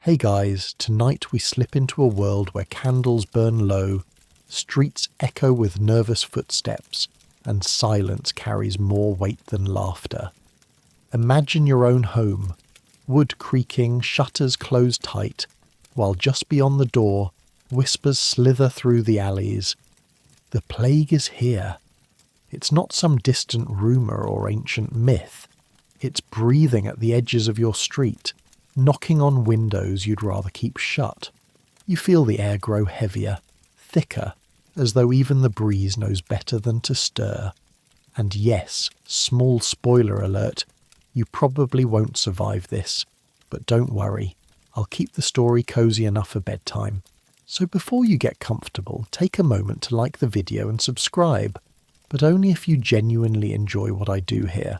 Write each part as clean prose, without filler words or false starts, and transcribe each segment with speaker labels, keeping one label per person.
Speaker 1: Hey guys, tonight we slip into a world where candles burn low, streets echo with nervous footsteps, and silence carries more weight than laughter. Imagine your own home, wood creaking, shutters closed tight, while just beyond the door, whispers slither through the alleys. The plague is here. It's not some distant rumour or ancient myth. It's breathing at the edges of your street, knocking on windows you'd rather keep shut. You feel the air grow heavier, thicker, as though even the breeze knows better than to stir. And yes, small spoiler alert, you probably won't survive this. But don't worry, I'll keep the story cozy enough for bedtime. So before you get comfortable, take a moment to like the video and subscribe, but only if you genuinely enjoy what I do here.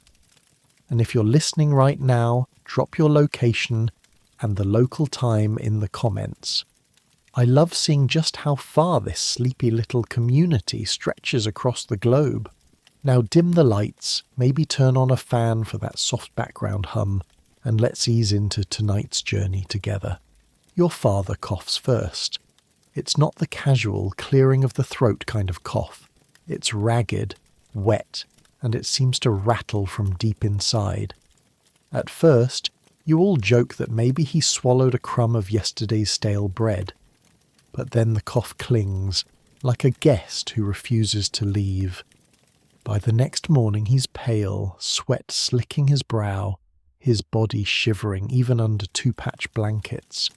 Speaker 1: And if you're listening right now, drop your location and the local time in the comments. I love seeing just how far this sleepy little community stretches across the globe. Now dim the lights, maybe turn on a fan for that soft background hum, and let's ease into tonight's journey together. Your father coughs first. It's not the casual clearing of the throat kind of cough. It's ragged, wet, and it seems to rattle from deep inside. At first, you all joke that maybe he swallowed a crumb of yesterday's stale bread. But then the cough clings, like a guest who refuses to leave. By the next morning he's pale, sweat slicking his brow, his body shivering even under two-patch blankets.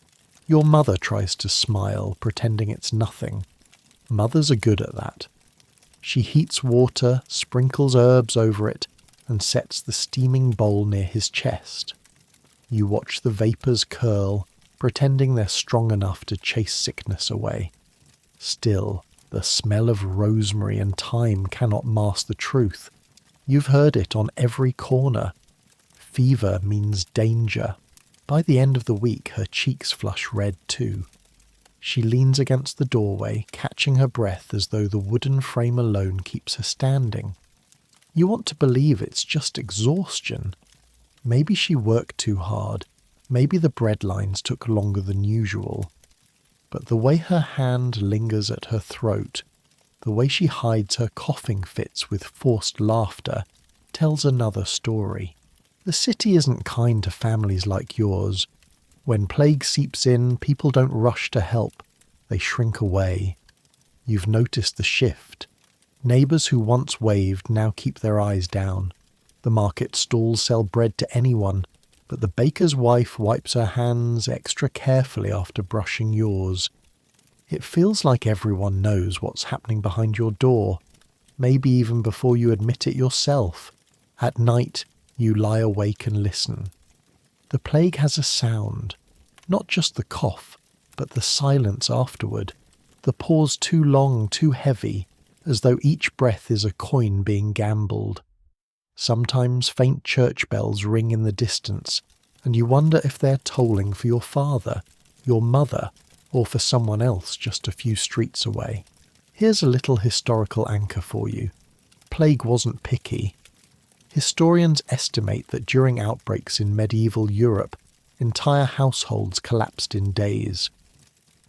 Speaker 1: Your mother tries to smile, pretending it's nothing. Mothers are good at that. She heats water, sprinkles herbs over it, and sets the steaming bowl near his chest. You watch the vapours curl, pretending they're strong enough to chase sickness away. Still, the smell of rosemary and thyme cannot mask the truth. You've heard it on every corner. Fever means danger. By the end of the week, her cheeks flush red too. She leans against the doorway, catching her breath as though the wooden frame alone keeps her standing. You want to believe it's just exhaustion. Maybe she worked too hard. Maybe the bread lines took longer than usual. But the way her hand lingers at her throat, the way she hides her coughing fits with forced laughter, tells another story. The city isn't kind to families like yours. When plague seeps in, people don't rush to help. They shrink away. You've noticed the shift. Neighbours who once waved now keep their eyes down. The market stalls sell bread to anyone, but the baker's wife wipes her hands extra carefully after brushing yours. It feels like everyone knows what's happening behind your door, maybe even before you admit it yourself. At night, you lie awake and listen. The plague has a sound, not just the cough, but the silence afterward, the pause too long, too heavy, as though each breath is a coin being gambled. Sometimes faint church bells ring in the distance, and you wonder if they're tolling for your father, your mother, or for someone else just a few streets away. Here's a little historical anchor for you. Plague wasn't picky. Historians estimate that during outbreaks in medieval Europe, entire households collapsed in days.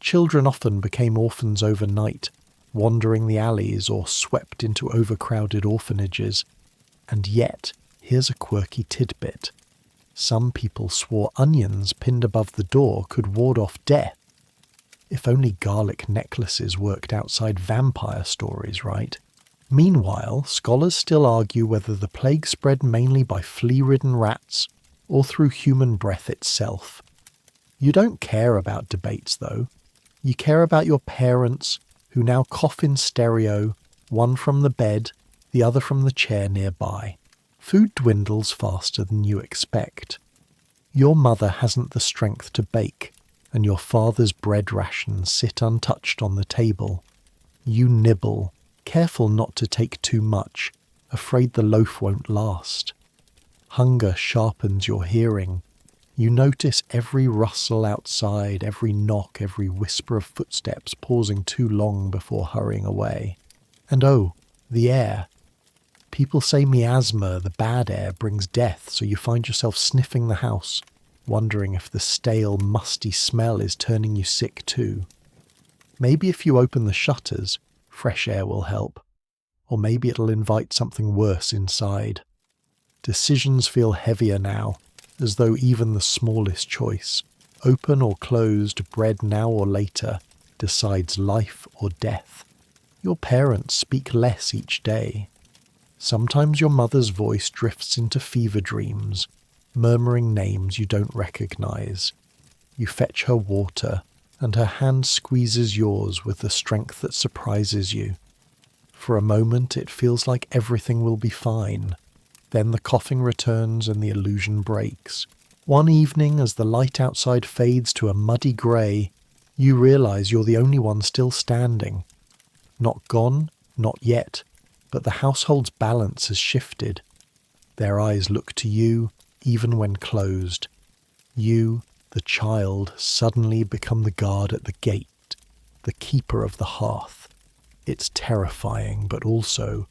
Speaker 1: Children often became orphans overnight, wandering the alleys or swept into overcrowded orphanages. And yet, here's a quirky tidbit. Some people swore onions pinned above the door could ward off death. If only garlic necklaces worked outside vampire stories, right? Meanwhile, scholars still argue whether the plague spread mainly by flea-ridden rats or through human breath itself. You don't care about debates, though. You care about your parents, who now cough in stereo, one from the bed, the other from the chair nearby. Food dwindles faster than you expect. Your mother hasn't the strength to bake, and your father's bread rations sit untouched on the table. You nibble, careful not to take too much, afraid the loaf won't last. Hunger sharpens your hearing. You notice every rustle outside, every knock, every whisper of footsteps pausing too long before hurrying away. And oh, the air. People say miasma, the bad air, brings death, so you find yourself sniffing the house, wondering if the stale, musty smell is turning you sick too. Maybe if you open the shutters, fresh air will help. Or maybe it'll invite something worse inside. Decisions feel heavier now, as though even the smallest choice, open or closed, bred now or later, decides life or death. Your parents speak less each day. Sometimes your mother's voice drifts into fever dreams, murmuring names you don't recognize. You fetch her water, and her hand squeezes yours with the strength that surprises you. For a moment it feels like everything will be fine. Then the coughing returns and the illusion breaks. One evening, as the light outside fades to a muddy grey, you realise you're the only one still standing. Not gone, not yet, but the household's balance has shifted. Their eyes look to you, even when closed. You, the child, suddenly become the guard at the gate, the keeper of the hearth. It's terrifying, but also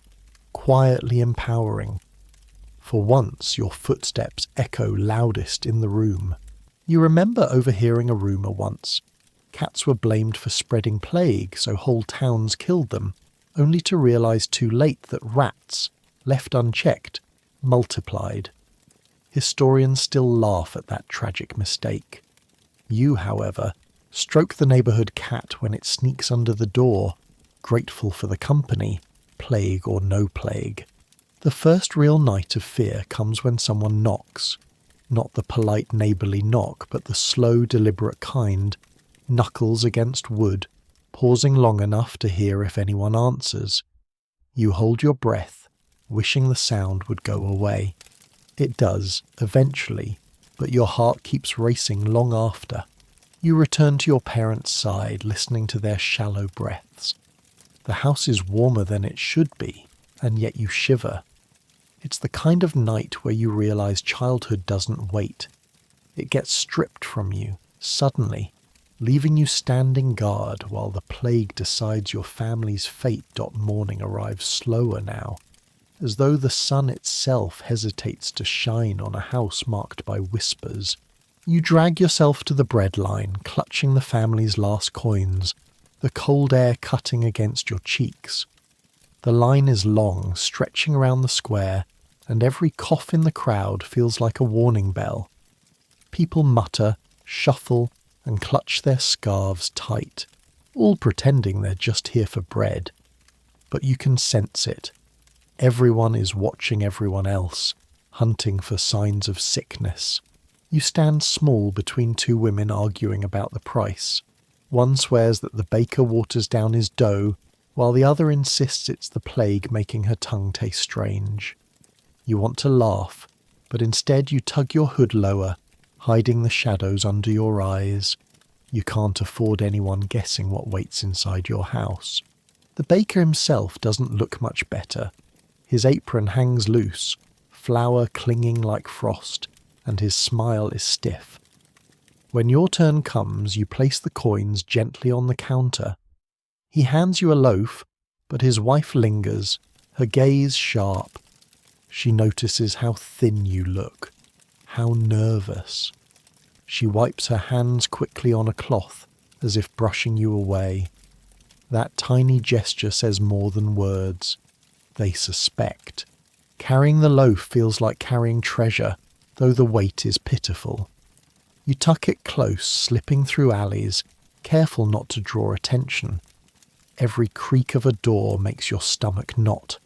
Speaker 1: quietly empowering. For once, your footsteps echo loudest in the room. You remember overhearing a rumour once. Cats were blamed for spreading plague, so whole towns killed them, only to realise too late that rats, left unchecked, multiplied. Historians still laugh at that tragic mistake. You, however, stroke the neighbourhood cat when it sneaks under the door, grateful for the company, plague or no plague. The first real night of fear comes when someone knocks. Not the polite neighbourly knock, but the slow, deliberate kind, knuckles against wood, pausing long enough to hear if anyone answers. You hold your breath, wishing the sound would go away. It does, eventually, but your heart keeps racing long after. You return to your parents' side, listening to their shallow breaths. The house is warmer than it should be, and yet you shiver. It's the kind of night where you realise childhood doesn't wait. It gets stripped from you, suddenly, leaving you standing guard while the plague decides your family's fate. Morning arrives slower now, as though the sun itself hesitates to shine on a house marked by whispers. You drag yourself to the breadline, clutching the family's last coins, the cold air cutting against your cheeks. The line is long, stretching around the square, and every cough in the crowd feels like a warning bell. People mutter, shuffle, and clutch their scarves tight, all pretending they're just here for bread. But you can sense it. Everyone is watching everyone else, hunting for signs of sickness. You stand small between two women arguing about the price. One swears that the baker waters down his dough, while the other insists it's the plague making her tongue taste strange. You want to laugh, but instead you tug your hood lower, hiding the shadows under your eyes. You can't afford anyone guessing what waits inside your house. The baker himself doesn't look much better. His apron hangs loose, flour clinging like frost, and his smile is stiff. When your turn comes, you place the coins gently on the counter. He hands you a loaf, but his wife lingers, her gaze sharp. She notices how thin you look, how nervous. She wipes her hands quickly on a cloth, as if brushing you away. That tiny gesture says more than words. They suspect. Carrying the loaf feels like carrying treasure, though the weight is pitiful. You tuck it close, slipping through alleys, careful not to draw attention. Every creak of a door makes your stomach knot.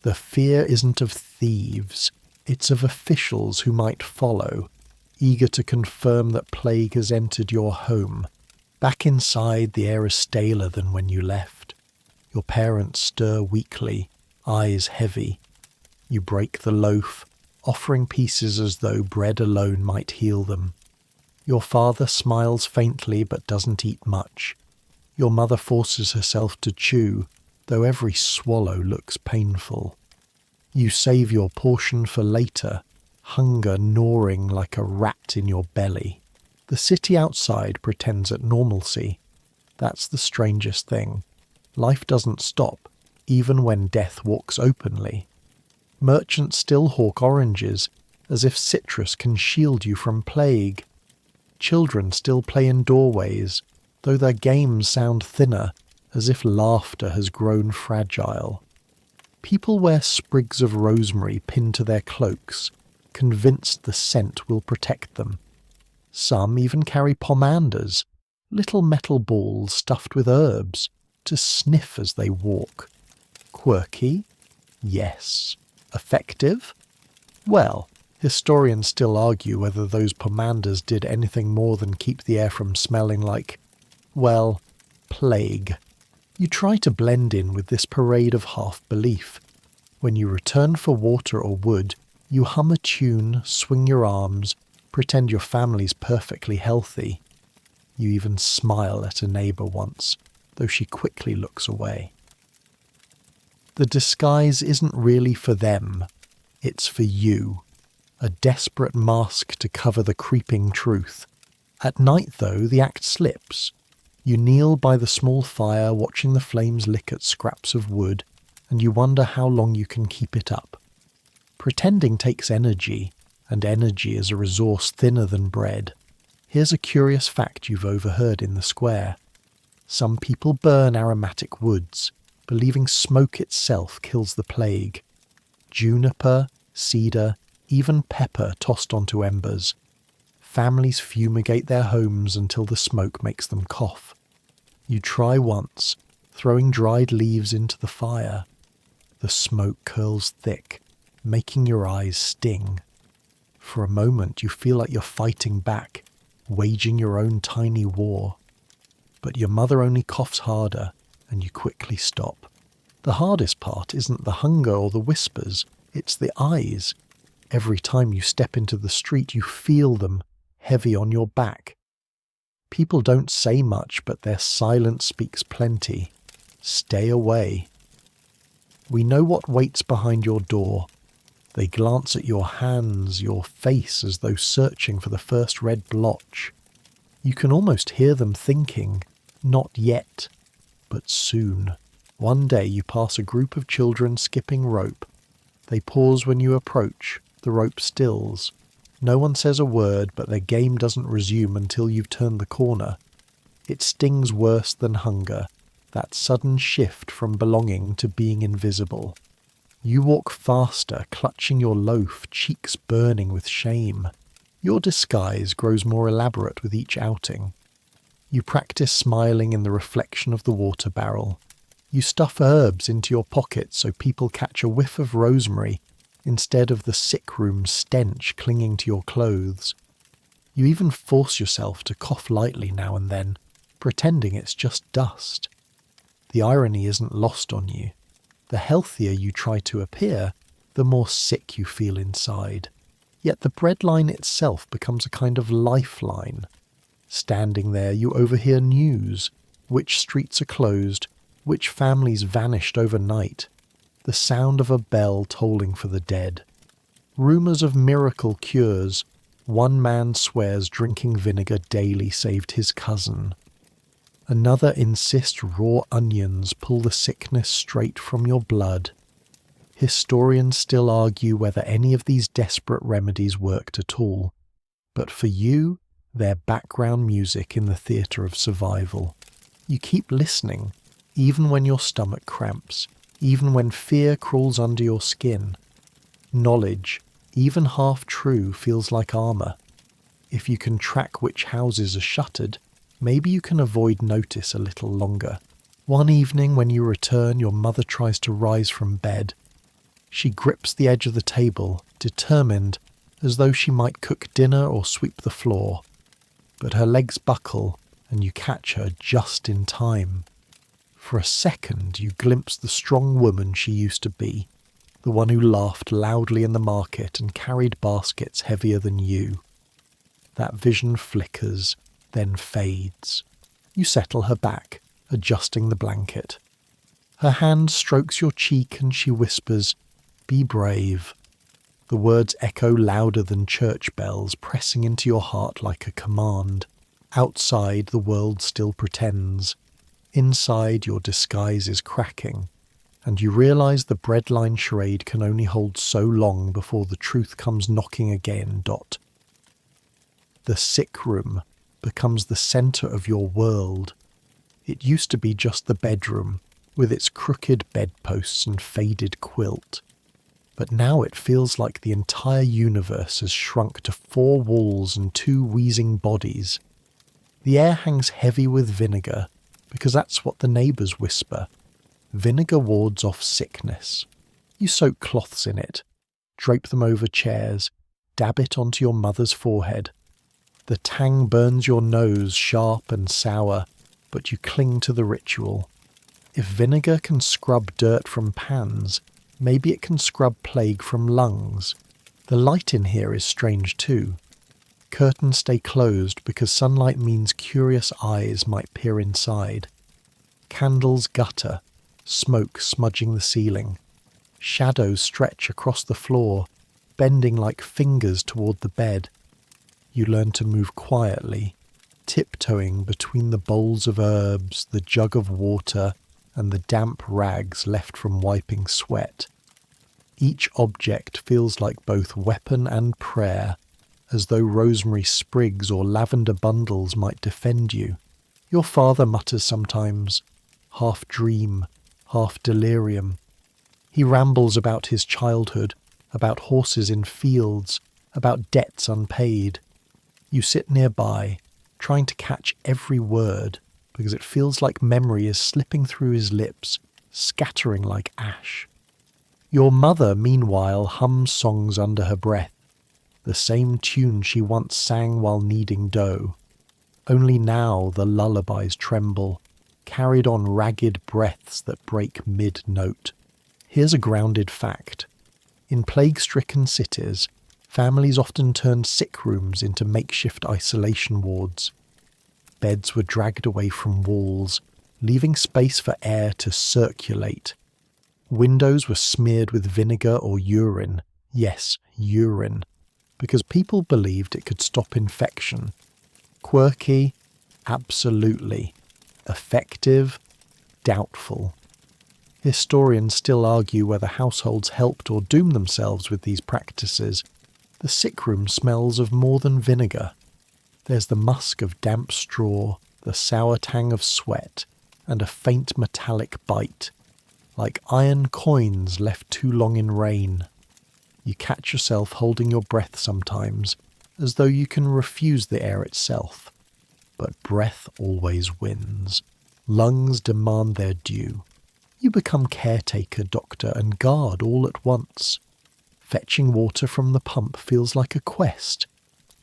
Speaker 1: The fear isn't of thieves, it's of officials who might follow, eager to confirm that plague has entered your home. Back inside, the air is staler than when you left. Your parents stir weakly, eyes heavy. You break the loaf, offering pieces as though bread alone might heal them. Your father smiles faintly but doesn't eat much. Your mother forces herself to chew, though every swallow looks painful. You save your portion for later, hunger gnawing like a rat in your belly. The city outside pretends at normalcy. That's the strangest thing. Life doesn't stop, even when death walks openly. Merchants still hawk oranges, as if citrus can shield you from plague. Children still play in doorways, though their games sound thinner, as if laughter has grown fragile. People wear sprigs of rosemary pinned to their cloaks, convinced the scent will protect them. Some even carry pomanders, little metal balls stuffed with herbs, to sniff as they walk. Quirky? Yes. Effective? Well, historians still argue whether those pomanders did anything more than keep the air from smelling like, well, plague. You try to blend in with this parade of half-belief. When you return for water or wood, you hum a tune, swing your arms, pretend your family's perfectly healthy. You even smile at a neighbour once, though she quickly looks away. The disguise isn't really for them, it's for you. A desperate mask to cover the creeping truth. At night, though, the act slips. You kneel by the small fire, watching the flames lick at scraps of wood, and you wonder how long you can keep it up. Pretending takes energy, and energy is a resource thinner than bread. Here's a curious fact you've overheard in the square. Some people burn aromatic woods, believing smoke itself kills the plague. Juniper, cedar, even pepper tossed onto embers. Families fumigate their homes until the smoke makes them cough. You try once, throwing dried leaves into the fire. The smoke curls thick, making your eyes sting. For a moment you feel like you're fighting back, waging your own tiny war. But your mother only coughs harder, and you quickly stop. The hardest part isn't the hunger or the whispers, it's the eyes. Every time you step into the street you feel them, heavy on your back. People don't say much, but their silence speaks plenty. Stay away. We know what waits behind your door. They glance at your hands, your face, as though searching for the first red blotch. You can almost hear them thinking, not yet, but soon. One day you pass a group of children skipping rope. They pause when you approach, the rope stills. No one says a word, but their game doesn't resume until you've turned the corner. It stings worse than hunger, that sudden shift from belonging to being invisible. You walk faster, clutching your loaf, cheeks burning with shame. Your disguise grows more elaborate with each outing. You practice smiling in the reflection of the water barrel. You stuff herbs into your pockets so people catch a whiff of rosemary instead of the sick room stench clinging to your clothes. You even force yourself to cough lightly now and then, pretending it's just dust. The irony isn't lost on you. The healthier you try to appear, the more sick you feel inside. Yet the breadline itself becomes a kind of lifeline. Standing there, you overhear news, which streets are closed, which families vanished overnight, the sound of a bell tolling for the dead. Rumours of miracle cures. One man swears drinking vinegar daily saved his cousin. Another insists raw onions pull the sickness straight from your blood. Historians still argue whether any of these desperate remedies worked at all, but for you, they're background music in the theatre of survival. You keep listening, even when your stomach cramps, even when fear crawls under your skin. Knowledge, even half true, feels like armour. If you can track which houses are shuttered, maybe you can avoid notice a little longer. One evening when you return, your mother tries to rise from bed. She grips the edge of the table, determined, as though she might cook dinner or sweep the floor. But her legs buckle, and you catch her just in time. For a second you glimpse the strong woman she used to be, the one who laughed loudly in the market and carried baskets heavier than you. That vision flickers, then fades. You settle her back, adjusting the blanket. Her hand strokes your cheek and she whispers, "Be brave." The words echo louder than church bells, pressing into your heart like a command. Outside, the world still pretends. Inside, your disguise is cracking. and you realise the breadline charade can only hold so long before the truth comes knocking again. The sick room becomes the centre of your world. It used to be just the bedroom, with its crooked bedposts and faded quilt. But now it feels like the entire universe has shrunk to 4 walls and 2 wheezing bodies. The air hangs heavy with vinegar, because that's what the neighbours whisper. Vinegar wards off sickness. You soak cloths in it, drape them over chairs, dab it onto your mother's forehead. The tang burns your nose sharp and sour, but you cling to the ritual. If vinegar can scrub dirt from pans, maybe it can scrub plague from lungs. The light in here is strange too. Curtains stay closed because sunlight means curious eyes might peer inside. Candles gutter, smoke smudging the ceiling. Shadows stretch across the floor, bending like fingers toward the bed. You learn to move quietly, tiptoeing between the bowls of herbs, the jug of water, and the damp rags left from wiping sweat. Each object feels like both weapon and prayer, as though rosemary sprigs or lavender bundles might defend you. Your father mutters sometimes, half dream, half delirium. He rambles about his childhood, about horses in fields, about debts unpaid. You sit nearby, trying to catch every word, because it feels like memory is slipping through his lips, scattering like ash. Your mother, meanwhile, hums songs under her breath, the same tune she once sang while kneading dough. Only now the lullabies tremble, carried on ragged breaths that break mid-note. Here's a grounded fact. In plague-stricken cities, families often turned sick rooms into makeshift isolation wards. Beds were dragged away from walls, leaving space for air to circulate. Windows were smeared with vinegar or urine. Yes, urine. Because people believed it could stop infection. Quirky? Absolutely. Effective? Doubtful. Historians still argue whether households helped or doomed themselves with these practices. The sick room smells of more than vinegar. There's the musk of damp straw, the sour tang of sweat, and a faint metallic bite, like iron coins left too long in rain. You catch yourself holding your breath sometimes, as though you can refuse the air itself. But breath always wins. Lungs demand their due. You become caretaker, doctor, and guard all at once. Fetching water from the pump feels like a quest.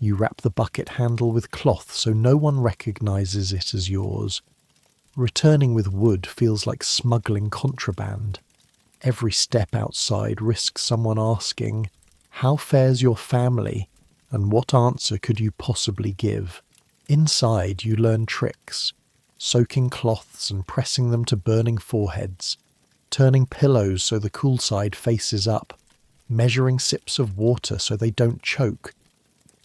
Speaker 1: You wrap the bucket handle with cloth so no one recognises it as yours. Returning with wood feels like smuggling contraband. Every step outside risks someone asking, "How fares your family?" and what answer could you possibly give? Inside you learn tricks, soaking cloths and pressing them to burning foreheads, turning pillows so the cool side faces up, measuring sips of water so they don't choke.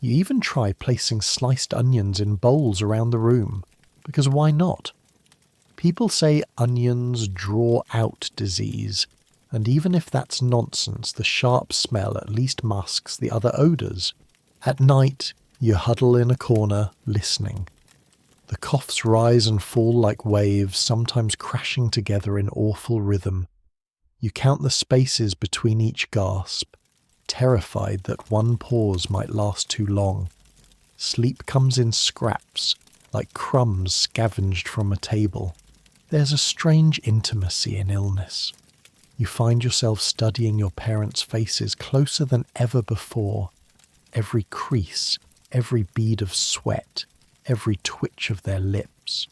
Speaker 1: You even try placing sliced onions in bowls around the room, because why not? People say onions draw out disease, and even if that's nonsense, the sharp smell at least masks the other odours. At night, you huddle in a corner, listening. The coughs rise and fall like waves, sometimes crashing together in awful rhythm. You count the spaces between each gasp, terrified that one pause might last too long. Sleep comes in scraps, like crumbs scavenged from a table. There's a strange intimacy in illness. You find yourself studying your parents' faces closer than ever before. Every crease, every bead of sweat, every twitch of their lips.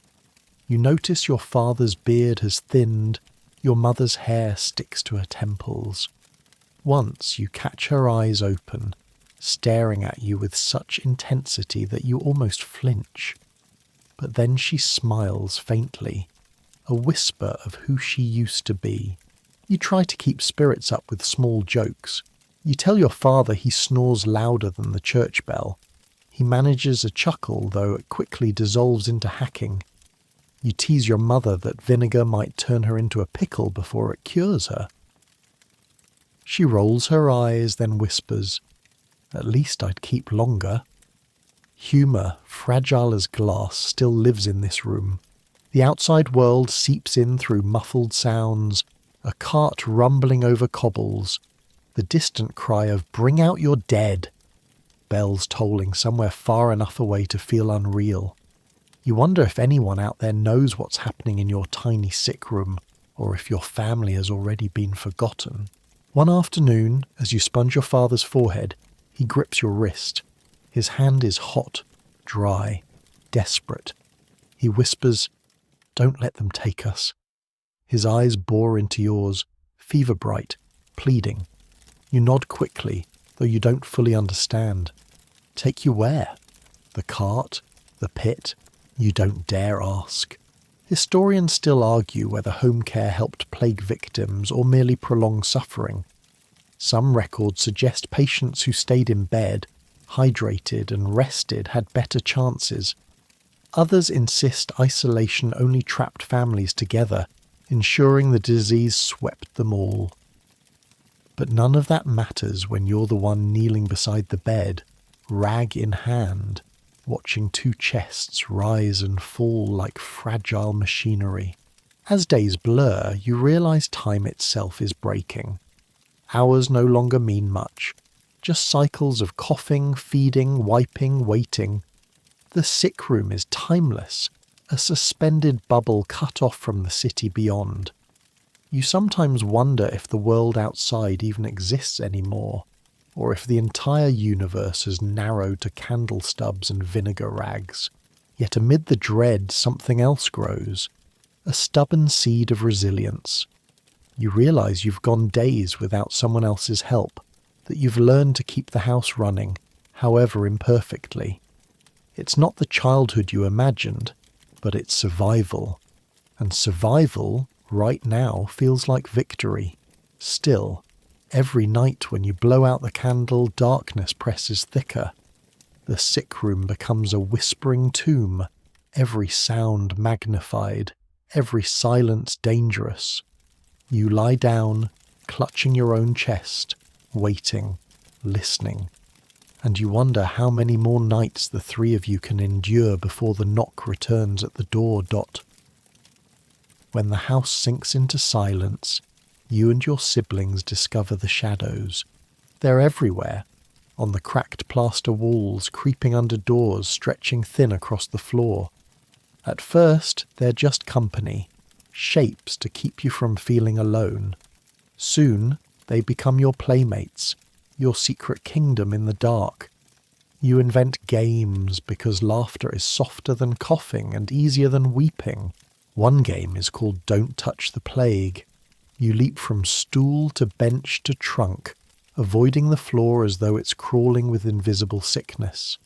Speaker 1: You notice your father's beard has thinned, your mother's hair sticks to her temples. Once you catch her eyes open, staring at you with such intensity that you almost flinch. But then she smiles faintly, a whisper of who she used to be. You try to keep spirits up with small jokes. You tell your father he snores louder than the church bell. He manages a chuckle, though it quickly dissolves into hacking. You tease your mother that vinegar might turn her into a pickle before it cures her. She rolls her eyes, then whispers, "At least I'd keep longer." Humour, fragile as glass, still lives in this room. The outside world seeps in through muffled sounds, a cart rumbling over cobbles, the distant cry of "Bring out your dead," bells tolling somewhere far enough away to feel unreal. You wonder if anyone out there knows what's happening in your tiny sick room, or if your family has already been forgotten. One afternoon, as you sponge your father's forehead, he grips your wrist. His hand is hot, dry, desperate. He whispers, "Don't let them take us." His eyes bore into yours, fever bright, pleading. You nod quickly, though you don't fully understand. Take you where? The cart? The pit? You don't dare ask. Historians still argue whether home care helped plague victims or merely prolong suffering. Some records suggest patients who stayed in bed, hydrated and rested had better chances. Others insist isolation only trapped families together, ensuring the disease swept them all. But none of that matters when you're the one kneeling beside the bed, rag in hand, watching two chests rise and fall like fragile machinery. As days blur, you realize time itself is breaking. Hours no longer mean much, just cycles of coughing, feeding, wiping, waiting. The sick room is timeless, a suspended bubble cut off from the city beyond. You sometimes wonder if the world outside even exists anymore, or if the entire universe has narrowed to candle stubs and vinegar rags. Yet amid the dread, something else grows, a stubborn seed of resilience. You realize you've gone days without someone else's help, that you've learned to keep the house running, however imperfectly. It's not the childhood you imagined, but it's survival. And survival, right now, feels like victory. Still, every night when you blow out the candle, darkness presses thicker. The sick room becomes a whispering tomb, every sound magnified, every silence dangerous. You lie down, clutching your own chest, waiting, listening, and you wonder how many more nights the three of you can endure before the knock returns at the door. When the house sinks into silence, you and your siblings discover the shadows. They're everywhere, on the cracked plaster walls, creeping under doors, stretching thin across the floor. At first, they're just company, shapes to keep you from feeling alone. Soon, they become your playmates, your secret kingdom in the dark. You invent games because laughter is softer than coughing and easier than weeping. One game is called Don't Touch the Plague. You leap from stool to bench to trunk, avoiding the floor as though it's crawling with invisible sickness.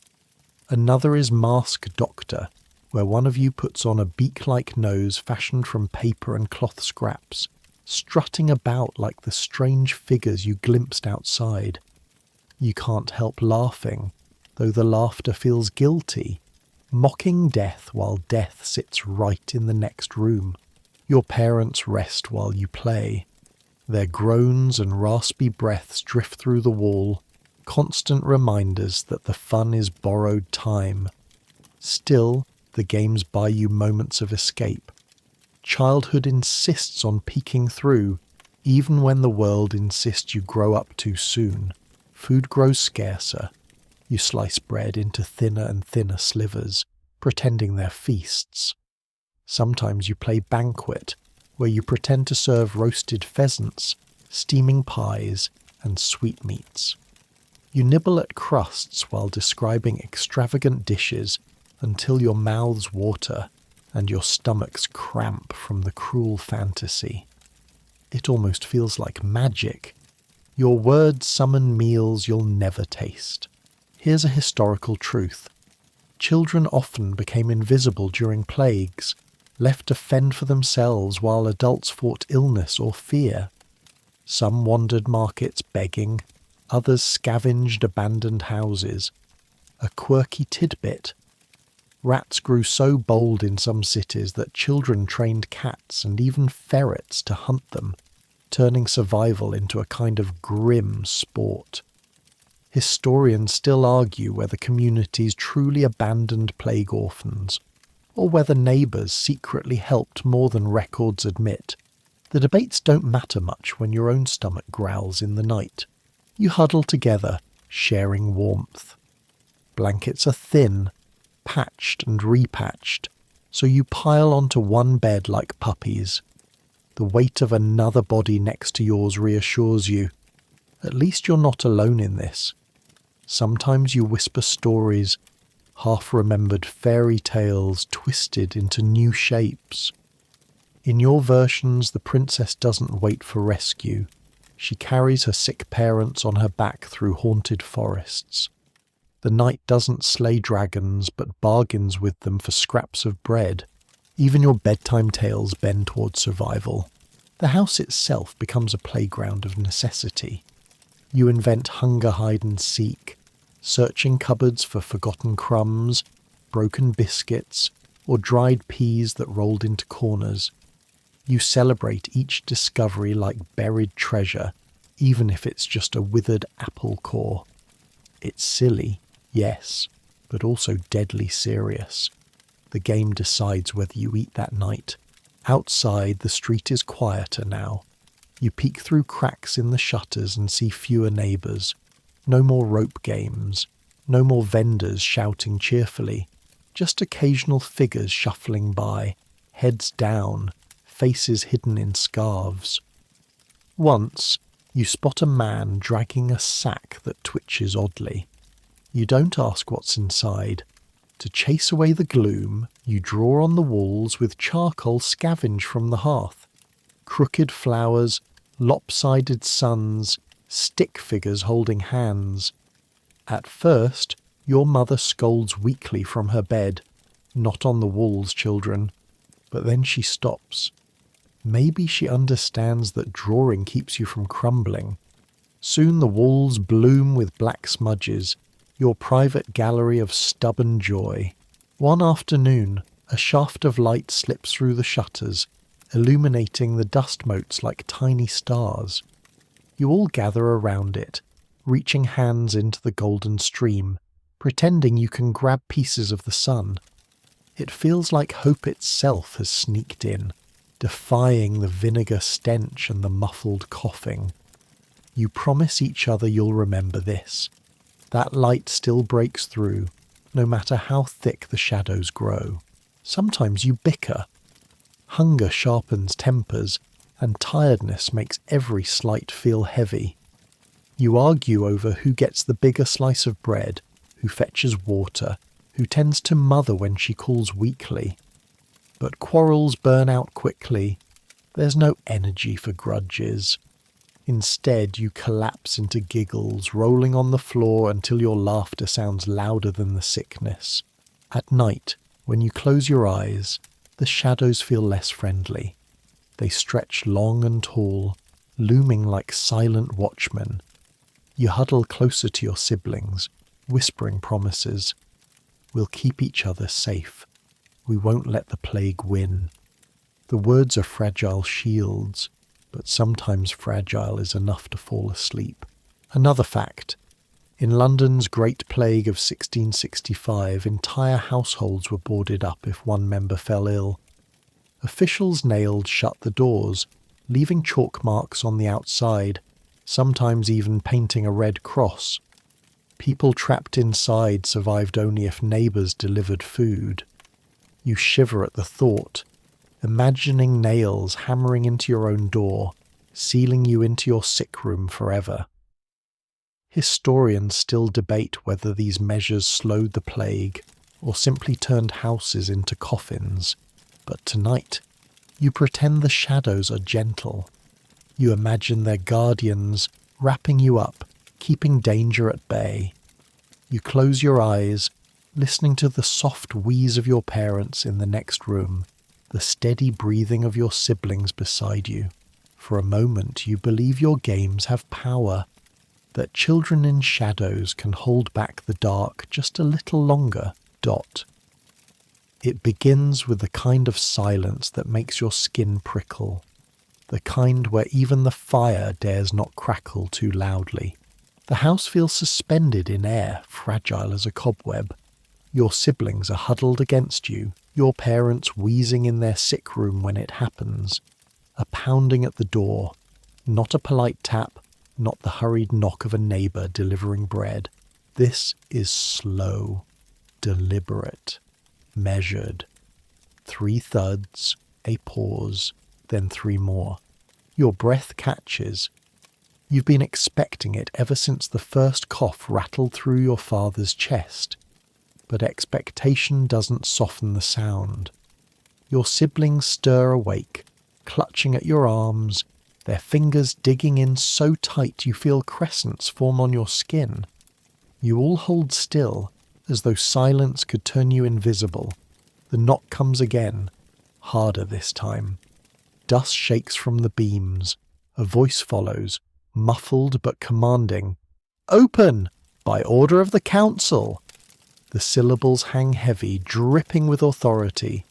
Speaker 1: Another is Mask Doctor, where one of you puts on a beak-like nose fashioned from paper and cloth scraps, strutting about like the strange figures you glimpsed outside. You can't help laughing, though the laughter feels guilty, mocking death while death sits right in the next room. Your parents rest while you play. Their groans and raspy breaths drift through the wall, constant reminders that the fun is borrowed time. Still, the games buy you moments of escape. Childhood insists on peeking through, even when the world insists you grow up too soon. Food grows scarcer. You slice bread into thinner and thinner slivers, pretending they're feasts. Sometimes you play banquet, where you pretend to serve roasted pheasants, steaming pies, and sweetmeats. You nibble at crusts while describing extravagant dishes until your mouths water and your stomachs cramp from the cruel fantasy. It almost feels like magic. Your words summon meals you'll never taste. Here's a historical truth. Children often became invisible during plagues, left to fend for themselves while adults fought illness or fear. Some wandered markets begging, others scavenged abandoned houses. A quirky tidbit. Rats grew so bold in some cities that children trained cats and even ferrets to hunt them, turning survival into a kind of grim sport. Historians still argue whether communities truly abandoned plague orphans, or whether neighbours secretly helped more than records admit. The debates don't matter much when your own stomach growls in the night. You huddle together, sharing warmth. Blankets are thin, patched and repatched, so you pile onto one bed like puppies. The weight of another body next to yours reassures you. At least you're not alone in this. Sometimes you whisper stories, half-remembered fairy tales twisted into new shapes. In your versions, the princess doesn't wait for rescue. She carries her sick parents on her back through haunted forests. The knight doesn't slay dragons, but bargains with them for scraps of bread. Even your bedtime tales bend towards survival. The house itself becomes a playground of necessity. You invent hunger hide and seek, searching cupboards for forgotten crumbs, broken biscuits, or dried peas that rolled into corners. You celebrate each discovery like buried treasure, even if it's just a withered apple core. It's silly, yes, but also deadly serious. The game decides whether you eat that night. Outside, the street is quieter now. You peek through cracks in the shutters and see fewer neighbours. No more rope games. No more vendors shouting cheerfully. Just occasional figures shuffling by, heads down, faces hidden in scarves. Once, you spot a man dragging a sack that twitches oddly. You don't ask what's inside. To chase away the gloom, you draw on the walls with charcoal scavenged from the hearth. Crooked flowers, lopsided suns, stick figures holding hands. At first, your mother scolds weakly from her bed. Not on the walls, children. But then she stops. Maybe she understands that drawing keeps you from crumbling. Soon the walls bloom with black smudges, your private gallery of stubborn joy. One afternoon, a shaft of light slips through the shutters, illuminating the dust motes like tiny stars. You all gather around it, reaching hands into the golden stream, pretending you can grab pieces of the sun. It feels like hope itself has sneaked in, defying the vinegar stench and the muffled coughing. You promise each other you'll remember this. That light still breaks through, no matter how thick the shadows grow. Sometimes you bicker. Hunger sharpens tempers, and tiredness makes every slight feel heavy. You argue over who gets the bigger slice of bread, who fetches water, who tends to mother when she calls weakly. But quarrels burn out quickly. There's no energy for grudges. Instead, you collapse into giggles, rolling on the floor until your laughter sounds louder than the sickness. At night, when you close your eyes, the shadows feel less friendly. They stretch long and tall, looming like silent watchmen. You huddle closer to your siblings, whispering promises. We'll keep each other safe. We won't let the plague win. The words are fragile shields, but sometimes fragile is enough to fall asleep. Another fact. In London's Great Plague of 1665, entire households were boarded up if one member fell ill. Officials nailed shut the doors, leaving chalk marks on the outside, sometimes even painting a red cross. People trapped inside survived only if neighbours delivered food. You shiver at the thought, imagining nails hammering into your own door, sealing you into your sick room forever. Historians still debate whether these measures slowed the plague or simply turned houses into coffins. But tonight, you pretend the shadows are gentle. You imagine their guardians wrapping you up, keeping danger at bay. You close your eyes, listening to the soft wheeze of your parents in the next room, the steady breathing of your siblings beside you. For a moment, you believe your games have power, that children in shadows can hold back the dark just a little longer. It begins with the kind of silence that makes your skin prickle, the kind where even the fire dares not crackle too loudly. The house feels suspended in air, fragile as a cobweb. Your siblings are huddled against you, your parents wheezing in their sick room when it happens, a pounding at the door, not a polite tap, not the hurried knock of a neighbour delivering bread. This is slow, deliberate, measured. 3 thuds, a pause, then 3 more. Your breath catches. You've been expecting it ever since the first cough rattled through your father's chest. But expectation doesn't soften the sound. Your siblings stir awake, clutching at your arms, their fingers digging in so tight you feel crescents form on your skin. You all hold still, as though silence could turn you invisible. The knock comes again, harder this time. Dust shakes from the beams. A voice follows, muffled but commanding. "Open! By order of the council!" The syllables hang heavy, dripping with authority.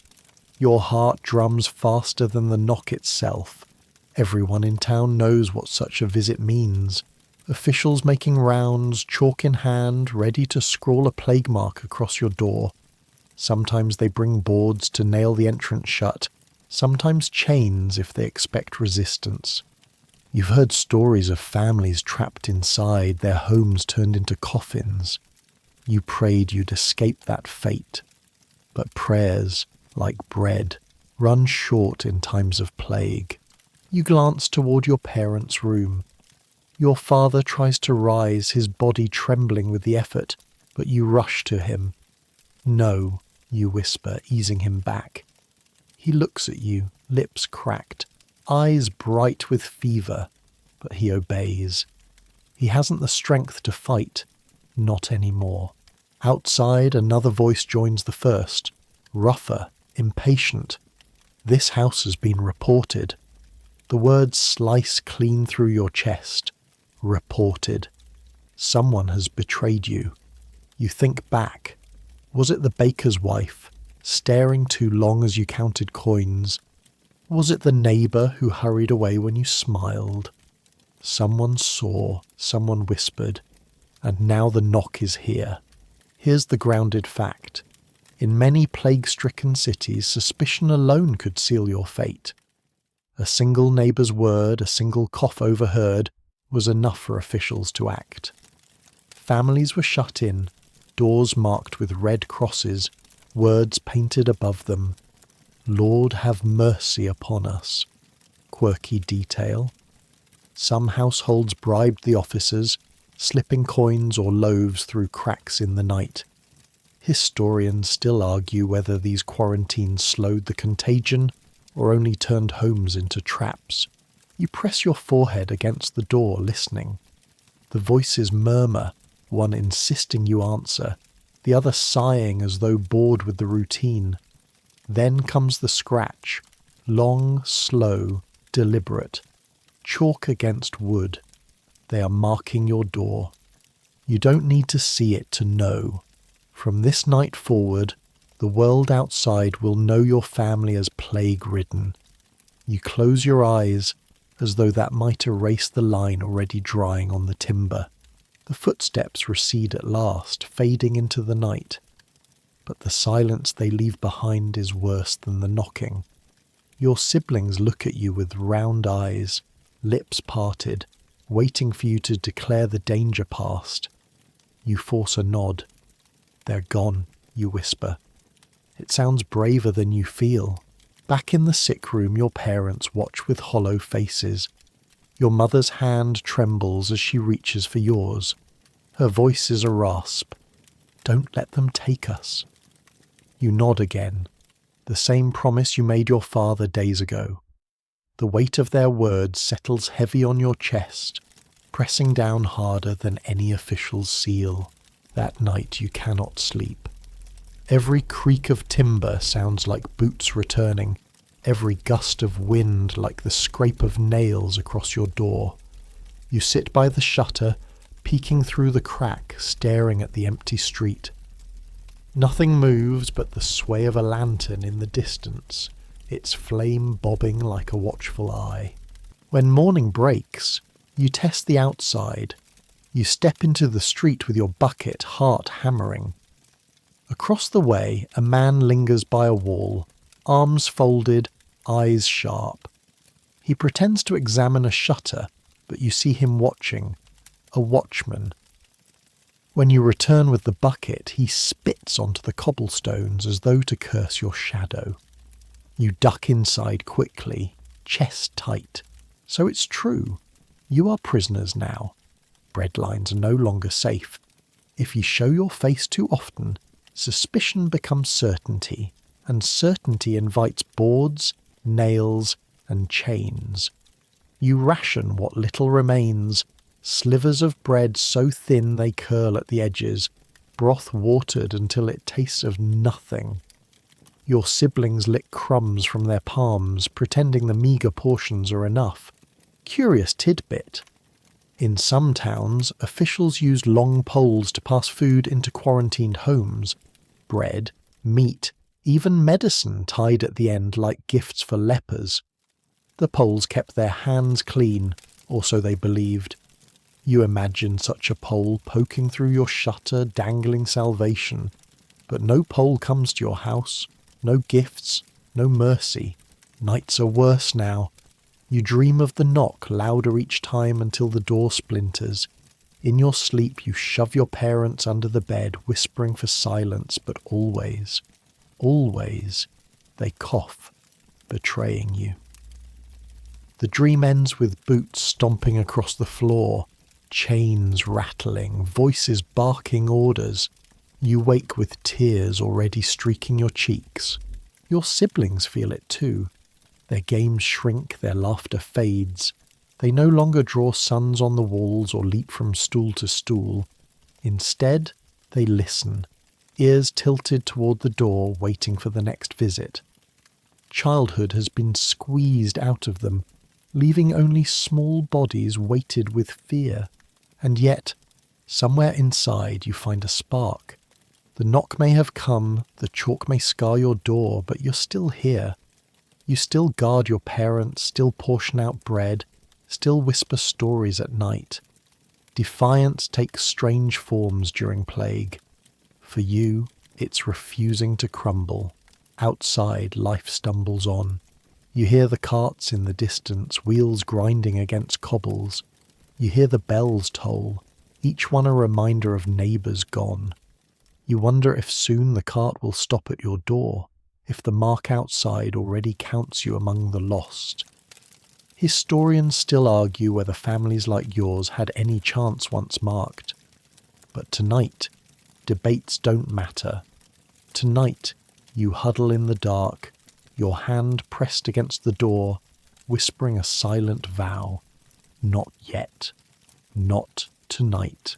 Speaker 1: Your heart drums faster than the knock itself. Everyone in town knows what such a visit means. Officials making rounds, chalk in hand, ready to scrawl a plague mark across your door. Sometimes they bring boards to nail the entrance shut, sometimes chains if they expect resistance. You've heard stories of families trapped inside, their homes turned into coffins. You prayed you'd escape that fate. But prayers, like bread, run short in times of plague. You glance toward your parents' room. Your father tries to rise, his body trembling with the effort, but you rush to him. "No," you whisper, easing him back. He looks at you, lips cracked, eyes bright with fever, but he obeys. He hasn't the strength to fight, not anymore. Outside, another voice joins the first, rougher, impatient. "This house has been reported." The words slice clean through your chest. Reported. Someone has betrayed you. You think back. Was it the baker's wife, staring too long as you counted coins? Was it the neighbour who hurried away when you smiled? Someone saw, someone whispered, and now the knock is here. Here's the grounded fact. In many plague-stricken cities, suspicion alone could seal your fate. A single neighbour's word, a single cough overheard, was enough for officials to act. Families were shut in, doors marked with red crosses, words painted above them. "Lord, have mercy upon us." Quirky detail. Some households bribed the officers, slipping coins or loaves through cracks in the night. Historians still argue whether these quarantines slowed the contagion or only turned homes into traps. You press your forehead against the door, listening. The voices murmur, one insisting you answer, the other sighing as though bored with the routine. Then comes the scratch, long, slow, deliberate. Chalk against wood. They are marking your door. You don't need to see it to know. From this night forward, the world outside will know your family as plague-ridden. You close your eyes, as though that might erase the line already drying on the timber. The footsteps recede at last, fading into the night. But the silence they leave behind is worse than the knocking. Your siblings look at you with round eyes, lips parted, waiting for you to declare the danger past. You force a nod. "They're gone," you whisper. It sounds braver than you feel. Back in the sick room, your parents watch with hollow faces. Your mother's hand trembles as she reaches for yours. Her voice is a rasp. "Don't let them take us." You nod again. The same promise you made your father days ago. The weight of their words settles heavy on your chest, pressing down harder than any official's seal. That night you cannot sleep. Every creak of timber sounds like boots returning, every gust of wind like the scrape of nails across your door. You sit by the shutter, peeking through the crack, staring at the empty street. Nothing moves but the sway of a lantern in the distance, its flame bobbing like a watchful eye. When morning breaks, you test the outside. You step into the street with your bucket, heart hammering. Across the way, a man lingers by a wall, arms folded, eyes sharp. He pretends to examine a shutter, but you see him watching, a watchman. When you return with the bucket, he spits onto the cobblestones as though to curse your shadow. You duck inside quickly, chest tight. So it's true. You are prisoners now. Breadlines are no longer safe. If you show your face too often, suspicion becomes certainty, and certainty invites boards, nails, and chains. You ration what little remains, slivers of bread so thin they curl at the edges, broth watered until it tastes of nothing. Your siblings lick crumbs from their palms, pretending the meagre portions are enough. Curious tidbit. In some towns, officials used long poles to pass food into quarantined homes. Bread, meat, even medicine tied at the end like gifts for lepers. The poles kept their hands clean, or so they believed. You imagine such a pole poking through your shutter, dangling salvation. But no pole comes to your house, no gifts, no mercy. Nights are worse now. You dream of the knock, louder each time until the door splinters. In your sleep you shove your parents under the bed, whispering for silence, but always, always, they cough, betraying you. The dream ends with boots stomping across the floor, chains rattling, voices barking orders. You wake with tears already streaking your cheeks. Your siblings feel it too. Their games shrink, their laughter fades. They no longer draw suns on the walls or leap from stool to stool. Instead, they listen, ears tilted toward the door, waiting for the next visit. Childhood has been squeezed out of them, leaving only small bodies weighted with fear. And yet, somewhere inside you find a spark. The knock may have come, the chalk may scar your door, but you're still here. You still guard your parents, still portion out bread, still whisper stories at night. Defiance takes strange forms during plague. For you, it's refusing to crumble. Outside, life stumbles on. You hear the carts in the distance, wheels grinding against cobbles. You hear the bells toll, each one a reminder of neighbours gone. You wonder if soon the cart will stop at your door, if the mark outside already counts you among the lost. Historians still argue whether families like yours had any chance once marked. But tonight, debates don't matter. Tonight, you huddle in the dark, your hand pressed against the door, whispering a silent vow. Not yet. Not tonight.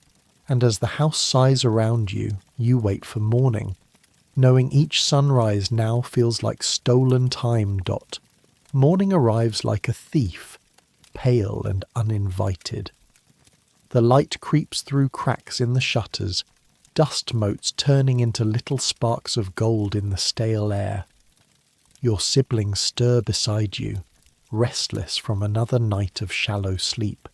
Speaker 1: And as the house sighs around you, you wait for morning, knowing each sunrise now feels like stolen time. Morning arrives like a thief, pale and uninvited. The light creeps through cracks in the shutters, dust motes turning into little sparks of gold in the stale air. Your siblings stir beside you, restless from another night of shallow sleep.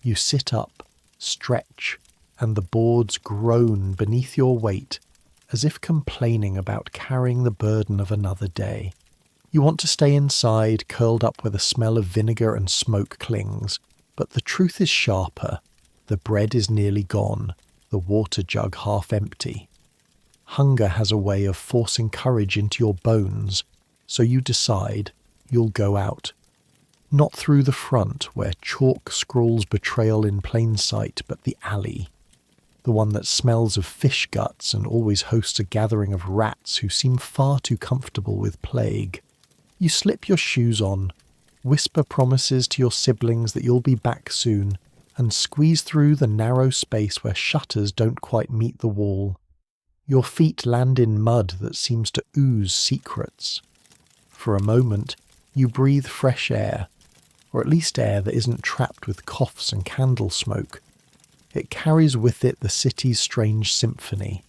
Speaker 1: You sit up, stretch, and the boards groan beneath your weight, as if complaining about carrying the burden of another day. You want to stay inside, curled up where the smell of vinegar and smoke clings, but the truth is sharper. The bread is nearly gone, the water jug half empty. Hunger has a way of forcing courage into your bones, so you decide you'll go out. Not through the front, where chalk scrawls betrayal in plain sight, but the alley. The one that smells of fish guts and always hosts a gathering of rats who seem far too comfortable with plague. You slip your shoes on, whisper promises to your siblings that you'll be back soon, and squeeze through the narrow space where shutters don't quite meet the wall. Your feet land in mud that seems to ooze secrets. For a moment, you breathe fresh air, or at least air that isn't trapped with coughs and candle smoke. It carries with it the city's strange symphony.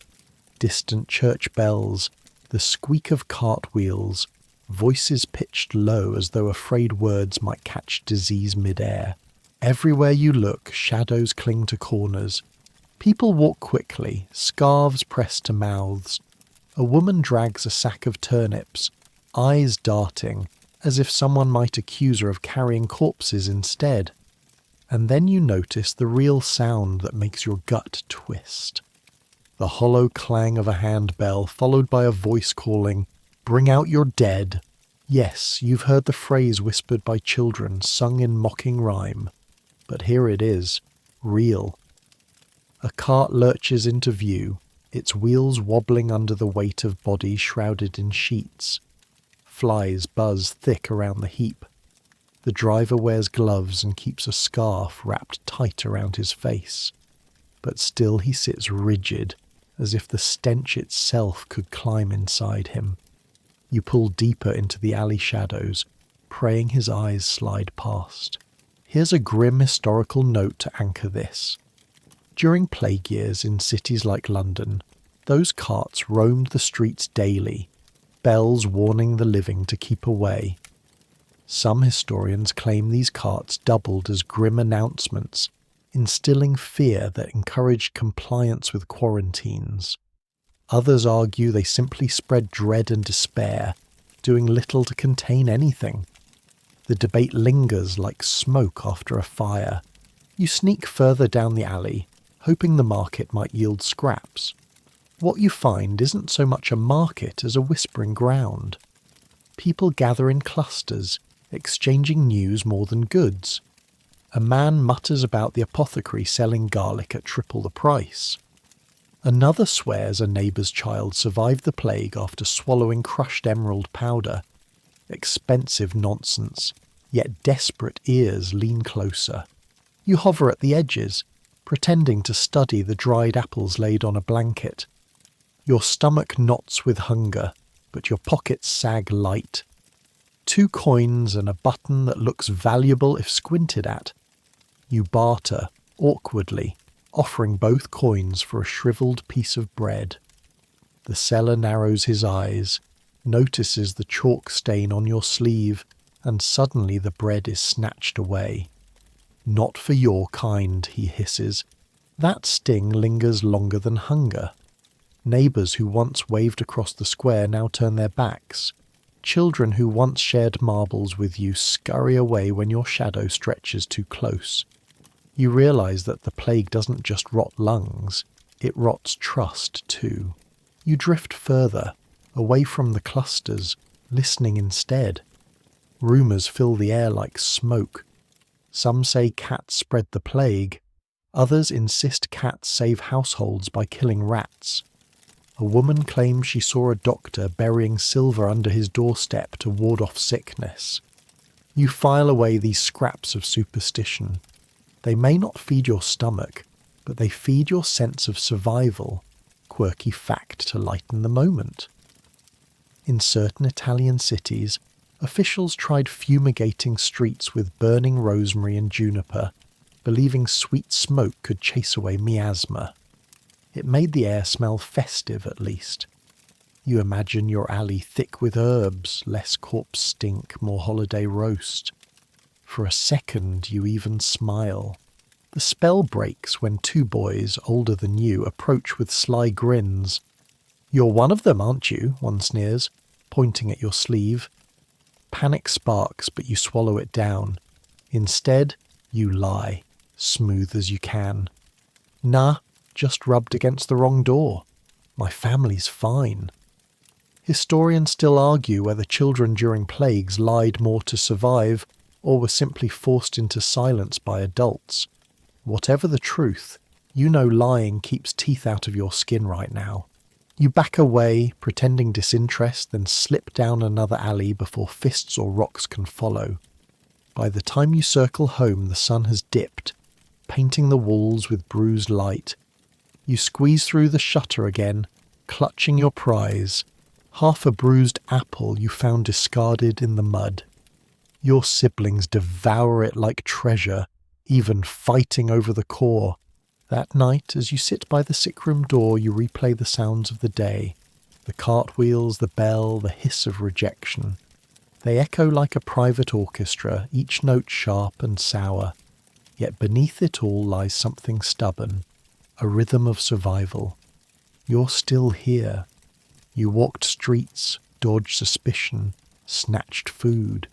Speaker 1: distant church bells, the squeak of cartwheels, voices pitched low as though afraid words might catch disease mid-air. Everywhere you look, shadows cling to corners. People walk quickly, scarves pressed to mouths. A woman drags a sack of turnips, eyes darting, as if someone might accuse her of carrying corpses instead. And then you notice the real sound that makes your gut twist. The hollow clang of a handbell, followed by a voice calling, "Bring out your dead." Yes, you've heard the phrase whispered by children, sung in mocking rhyme. But here it is, real. A cart lurches into view, its wheels wobbling under the weight of bodies shrouded in sheets. Flies buzz thick around the heap. The driver wears gloves and keeps a scarf wrapped tight around his face. But still he sits rigid, as if the stench itself could climb inside him. You pull deeper into the alley shadows, praying his eyes slide past. Here's a grim historical note to anchor this. During plague years in cities like London, those carts roamed the streets daily, bells warning the living to keep away. Some historians claim these carts doubled as grim announcements, instilling fear that encouraged compliance with quarantines. Others argue they simply spread dread and despair, doing little to contain anything. The debate lingers like smoke after a fire. You sneak further down the alley, hoping the market might yield scraps. What you find isn't so much a market as a whispering ground. People gather in clusters, exchanging news more than goods. A man mutters about the apothecary selling garlic at triple the price. Another swears a neighbour's child survived the plague after swallowing crushed emerald powder. Expensive nonsense, yet desperate ears lean closer. You hover at the edges, pretending to study the dried apples laid on a blanket. Your stomach knots with hunger, but your pockets sag light. 2 coins and a button that looks valuable if squinted at. You barter, awkwardly, offering both coins for a shriveled piece of bread. The seller narrows his eyes, notices the chalk stain on your sleeve, and suddenly the bread is snatched away. "Not for your kind," he hisses. That sting lingers longer than hunger. Neighbours who once waved across the square now turn their backs. Children who once shared marbles with you scurry away when your shadow stretches too close. You realise that the plague doesn't just rot lungs, it rots trust too. You drift further, away from the clusters, listening instead. Rumours fill the air like smoke. Some say cats spread the plague. Others insist cats save households by killing rats. A woman claims she saw a doctor burying silver under his doorstep to ward off sickness. You file away these scraps of superstition. They may not feed your stomach, but they feed your sense of survival, quirky fact to lighten the moment. In certain Italian cities, officials tried fumigating streets with burning rosemary and juniper, believing sweet smoke could chase away miasma. It made the air smell festive at least. You imagine your alley thick with herbs, less corpse stink, more holiday roast. For a second you even smile. The spell breaks when 2 boys, older than you, approach with sly grins. "You're one of them, aren't you?" one sneers, pointing at your sleeve. Panic sparks, but you swallow it down. Instead, you lie, smooth as you can. "Nah, just rubbed against the wrong door. My family's fine." Historians still argue whether children during plagues lied more to survive or were simply forced into silence by adults. Whatever the truth, you know lying keeps teeth out of your skin right now. You back away, pretending disinterest, then slip down another alley before fists or rocks can follow. By the time you circle home, the sun has dipped, painting the walls with bruised light. You squeeze through the shutter again, clutching your prize, half a bruised apple you found discarded in the mud. Your siblings devour it like treasure, even fighting over the core, That night, as you sit by the sick room door, you replay the sounds of the day. The cartwheels, the bell, the hiss of rejection. They echo like a private orchestra, each note sharp and sour. Yet beneath it all lies something stubborn, a rhythm of survival. You're still here. You walked streets, dodged suspicion, snatched food.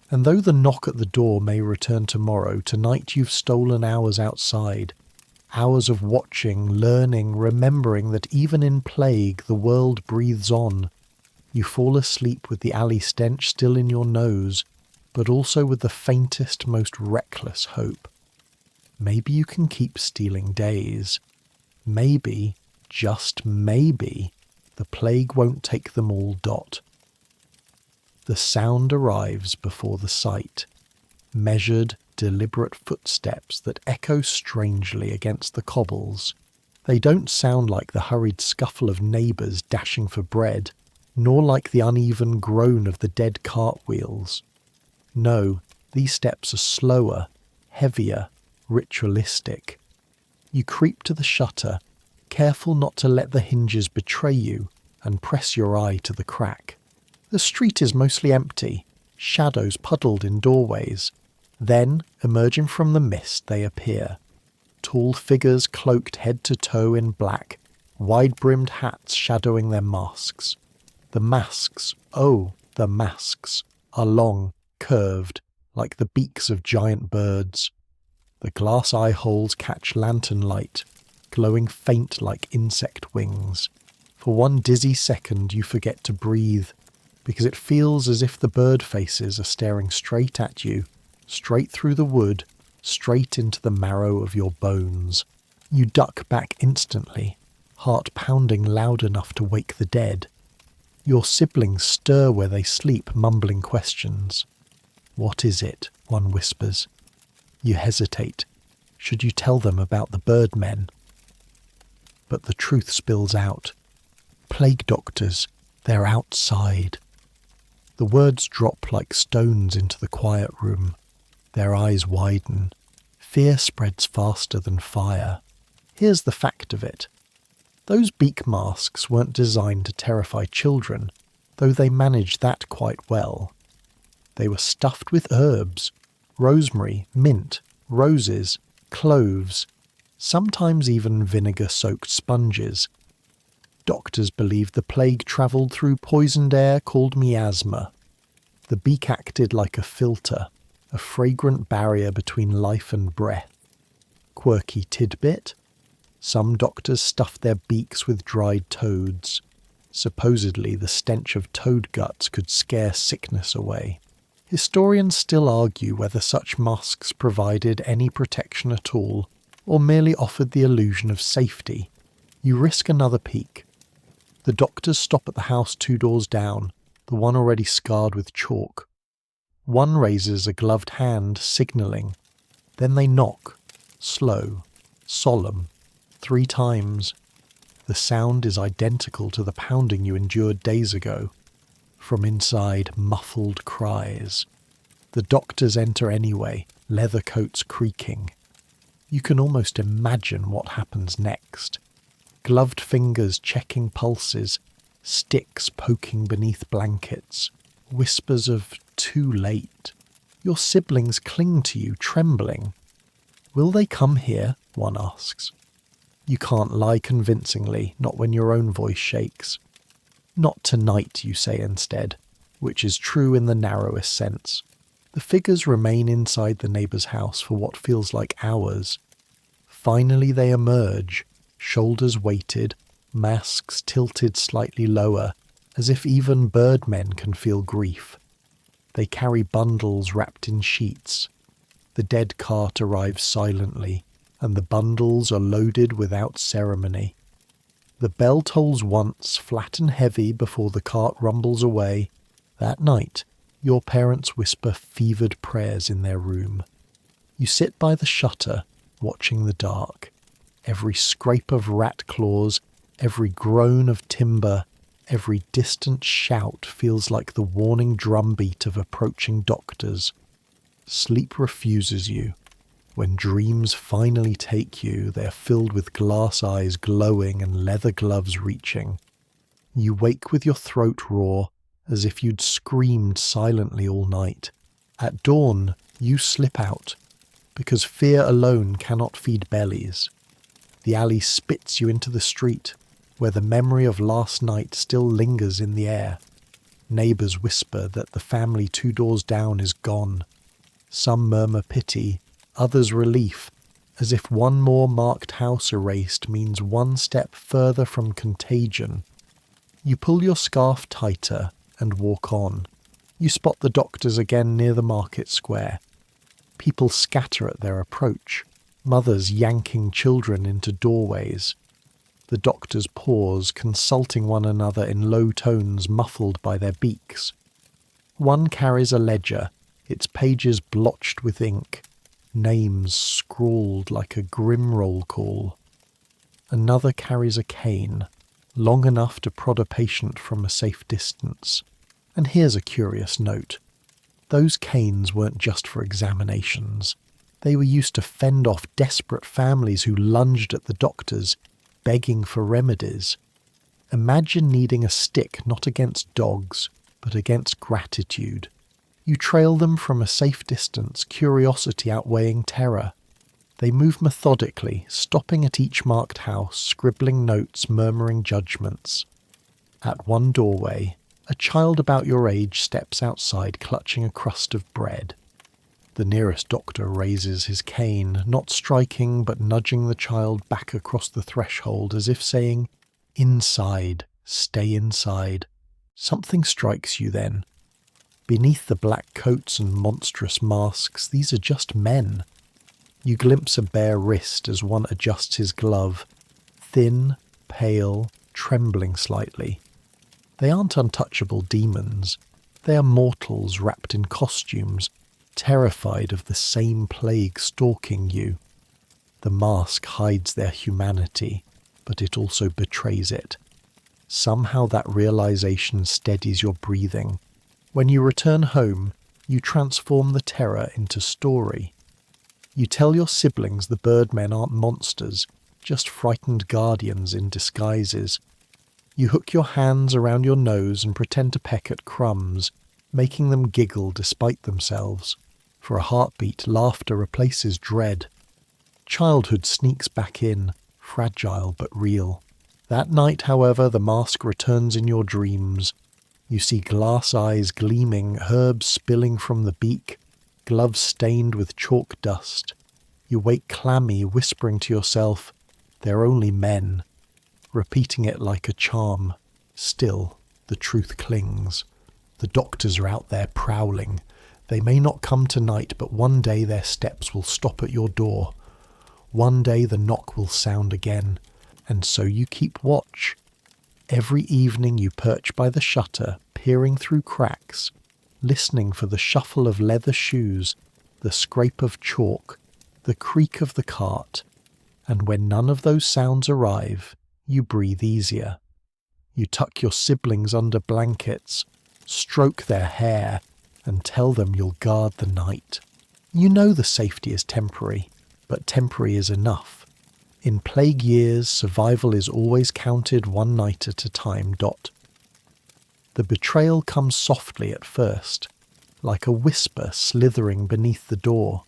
Speaker 1: And though the knock at the door may return tomorrow, tonight you've stolen hours outside. Hours of watching, learning, remembering that even in plague the world breathes on. You fall asleep with the alley stench still in your nose, but also with the faintest, most reckless hope. Maybe you can keep stealing days. Maybe, just maybe, the plague won't take them all. The sound arrives before the sight. Measured, deliberate footsteps that echo strangely against the cobbles. They don't sound like the hurried scuffle of neighbours dashing for bread, nor like the uneven groan of the dead cartwheels. No, these steps are slower, heavier, ritualistic. You creep to the shutter, careful not to let the hinges betray you, and press your eye to the crack. The street is mostly empty, shadows puddled in doorways. Then, emerging from the mist, they appear. Tall figures cloaked head to toe in black, wide-brimmed hats shadowing their masks. The masks, oh, the masks, are long, curved, like the beaks of giant birds. The glass eye holes catch lantern light, glowing faint like insect wings. For one dizzy second you forget to breathe, because it feels as if the bird faces are staring straight at you, straight through the wood, straight into the marrow of your bones. You duck back instantly, heart pounding loud enough to wake the dead. Your siblings stir where they sleep, mumbling questions. "What is it?" one whispers. You hesitate. Should you tell them about the birdmen? But the truth spills out. Plague doctors, they're outside. The words drop like stones into the quiet room. Their eyes widen. Fear spreads faster than fire. Here's the fact of it. Those beak masks weren't designed to terrify children, though they managed that quite well. They were stuffed with herbs, rosemary, mint, roses, cloves, sometimes even vinegar-soaked sponges. Doctors believed the plague travelled through poisoned air called miasma. The beak acted like a filter, a fragrant barrier between life and breath. Quirky tidbit? Some doctors stuffed their beaks with dried toads. Supposedly the stench of toad guts could scare sickness away. Historians still argue whether such masks provided any protection at all, or merely offered the illusion of safety. You risk another peek. The doctors stop at the house 2 doors down, the one already scarred with chalk. One raises a gloved hand, signalling. Then they knock, slow, solemn, 3 times. The sound is identical to the pounding you endured days ago. From inside, muffled cries. The doctors enter anyway, leather coats creaking. You can almost imagine what happens next. Gloved fingers checking pulses, sticks poking beneath blankets, whispers of "too late." Your siblings cling to you, trembling. "Will they come here?" one asks. You can't lie convincingly, not when your own voice shakes. "Not tonight," you say instead, which is true in the narrowest sense. The figures remain inside the neighbour's house for what feels like hours. Finally they emerge, shoulders weighted, masks tilted slightly lower, as if even birdmen can feel grief. They carry bundles wrapped in sheets. The dead cart arrives silently, and the bundles are loaded without ceremony. The bell tolls once, flat and heavy, before the cart rumbles away. That night, your parents whisper fevered prayers in their room. You sit by the shutter, watching the dark. Every scrape of rat claws, every groan of timber, every distant shout feels like the warning drumbeat of approaching doctors. Sleep refuses you. When dreams finally take you, they are filled with glass eyes glowing and leather gloves reaching. You wake with your throat raw, as if you'd screamed silently all night. At dawn, you slip out, because fear alone cannot feed bellies. The alley spits you into the street, where the memory of last night still lingers in the air. Neighbours whisper that the family 2 doors down is gone. Some murmur pity, others relief, as if one more marked house erased means one step further from contagion. You pull your scarf tighter and walk on. You spot the doctors again near the market square. People scatter at their approach, mothers yanking children into doorways. The doctors pause, consulting one another in low tones muffled by their beaks. One carries a ledger, its pages blotched with ink, names scrawled like a grim roll call. Another carries a cane, long enough to prod a patient from a safe distance. And here's a curious note. Those canes weren't just for examinations. They were used to fend off desperate families who lunged at the doctors, begging for remedies. Imagine needing a stick not against dogs, but against gratitude. You trail them from a safe distance, curiosity outweighing terror. They move methodically, stopping at each marked house, scribbling notes, murmuring judgments. At one doorway, a child about your age steps outside, clutching a crust of bread. The nearest doctor raises his cane, not striking but nudging the child back across the threshold as if saying, "Inside, stay inside." Something strikes you then. Beneath the black coats and monstrous masks, these are just men. You glimpse a bare wrist as one adjusts his glove, thin, pale, trembling slightly. They aren't untouchable demons. They are mortals wrapped in costumes, terrified of the same plague stalking you. The mask hides their humanity, but it also betrays it. Somehow that realization steadies your breathing. When you return home, you transform the terror into story. You tell your siblings the birdmen aren't monsters, just frightened guardians in disguises. You hook your hands around your nose and pretend to peck at crumbs, making them giggle despite themselves. For a heartbeat, laughter replaces dread. Childhood sneaks back in, fragile but real. That night, however, the mask returns in your dreams. You see glass eyes gleaming, herbs spilling from the beak, gloves stained with chalk dust. You wake clammy, whispering to yourself, "They're only men," repeating it like a charm. Still, the truth clings. The doctors are out there prowling. They may not come tonight, but one day their steps will stop at your door. One day the knock will sound again, and so you keep watch. Every evening you perch by the shutter, peering through cracks, listening for the shuffle of leather shoes, the scrape of chalk, the creak of the cart, and when none of those sounds arrive, you breathe easier. You tuck your siblings under blankets, stroke their hair, and tell them you'll guard the night. You know the safety is temporary, but temporary is enough. In plague years, survival is always counted one night at a time. The betrayal comes softly at first, like a whisper slithering beneath the door.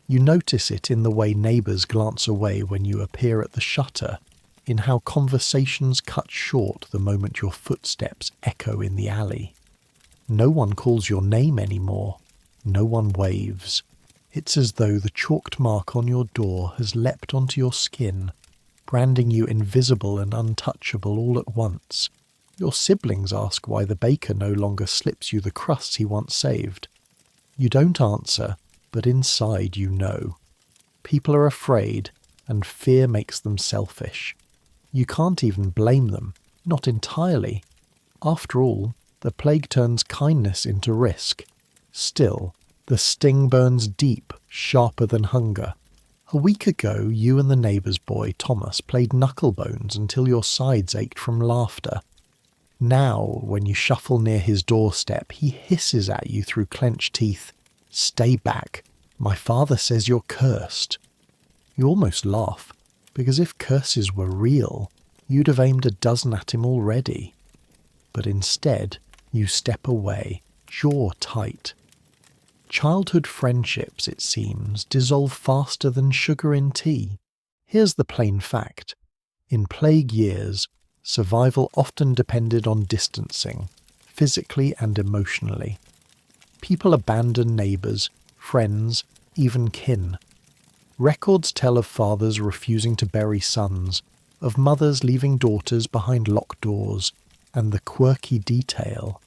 Speaker 1: You notice it in the way neighbours glance away when you appear at the shutter, in how conversations cut short the moment your footsteps echo in the alley. No one calls your name anymore. No one waves. It's as though the chalked mark on your door has leapt onto your skin, branding you invisible and untouchable all at once. Your siblings ask why the baker no longer slips you the crusts he once saved. You don't answer, but inside you know. People are afraid, and fear makes them selfish. You can't even blame them, not entirely. After all, the plague turns kindness into risk. Still, the sting burns deep, sharper than hunger. A week ago, you and the neighbour's boy, Thomas, played knucklebones until your sides ached from laughter. Now, when you shuffle near his doorstep, he hisses at you through clenched teeth, "Stay back. My father says you're cursed. You almost laugh, because if curses were real, you'd have aimed a dozen at him already. But instead, you step away, jaw tight. Childhood friendships, it seems, dissolve faster than sugar in tea. Here's the plain fact. In plague years, survival often depended on distancing, physically and emotionally. People abandon neighbours, friends, even kin. Records tell of fathers refusing to bury sons, of mothers leaving daughters behind locked doors, and the quirky detail.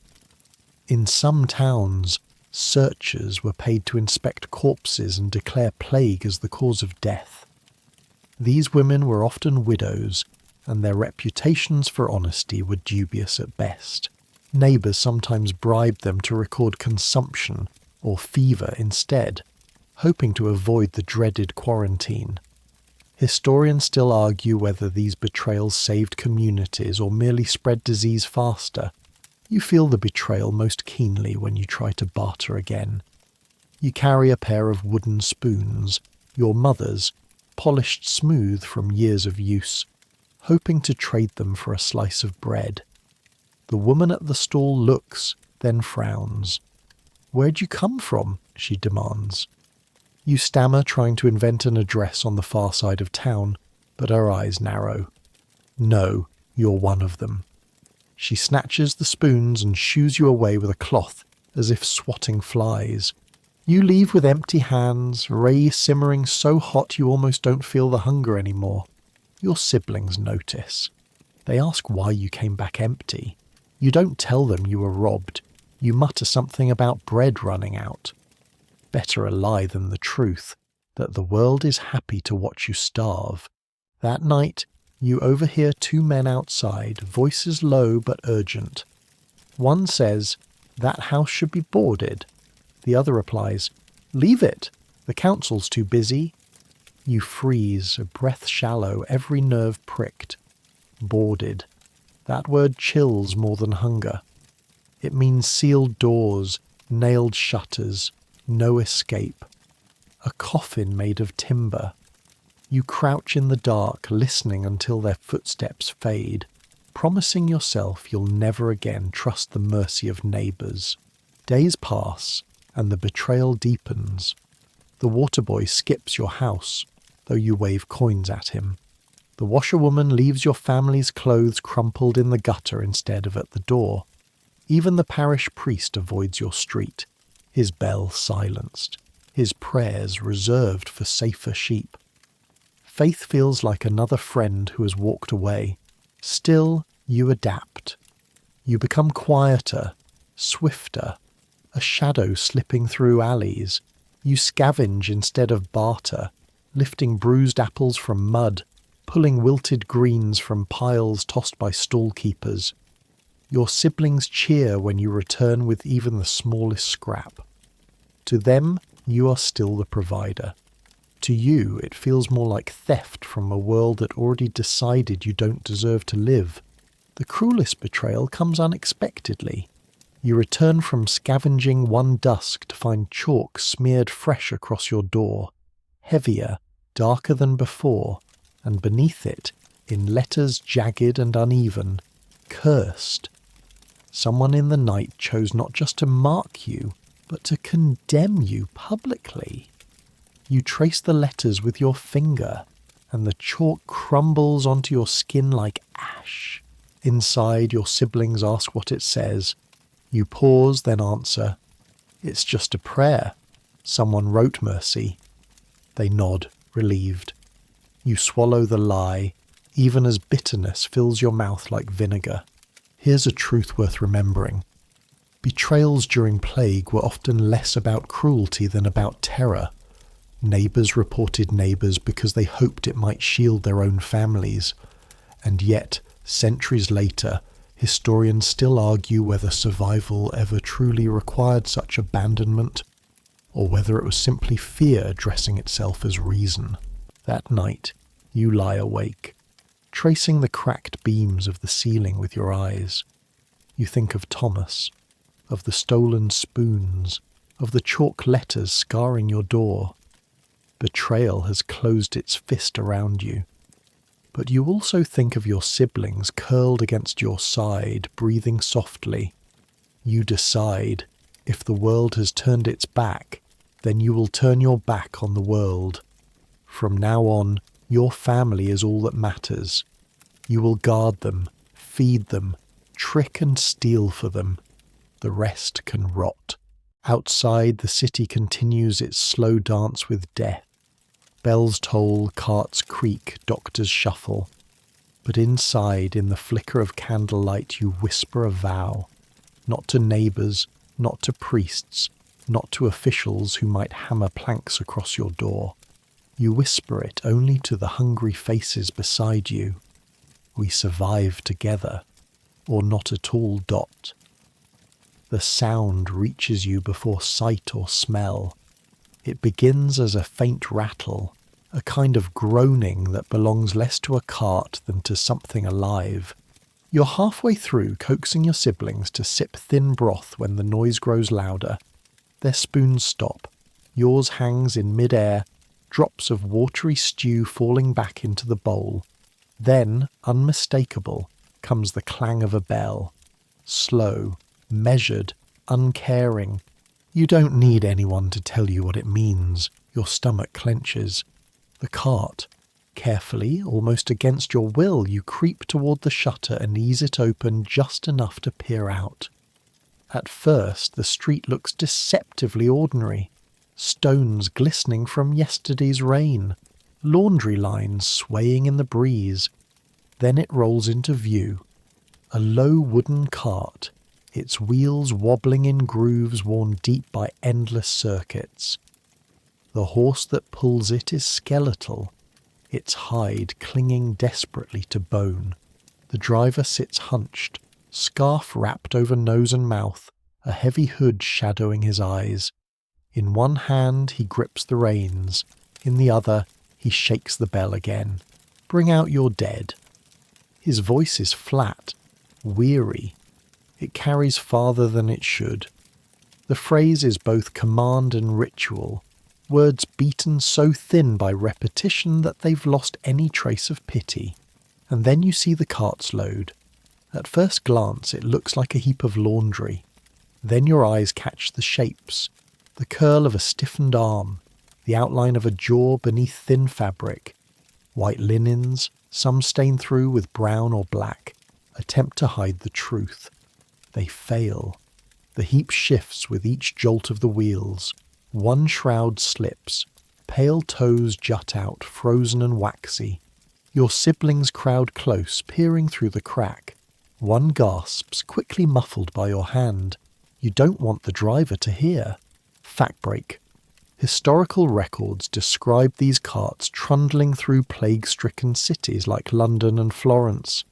Speaker 1: In some towns, searchers were paid to inspect corpses and declare plague as the cause of death. These women were often widows, and their reputations for honesty were dubious at best. Neighbours sometimes bribed them to record consumption or fever instead, hoping to avoid the dreaded quarantine. Historians still argue whether these betrayals saved communities or merely spread disease faster. You feel the betrayal most keenly when you try to barter again. You carry a pair of wooden spoons, your mother's, polished smooth from years of use, hoping to trade them for a slice of bread. The woman at the stall looks, then frowns. "Where'd you come from?" she demands. You stammer, trying to invent an address on the far side of town, but her eyes narrow. "No, you're one of them." She snatches the spoons and shoos you away with a cloth, as if swatting flies. You leave with empty hands, Ray simmering so hot you almost don't feel the hunger anymore. Your siblings notice. They ask why you came back empty. You don't tell them you were robbed. You mutter something about bread running out. Better a lie than the truth, that the world is happy to watch you starve. That night, you overhear two men outside, voices low but urgent. One says, "That house should be boarded." The other replies, "Leave it. The council's too busy." You freeze, a breath shallow, every nerve pricked. Boarded. That word chills more than hunger. It means sealed doors, nailed shutters, no escape. A coffin made of timber. You crouch in the dark, listening until their footsteps fade, promising yourself you'll never again trust the mercy of neighbours. Days pass, and the betrayal deepens. The water boy skips your house, though you wave coins at him. The washerwoman leaves your family's clothes crumpled in the gutter instead of at the door. Even the parish priest avoids your street, his bell silenced, his prayers reserved for safer sheep. Faith feels like another friend who has walked away. Still, you adapt. You become quieter, swifter, a shadow slipping through alleys. You scavenge instead of barter, lifting bruised apples from mud, pulling wilted greens from piles tossed by stall-keepers. Your siblings cheer when you return with even the smallest scrap. To them, you are still the provider. To you, it feels more like theft from a world that already decided you don't deserve to live. The cruelest betrayal comes unexpectedly. You return from scavenging one dusk to find chalk smeared fresh across your door, heavier, darker than before, and beneath it, in letters jagged and uneven, cursed. Someone in the night chose not just to mark you, but to condemn you publicly. You trace the letters with your finger, and the chalk crumbles onto your skin like ash. Inside, your siblings ask what it says. You pause, then answer, "It's just a prayer. Someone wrote mercy." They nod, relieved. You swallow the lie, even as bitterness fills your mouth like vinegar. Here's a truth worth remembering. Betrayals during plague were often less about cruelty than about terror. Neighbours reported neighbours because they hoped it might shield their own families. And yet, centuries later, historians still argue whether survival ever truly required such abandonment, or whether it was simply fear dressing itself as reason. That night, you lie awake, tracing the cracked beams of the ceiling with your eyes. You think of Thomas, of the stolen spoons, of the chalk letters scarring your door. Betrayal has closed its fist around you. But you also think of your siblings curled against your side, breathing softly. You decide, if the world has turned its back, then you will turn your back on the world. From now on, your family is all that matters. You will guard them, feed them, trick and steal for them. The rest can rot. Outside, the city continues its slow dance with death. Bells toll, carts creak, doctors shuffle. But inside, in the flicker of candlelight, you whisper a vow. Not to neighbours, not to priests, not to officials who might hammer planks across your door. You whisper it only to the hungry faces beside you. We survive together, or not at all. The sound reaches you before sight or smell. It begins as a faint rattle, a kind of groaning that belongs less to a cart than to something alive. You're halfway through coaxing your siblings to sip thin broth when the noise grows louder. Their spoons stop. Yours hangs in mid-air, drops of watery stew falling back into the bowl. Then, unmistakable, comes the clang of a bell. Slow, measured, uncaring. You don't need anyone to tell you what it means. Your stomach clenches. The cart. Carefully, almost against your will, you creep toward the shutter and ease it open just enough to peer out. At first, the street looks deceptively ordinary. Stones glistening from yesterday's rain. Laundry lines swaying in the breeze. Then it rolls into view. A low wooden cart, its wheels wobbling in grooves worn deep by endless circuits. The horse that pulls it is skeletal, its hide clinging desperately to bone. The driver sits hunched, scarf wrapped over nose and mouth, a heavy hood shadowing his eyes. In one hand he grips the reins, in the other he shakes the bell again. Bring out your dead. His voice is flat, weary. It carries farther than it should. The phrase is both command and ritual, words beaten so thin by repetition that they've lost any trace of pity. And then you see the cart's load. At first glance it looks like a heap of laundry. Then your eyes catch the shapes, the curl of a stiffened arm, the outline of a jaw beneath thin fabric. White linens, some stained through with brown or black, attempt to hide the truth. They fail. The heap shifts with each jolt of the wheels. One shroud slips. Pale toes jut out, frozen and waxy. Your siblings crowd close, peering through the crack. One gasps, quickly muffled by your hand. You don't want the driver to hear. Fact break. Historical records describe these carts trundling through plague-stricken cities like London and Florence.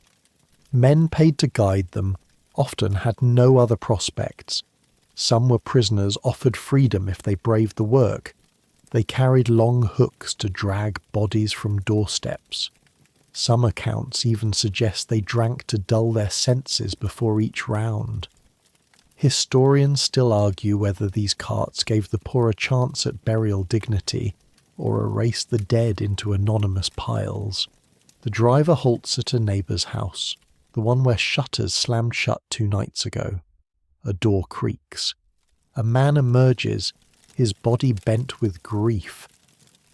Speaker 1: Men paid to guide them often had no other prospects. Some were prisoners offered freedom if they braved the work. They carried long hooks to drag bodies from doorsteps. Some accounts even suggest they drank to dull their senses before each round. Historians still argue whether these carts gave the poor a chance at burial dignity or erased the dead into anonymous piles. The driver halts at a neighbour's house, the one where shutters slammed shut 2 nights ago. A door creaks. A man emerges, his body bent with grief.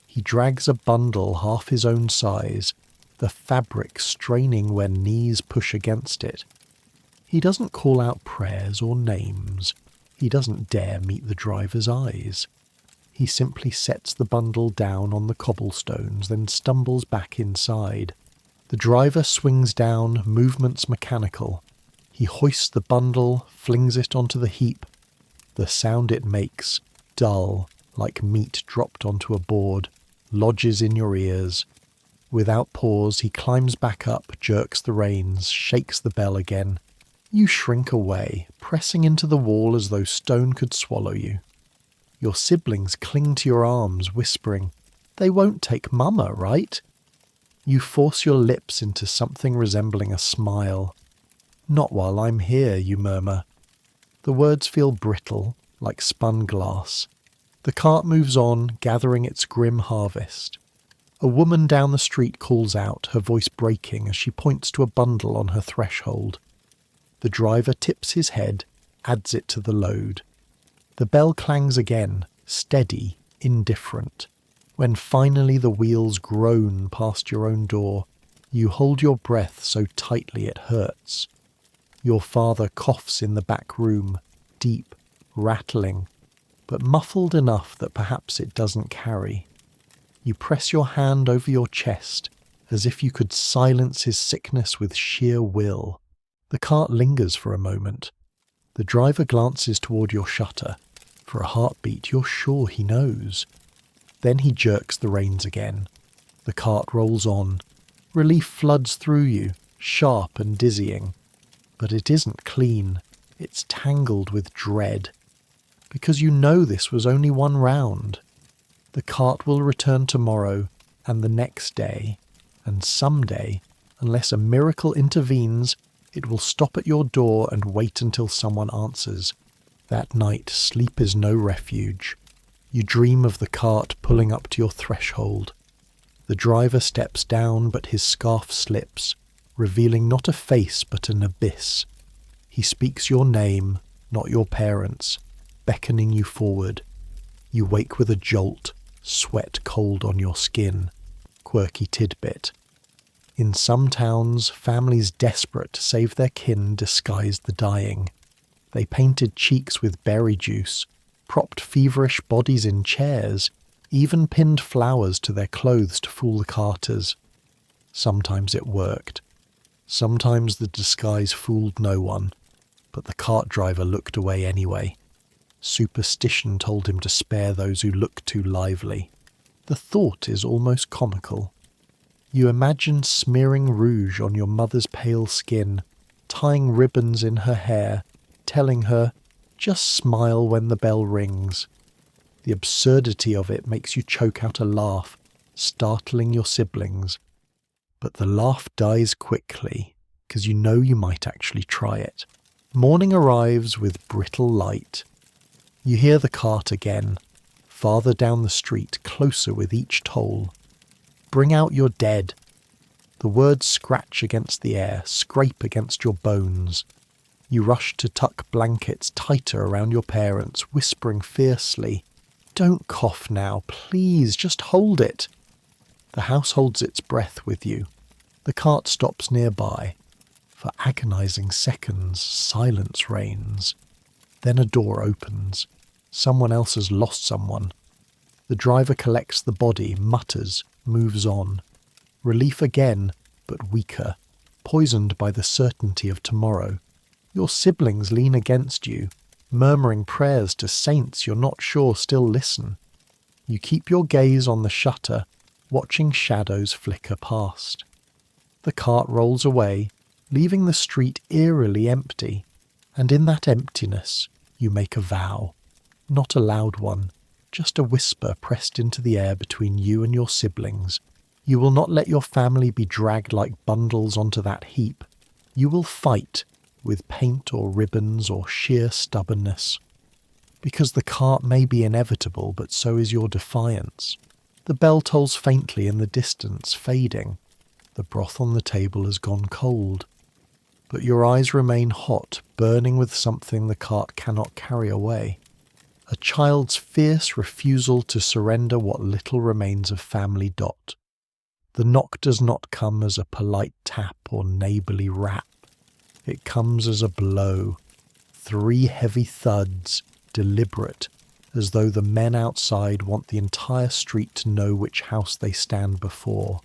Speaker 1: He drags a bundle half his own size, the fabric straining where knees push against it. He doesn't call out prayers or names. He doesn't dare meet the driver's eyes. He simply sets the bundle down on the cobblestones, then stumbles back inside. The driver swings down, movements mechanical. He hoists the bundle, flings it onto the heap. The sound it makes, dull, like meat dropped onto a board, lodges in your ears. Without pause, he climbs back up, jerks the reins, shakes the bell again. You shrink away, pressing into the wall as though stone could swallow you. Your siblings cling to your arms, whispering, "They won't take Mama, right?" You force your lips into something resembling a smile. "Not while I'm here," you murmur. The words feel brittle, like spun glass. The cart moves on, gathering its grim harvest. A woman down the street calls out, her voice breaking as she points to a bundle on her threshold. The driver tips his head, adds it to the load. The bell clangs again, steady, indifferent. When finally the wheels groan past your own door, you hold your breath so tightly it hurts. Your father coughs in the back room, deep, rattling, but muffled enough that perhaps it doesn't carry. You press your hand over your chest, as if you could silence his sickness with sheer will. The cart lingers for a moment. The driver glances toward your shutter. For a heartbeat, you're sure he knows. Then he jerks the reins again. The cart rolls on. Relief floods through you, sharp and dizzying. But it isn't clean. It's tangled with dread. Because you know this was only one round. The cart will return tomorrow, and the next day, and someday, unless a miracle intervenes, it will stop at your door and wait until someone answers. That night, sleep is no refuge. You dream of the cart pulling up to your threshold. The driver steps down, but his scarf slips, revealing not a face but an abyss. He speaks your name, not your parents', beckoning you forward. You wake with a jolt, sweat cold on your skin. Quirky tidbit. In some towns, families desperate to save their kin disguised the dying. They painted cheeks with berry juice, propped feverish bodies in chairs, even pinned flowers to their clothes to fool the carters. Sometimes it worked. Sometimes the disguise fooled no one, but the cart driver looked away anyway. Superstition told him to spare those who looked too lively. The thought is almost comical. You imagine smearing rouge on your mother's pale skin, tying ribbons in her hair, telling her, just smile when the bell rings. The absurdity of it makes you choke out a laugh, startling your siblings. But the laugh dies quickly, because you know you might actually try it. Morning arrives with brittle light. You hear the cart again, farther down the street, closer with each toll. Bring out your dead. The words scratch against the air, scrape against your bones. You rush to tuck blankets tighter around your parents, whispering fiercely, "Don't cough now, please, just hold it." The house holds its breath with you. The cart stops nearby. For agonizing seconds, silence reigns. Then a door opens. Someone else has lost someone. The driver collects the body, mutters, moves on. Relief again, but weaker, poisoned by the certainty of tomorrow. Your siblings lean against you, murmuring prayers to saints you're not sure still listen. You keep your gaze on the shutter, watching shadows flicker past. The cart rolls away, leaving the street eerily empty, and in that emptiness you make a vow. Not a loud one, just a whisper pressed into the air between you and your siblings. You will not let your family be dragged like bundles onto that heap. You will fight, with paint or ribbons or sheer stubbornness. Because the cart may be inevitable, but so is your defiance. The bell tolls faintly in the distance, fading. The broth on the table has gone cold. But your eyes remain hot, burning with something the cart cannot carry away. A child's fierce refusal to surrender what little remains of family dot. The knock does not come as a polite tap or neighbourly rap. It comes as a blow. 3 heavy thuds, deliberate, as though the men outside want the entire street to know which house they stand before.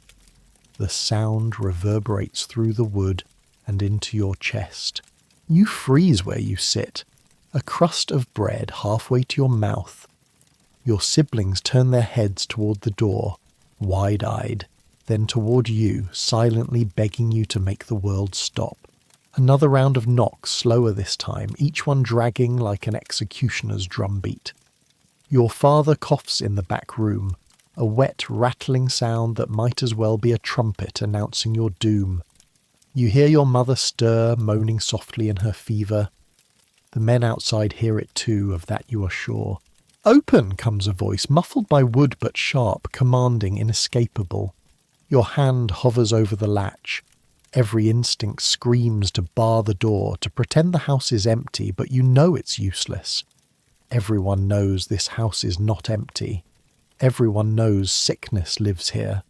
Speaker 1: The sound reverberates through the wood and into your chest. You freeze where you sit, a crust of bread halfway to your mouth. Your siblings turn their heads toward the door, wide-eyed, then toward you, silently begging you to make the world stop. Another round of knocks, slower this time, each one dragging like an executioner's drumbeat. Your father coughs in the back room, a wet, rattling sound that might as well be a trumpet announcing your doom. You hear your mother stir, moaning softly in her fever. The men outside hear it too, of that you are sure. "Open!" comes a voice, muffled by wood but sharp, commanding, inescapable. Your hand hovers over the latch. Every instinct screams to bar the door, to pretend the house is empty, but you know it's useless. Everyone knows this house is not empty. Everyone knows sickness lives here.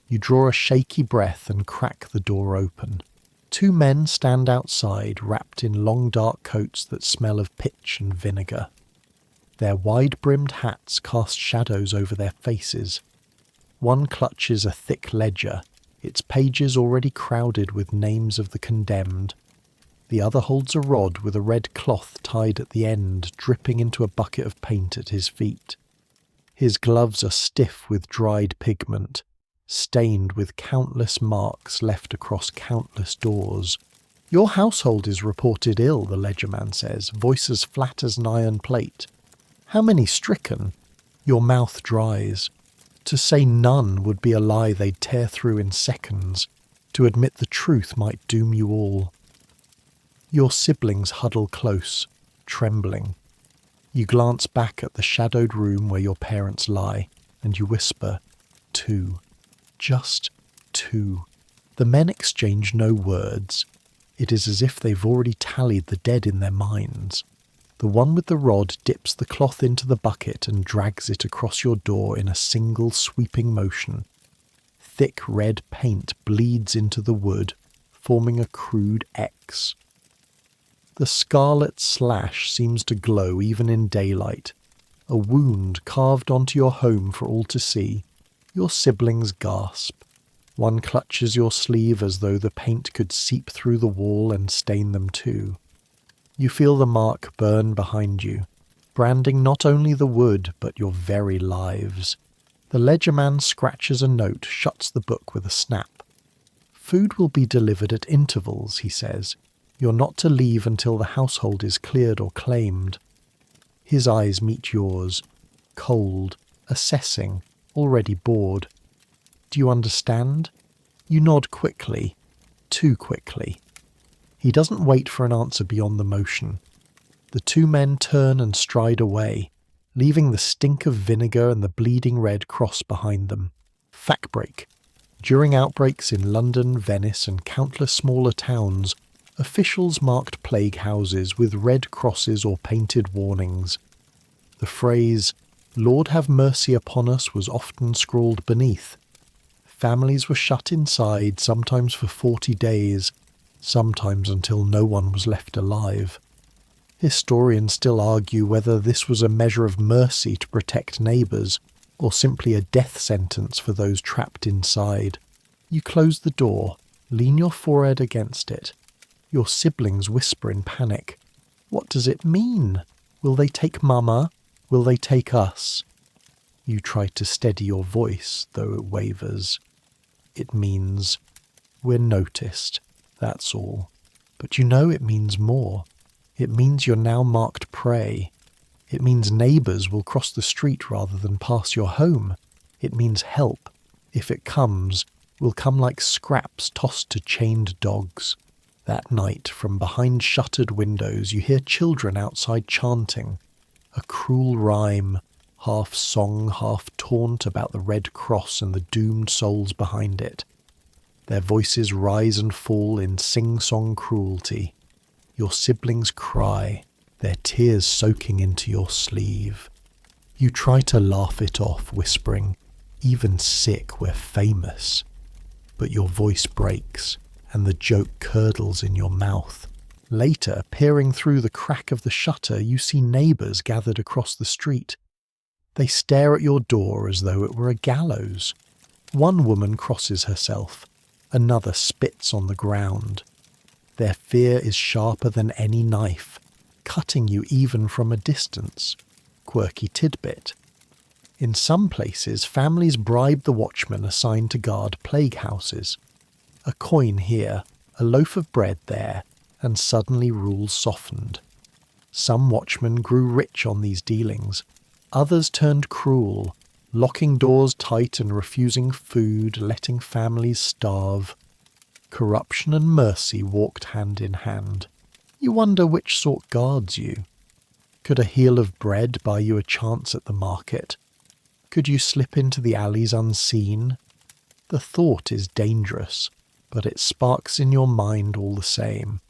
Speaker 1: You draw a shaky breath and crack the door open. Two men stand outside, wrapped in long dark coats that smell of pitch and vinegar. Their wide-brimmed hats cast shadows over their faces. One clutches a thick ledger, its pages already crowded with names of the condemned. The other holds a rod with a red cloth tied at the end, dripping into a bucket of paint at his feet. His gloves are stiff with dried pigment, stained with countless marks left across countless doors. "Your household is reported ill," the ledgerman says, voice as flat as an iron plate. "How many stricken?" Your mouth dries. To say none would be a lie they'd tear through in seconds. To admit the truth might doom you all. Your siblings huddle close, trembling. You glance back at the shadowed room where your parents lie, and you whisper, "Two. Just two." The men exchange no words. It is as if they've already tallied the dead in their minds. The one with the rod dips the cloth into the bucket and drags it across your door in a single sweeping motion. Thick red paint bleeds into the wood, forming a crude X. The scarlet slash seems to glow even in daylight. A wound carved onto your home for all to see. Your siblings gasp. One clutches your sleeve as though the paint could seep through the wall and stain them too. You feel the mark burn behind you, branding not only the wood but your very lives. The ledgerman scratches a note, shuts the book with a snap. "Food will be delivered at intervals," he says. "You're not to leave until the household is cleared or claimed." His eyes meet yours, cold, assessing, already bored. "Do you understand?" You nod quickly, too quickly. He doesn't wait for an answer beyond the motion. The two men turn and stride away, leaving the stink of vinegar and the bleeding red cross behind them. Fact break. During outbreaks in London, Venice, and countless smaller towns, officials marked plague houses with red crosses or painted warnings. The phrase, "Lord have mercy upon us," was often scrawled beneath. Families were shut inside, sometimes for 40 days, sometimes until no one was left alive. Historians still argue whether this was a measure of mercy to protect neighbours, or simply a death sentence for those trapped inside. You close the door, lean your forehead against it. Your siblings whisper in panic. "What does it mean? Will they take Mama? Will they take us?" You try to steady your voice, though it wavers. "It means we're noticed, that's all. But you know it means more. It means you're now marked prey. It means neighbours will cross the street rather than pass your home. It means help, if it comes, will come like scraps tossed to chained dogs." That night, from behind shuttered windows, you hear children outside chanting. A cruel rhyme, half song, half taunt about the Red Cross and the doomed souls behind it. Their voices rise and fall in sing-song cruelty. Your siblings cry, their tears soaking into your sleeve. You try to laugh it off, whispering, "Even sick, we're famous." But your voice breaks, and the joke curdles in your mouth. Later, peering through the crack of the shutter, you see neighbours gathered across the street. They stare at your door as though it were a gallows. One woman crosses herself. Another spits on the ground. Their fear is sharper than any knife, cutting you even from a distance. Quirky tidbit. In some places, families bribe the watchman assigned to guard plague houses. A coin here, a loaf of bread there, and suddenly rules softened. Some watchmen grew rich on these dealings. Others turned cruel, locking doors tight and refusing food, letting families starve. Corruption and mercy walked hand in hand. You wonder which sort guards you. Could a heel of bread buy you a chance at the market? Could you slip into the alleys unseen? The thought is dangerous, but it sparks in your mind all the same.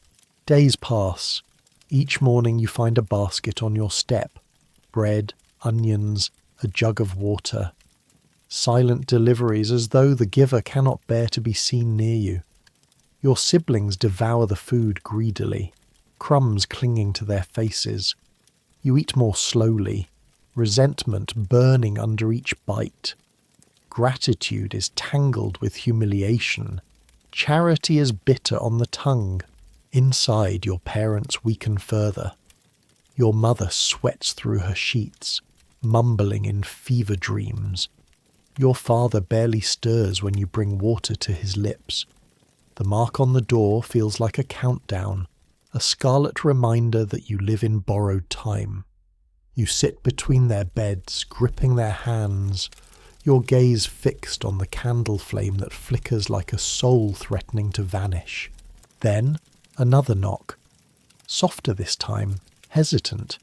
Speaker 1: Days pass. Each morning you find a basket on your step. Bread, onions, a jug of water. Silent deliveries as though the giver cannot bear to be seen near you. Your siblings devour the food greedily, crumbs clinging to their faces. You eat more slowly, resentment burning under each bite. Gratitude is tangled with humiliation. Charity is bitter on the tongue. Inside, your parents weaken further. Your mother sweats through her sheets, mumbling in fever dreams. Your father barely stirs when you bring water to his lips. The mark on the door feels like a countdown, a scarlet reminder that you live in borrowed time. You sit between their beds, gripping their hands, your gaze fixed on the candle flame that flickers like a soul threatening to vanish. Then, another knock. Softer this time, hesitant.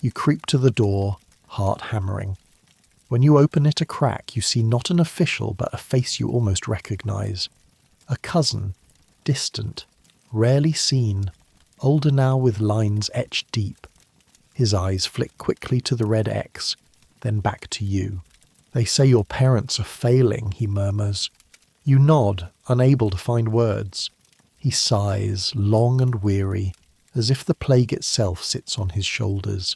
Speaker 1: You creep to the door, heart hammering. When you open it a crack, you see not an official but a face you almost recognize. A cousin, distant, rarely seen, older now with lines etched deep. His eyes flick quickly to the red X, then back to you. They say your parents are failing, he murmurs. You nod, unable to find words. He sighs, long and weary, as if the plague itself sits on his shoulders.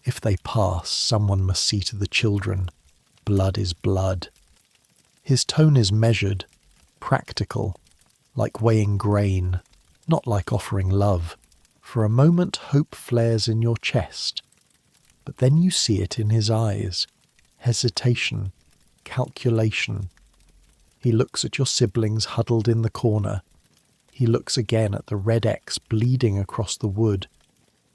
Speaker 1: If they pass, someone must see to the children. Blood is blood. His tone is measured, practical, like weighing grain, not like offering love. For a moment hope flares in your chest, but then you see it in his eyes. Hesitation, calculation. He looks at your siblings huddled in the corner. He looks again at the red X bleeding across the wood.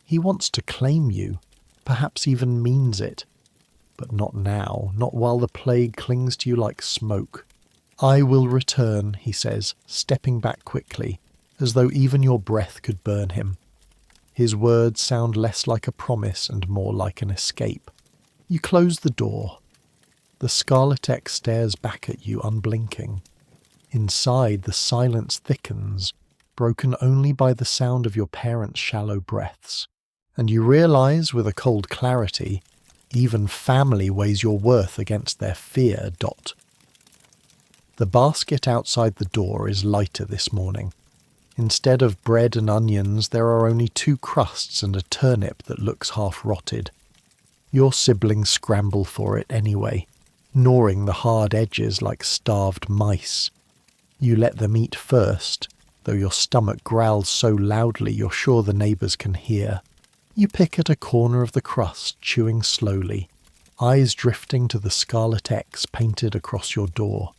Speaker 1: He wants to claim you, perhaps even means it. But not now, not while the plague clings to you like smoke. I will return, he says, stepping back quickly, as though even your breath could burn him. His words sound less like a promise and more like an escape. You close the door. The Scarlet X stares back at you unblinking. Inside, the silence thickens, broken only by the sound of your parents' shallow breaths. And you realize with a cold clarity, even family weighs your worth against their fear. The basket outside the door is lighter this morning. Instead of bread and onions, there are only 2 crusts and a turnip that looks half rotted. Your siblings scramble for it anyway, gnawing the hard edges like starved mice. You let them eat first, though your stomach growls so loudly you're sure the neighbours can hear. You pick at a corner of the crust, chewing slowly, eyes drifting to the Scarlet X painted across your door.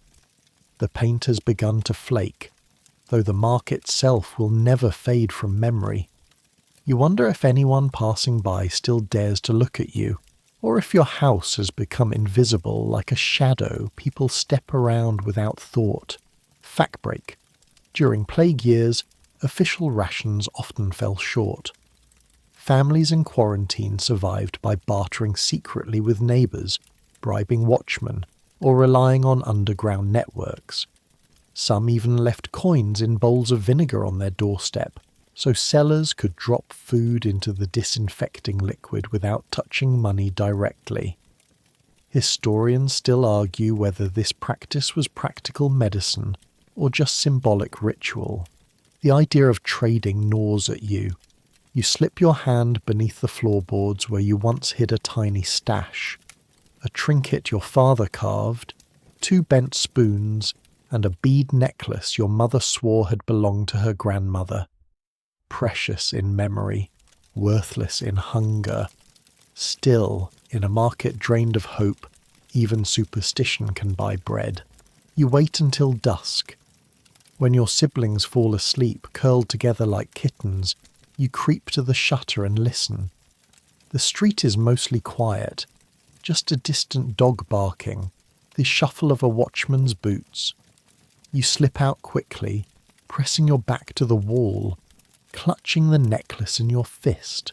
Speaker 1: The paint has begun to flake, though the mark itself will never fade from memory. You wonder if anyone passing by still dares to look at you, or if your house has become invisible like a shadow people step around without thought. Fact break. During plague years, official rations often fell short. Families in quarantine survived by bartering secretly with neighbours, bribing watchmen, or relying on underground networks. Some even left coins in bowls of vinegar on their doorstep, so sellers could drop food into the disinfecting liquid without touching money directly. Historians still argue whether this practice was practical medicine or just symbolic ritual. The idea of trading gnaws at you. You slip your hand beneath the floorboards where you once hid a tiny stash. A trinket your father carved, 2 bent spoons, and a bead necklace your mother swore had belonged to her grandmother. Precious in memory, worthless in hunger. Still, in a market drained of hope, even superstition can buy bread. You wait until dusk. When your siblings fall asleep, curled together like kittens, you creep to the shutter and listen. The street is mostly quiet, just a distant dog barking, the shuffle of a watchman's boots. You slip out quickly, pressing your back to the wall. clutching the necklace in your fist.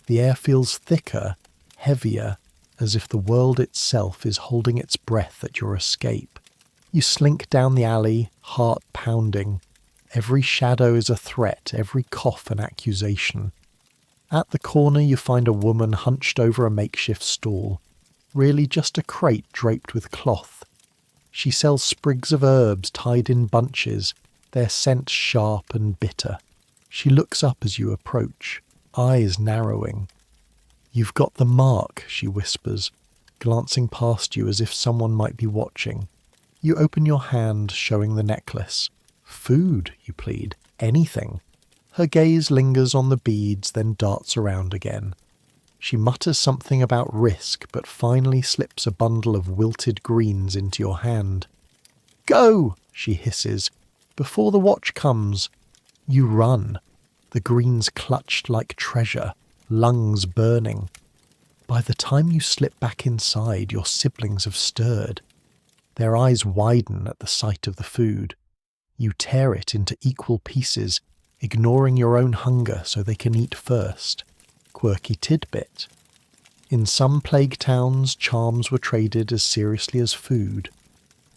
Speaker 1: The air feels thicker, heavier, as if the world itself is holding its breath at your escape. You slink down the alley, heart pounding. Every shadow is a threat, every cough an accusation. At the corner you find a woman hunched over a makeshift stall, really just a crate draped with cloth. She sells sprigs of herbs tied in bunches, their scent sharp and bitter. She looks up as you approach, eyes narrowing. "You've got the mark," she whispers, glancing past you as if someone might be watching. You open your hand, showing the necklace. "Food," you plead. "Anything." Her gaze lingers on the beads, then darts around again. She mutters something about risk, but finally slips a bundle of wilted greens into your hand. "Go!" she hisses. "Before the watch comes." You run, the greens clutched like treasure, lungs burning. By the time you slip back inside, your siblings have stirred. Their eyes widen at the sight of the food. You tear it into equal pieces, ignoring your own hunger so they can eat first. Quirky tidbit. In some plague towns, charms were traded as seriously as food.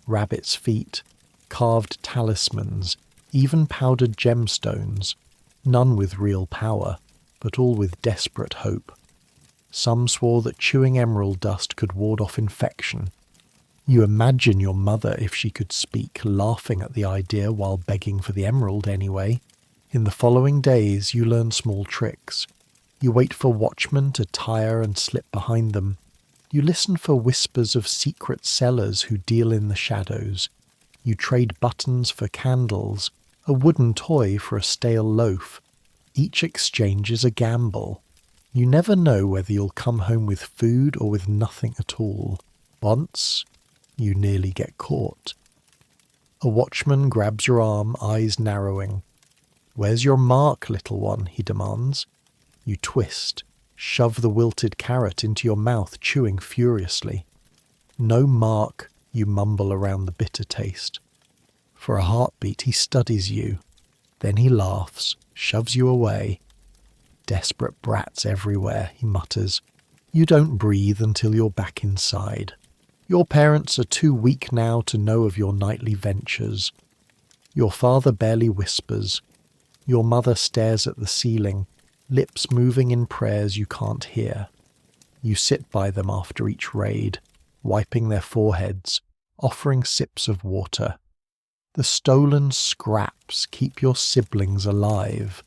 Speaker 1: Rabbit's feet, carved talismans, even powdered gemstones, none with real power, but all with desperate hope. Some swore that chewing emerald dust could ward off infection. You imagine your mother, if she could speak, laughing at the idea while begging for the emerald anyway. In the following days you learn small tricks. You wait for watchmen to tire and slip behind them. You listen for whispers of secret sellers who deal in the shadows. You trade buttons for candles, a wooden toy for a stale loaf. Each exchange is a gamble. You never know whether you'll come home with food or with nothing at all. Once, you nearly get caught. A watchman grabs your arm, eyes narrowing. "Where's your mark, little one?" he demands. You twist, shove the wilted carrot into your mouth, chewing furiously. "No mark," you mumble around the bitter taste. For a heartbeat he studies you. Then he laughs, shoves you away. "Desperate brats everywhere," he mutters. You don't breathe until you're back inside. Your parents are too weak now to know of your nightly ventures. Your father barely whispers. Your mother stares at the ceiling, lips moving in prayers you can't hear. You sit by them after each raid, wiping their foreheads, offering sips of water. The stolen scraps keep your siblings alive,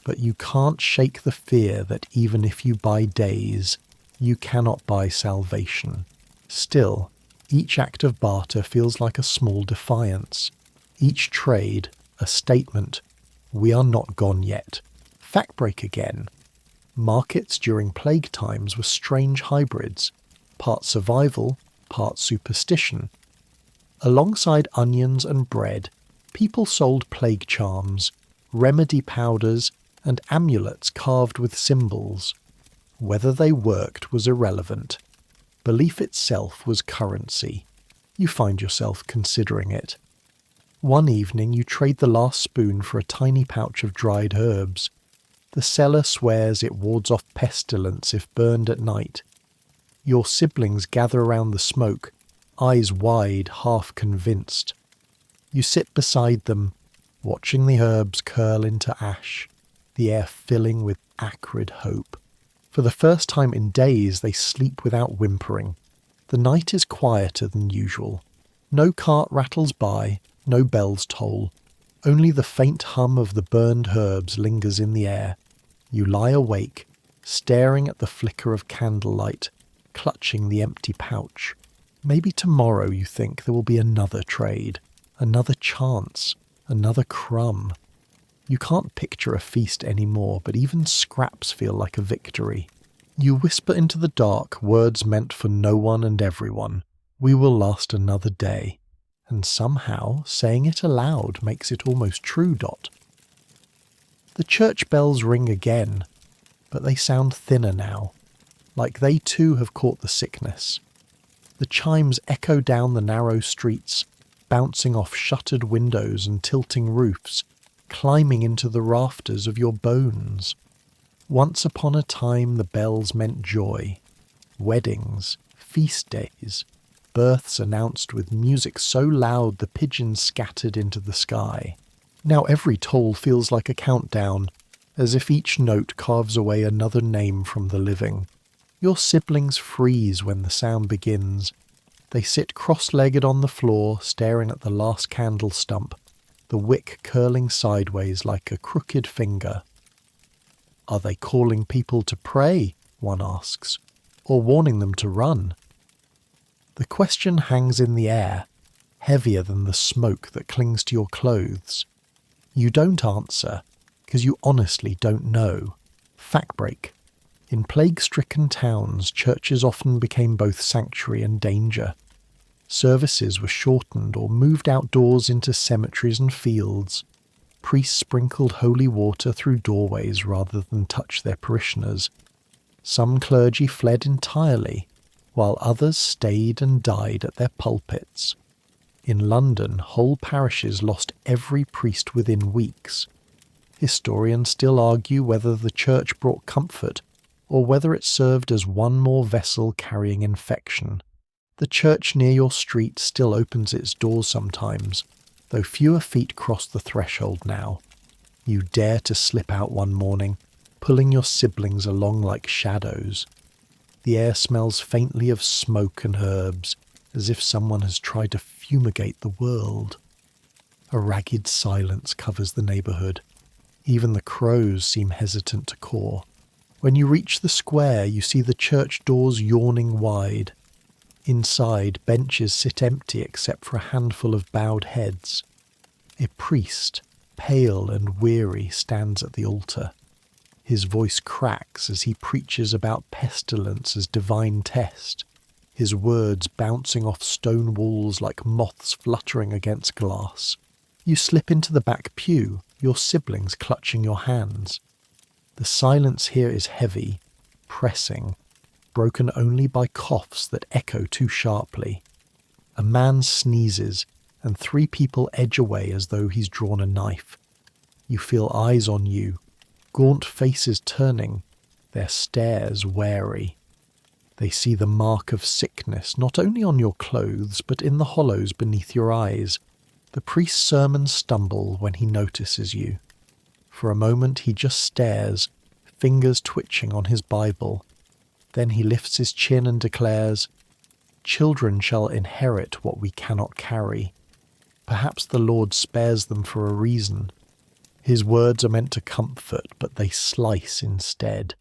Speaker 1: but you can't shake the fear that even if you buy days, you cannot buy salvation. Still, each act of barter feels like a small defiance. Each trade, a statement. We are not gone yet. Fact break again. Markets during plague times were strange hybrids, part survival, part superstition. Alongside onions and bread, people sold plague charms, remedy powders, and amulets carved with symbols. Whether they worked was irrelevant. Belief itself was currency. You find yourself considering it. One evening you trade the last spoon for a tiny pouch of dried herbs. The seller swears it wards off pestilence if burned at night. Your siblings gather around the smoke, eyes wide, half convinced. You sit beside them, watching the herbs curl into ash, the air filling with acrid hope. For the first time in days they sleep without whimpering. The night is quieter than usual. No cart rattles by, no bells toll. Only the faint hum of the burned herbs lingers in the air. You lie awake, staring at the flicker of candlelight, clutching the empty pouch. Maybe tomorrow, you think, there will be another trade, another chance, another crumb. You can't picture a feast anymore, but even scraps feel like a victory. You whisper into the dark words meant for no one and everyone. We will last another day. And somehow, saying it aloud makes it almost true. The church bells ring again, but they sound thinner now, like they too have caught the sickness. The chimes echo down the narrow streets, bouncing off shuttered windows and tilting roofs, climbing into the rafters of your bones. Once upon a time the bells meant joy, weddings, feast days, births announced with music so loud the pigeons scattered into the sky. Now every toll feels like a countdown, as if each note carves away another name from the living. Your siblings freeze when the sound begins. They sit cross-legged on the floor, staring at the last candle stump, the wick curling sideways like a crooked finger. Are they calling people to pray, one asks, or warning them to run? The question hangs in the air, heavier than the smoke that clings to your clothes. You don't answer, because you honestly don't know. Fact break. In plague-stricken towns, churches often became both sanctuary and danger. Services were shortened or moved outdoors into cemeteries and fields. Priests sprinkled holy water through doorways rather than touch their parishioners. Some clergy fled entirely, while others stayed and died at their pulpits. In London, whole parishes lost every priest within weeks. Historians still argue whether the church brought comfort or whether it served as one more vessel carrying infection. The church near your street still opens its doors sometimes, though fewer feet cross the threshold now. You dare to slip out one morning, pulling your siblings along like shadows. The air smells faintly of smoke and herbs, as if someone has tried to fumigate the world. A ragged silence covers the neighbourhood. Even the crows seem hesitant to caw. When you reach the square, you see the church doors yawning wide. Inside, benches sit empty except for a handful of bowed heads. A priest, pale and weary, stands at the altar. His voice cracks as he preaches about pestilence as divine test, his words bouncing off stone walls like moths fluttering against glass. You slip into the back pew, your siblings clutching your hands. The silence here is heavy, pressing, broken only by coughs that echo too sharply. A man sneezes, and 3 people edge away as though he's drawn a knife. You feel eyes on you, gaunt faces turning, their stares wary. They see the mark of sickness not only on your clothes but in the hollows beneath your eyes. The priest's sermons stumble when he notices you. For a moment he just stares, fingers twitching on his Bible. Then he lifts his chin and declares, "Children shall inherit what we cannot carry." Perhaps the Lord spares them for a reason. His words are meant to comfort, but they slice instead.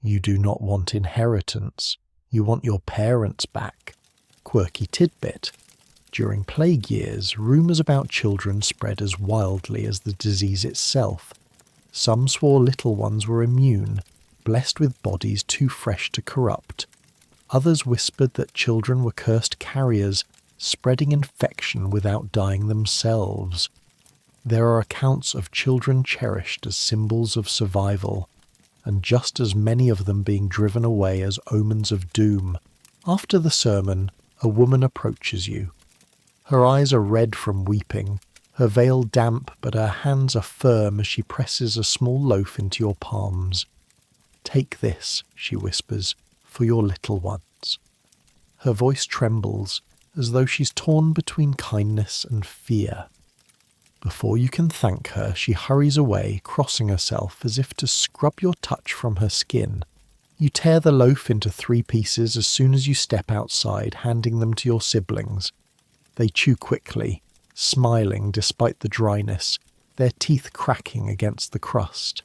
Speaker 1: You do not want inheritance. You want your parents back. Quirky tidbit. During plague years, rumours about children spread as wildly as the disease itself. Some swore little ones were immune, blessed with bodies too fresh to corrupt. Others whispered that children were cursed carriers, spreading infection without dying themselves. There are accounts of children cherished as symbols of survival, and just as many of them being driven away as omens of doom. After the sermon, a woman approaches you. Her eyes are red from weeping, her veil damp, but her hands are firm as she presses a small loaf into your palms. "Take this," she whispers, "for your little ones." Her voice trembles, as though she's torn between kindness and fear. Before you can thank her, she hurries away, crossing herself as if to scrub your touch from her skin. You tear the loaf into 3 pieces as soon as you step outside, handing them to your siblings. They chew quickly, smiling despite the dryness, their teeth cracking against the crust.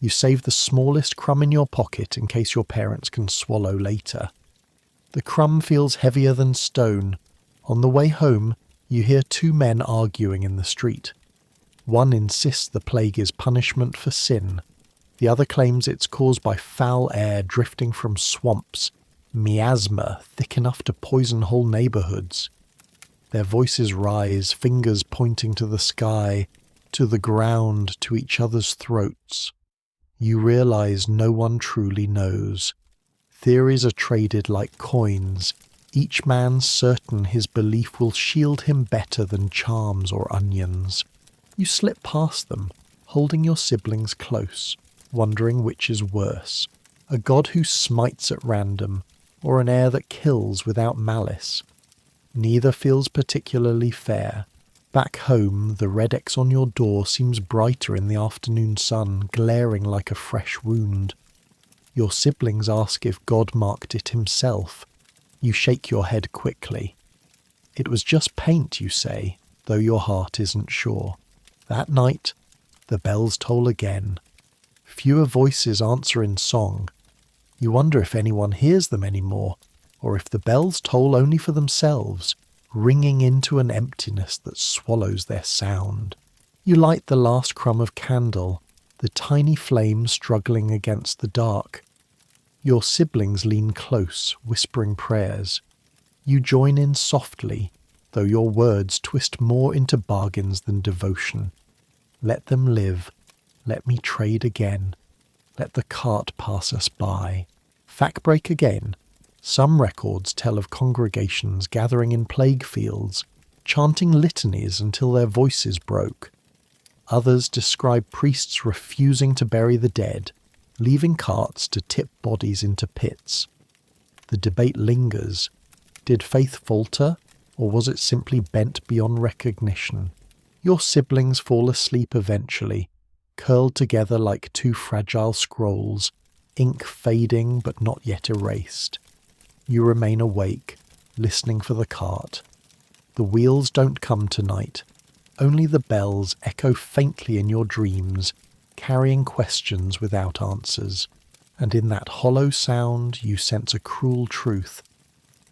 Speaker 1: You save the smallest crumb in your pocket in case your parents can swallow later. The crumb feels heavier than stone. On the way home, you hear 2 men arguing in the street. One insists the plague is punishment for sin. The other claims it's caused by foul air drifting from swamps, miasma thick enough to poison whole neighbourhoods. Their voices rise, fingers pointing to the sky, to the ground, to each other's throats. You realise no one truly knows. Theories are traded like coins, each man certain his belief will shield him better than charms or onions. You slip past them, holding your siblings close, wondering which is worse, a god who smites at random, or an heir that kills without malice. Neither feels particularly fair. Back home, the red X on your door seems brighter in the afternoon sun, glaring like a fresh wound. Your siblings ask if God marked it himself. You shake your head quickly. It was just paint, you say, though your heart isn't sure. That night, the bells toll again. Fewer voices answer in song. You wonder if anyone hears them anymore, or if the bells toll only for themselves, ringing into an emptiness that swallows their sound. You light the last crumb of candle, the tiny flame struggling against the dark. Your siblings lean close, whispering prayers. You join in softly, though your words twist more into bargains than devotion. Let them live. Let me trade again. Let the cart pass us by. Fact break again. Some records tell of congregations gathering in plague fields, chanting litanies until their voices broke. Others describe priests refusing to bury the dead, leaving carts to tip bodies into pits. The debate lingers. Did faith falter, or was it simply bent beyond recognition? Your siblings fall asleep eventually, curled together like two fragile scrolls, ink fading but not yet erased. You remain awake, listening for the cart. The wheels don't come tonight. Only the bells echo faintly in your dreams, carrying questions without answers. And in that hollow sound you sense a cruel truth.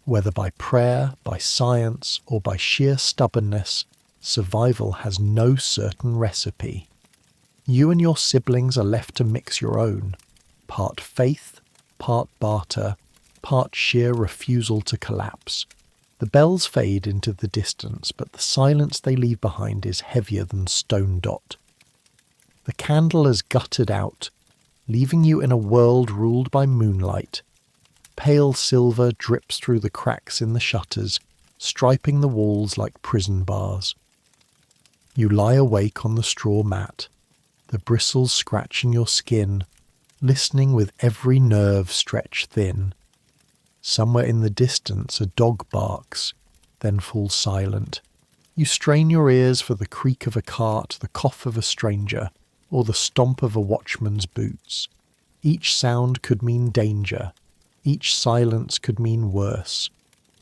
Speaker 1: Whether by prayer, by science, or by sheer stubbornness, survival has no certain recipe. You and your siblings are left to mix your own, part faith, part barter, part sheer refusal to collapse. The bells fade into the distance, but the silence they leave behind is heavier than stone dot. The candle is guttered out, leaving you in a world ruled by moonlight. Pale silver drips through the cracks in the shutters, striping the walls like prison bars. You lie awake on the straw mat, the bristles scratching your skin, listening with every nerve stretched thin. Somewhere in the distance a dog barks, then falls silent. You strain your ears for the creak of a cart, the cough of a stranger, or the stomp of a watchman's boots. Each sound could mean danger. Each silence could mean worse.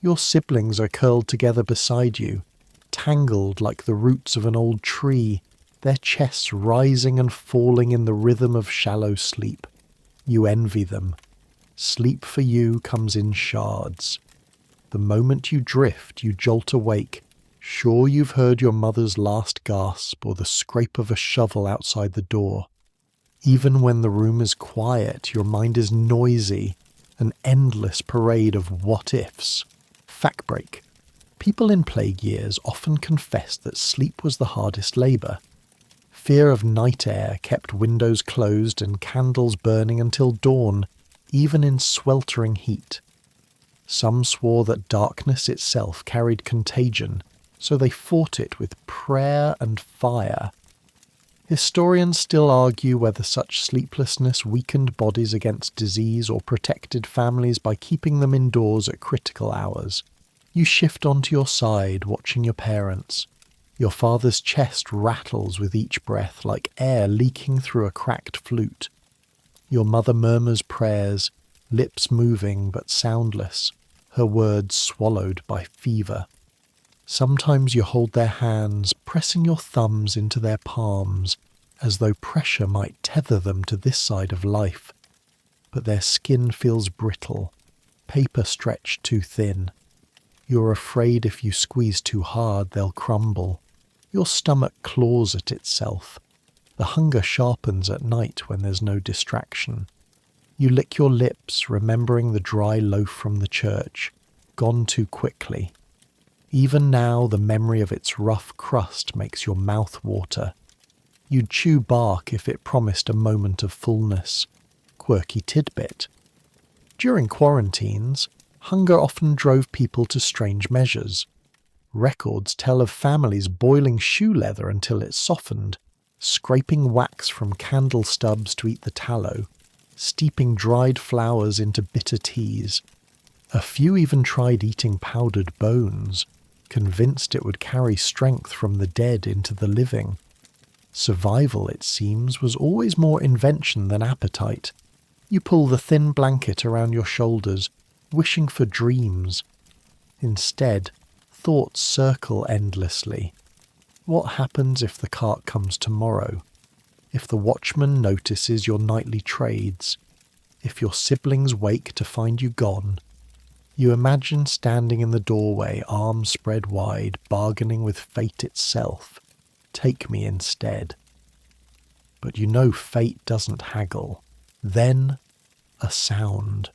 Speaker 1: Your siblings are curled together beside you, tangled like the roots of an old tree, their chests rising and falling in the rhythm of shallow sleep. You envy them. Sleep for you comes in shards. The moment you drift, you jolt awake, sure you've heard your mother's last gasp or the scrape of a shovel outside the door. Even when the room is quiet, your mind is noisy, an endless parade of what-ifs. Fact break. People in plague years often confess that sleep was the hardest labour. Fear of night air kept windows closed and candles burning until dawn, even in sweltering heat. Some swore that darkness itself carried contagion, so they fought it with prayer and fire. Historians still argue whether such sleeplessness weakened bodies against disease or protected families by keeping them indoors at critical hours. You shift onto your side, watching your parents. Your father's chest rattles with each breath like air leaking through a cracked flute. Your mother murmurs prayers, lips moving but soundless, her words swallowed by fever. Sometimes you hold their hands, pressing your thumbs into their palms, as though pressure might tether them to this side of life. But their skin feels brittle, paper stretched too thin. You're afraid if you squeeze too hard they'll crumble. Your stomach claws at itself. The hunger sharpens at night when there's no distraction. You lick your lips, remembering the dry loaf from the church, gone too quickly. Even now, the memory of its rough crust makes your mouth water. You'd chew bark if it promised a moment of fullness. Quirky tidbit. During quarantines, hunger often drove people to strange measures. Records tell of families boiling shoe leather until it's softened, scraping wax from candle stubs to eat the tallow, steeping dried flowers into bitter teas. A few even tried eating powdered bones, convinced it would carry strength from the dead into the living. Survival, it seems, was always more invention than appetite. You pull the thin blanket around your shoulders, wishing for dreams. Instead, thoughts circle endlessly. What happens if the cart comes tomorrow? If the watchman notices your nightly trades? If your siblings wake to find you gone? You imagine standing in the doorway, arms spread wide, bargaining with fate itself. Take me instead. But you know fate doesn't haggle. Then, a sound.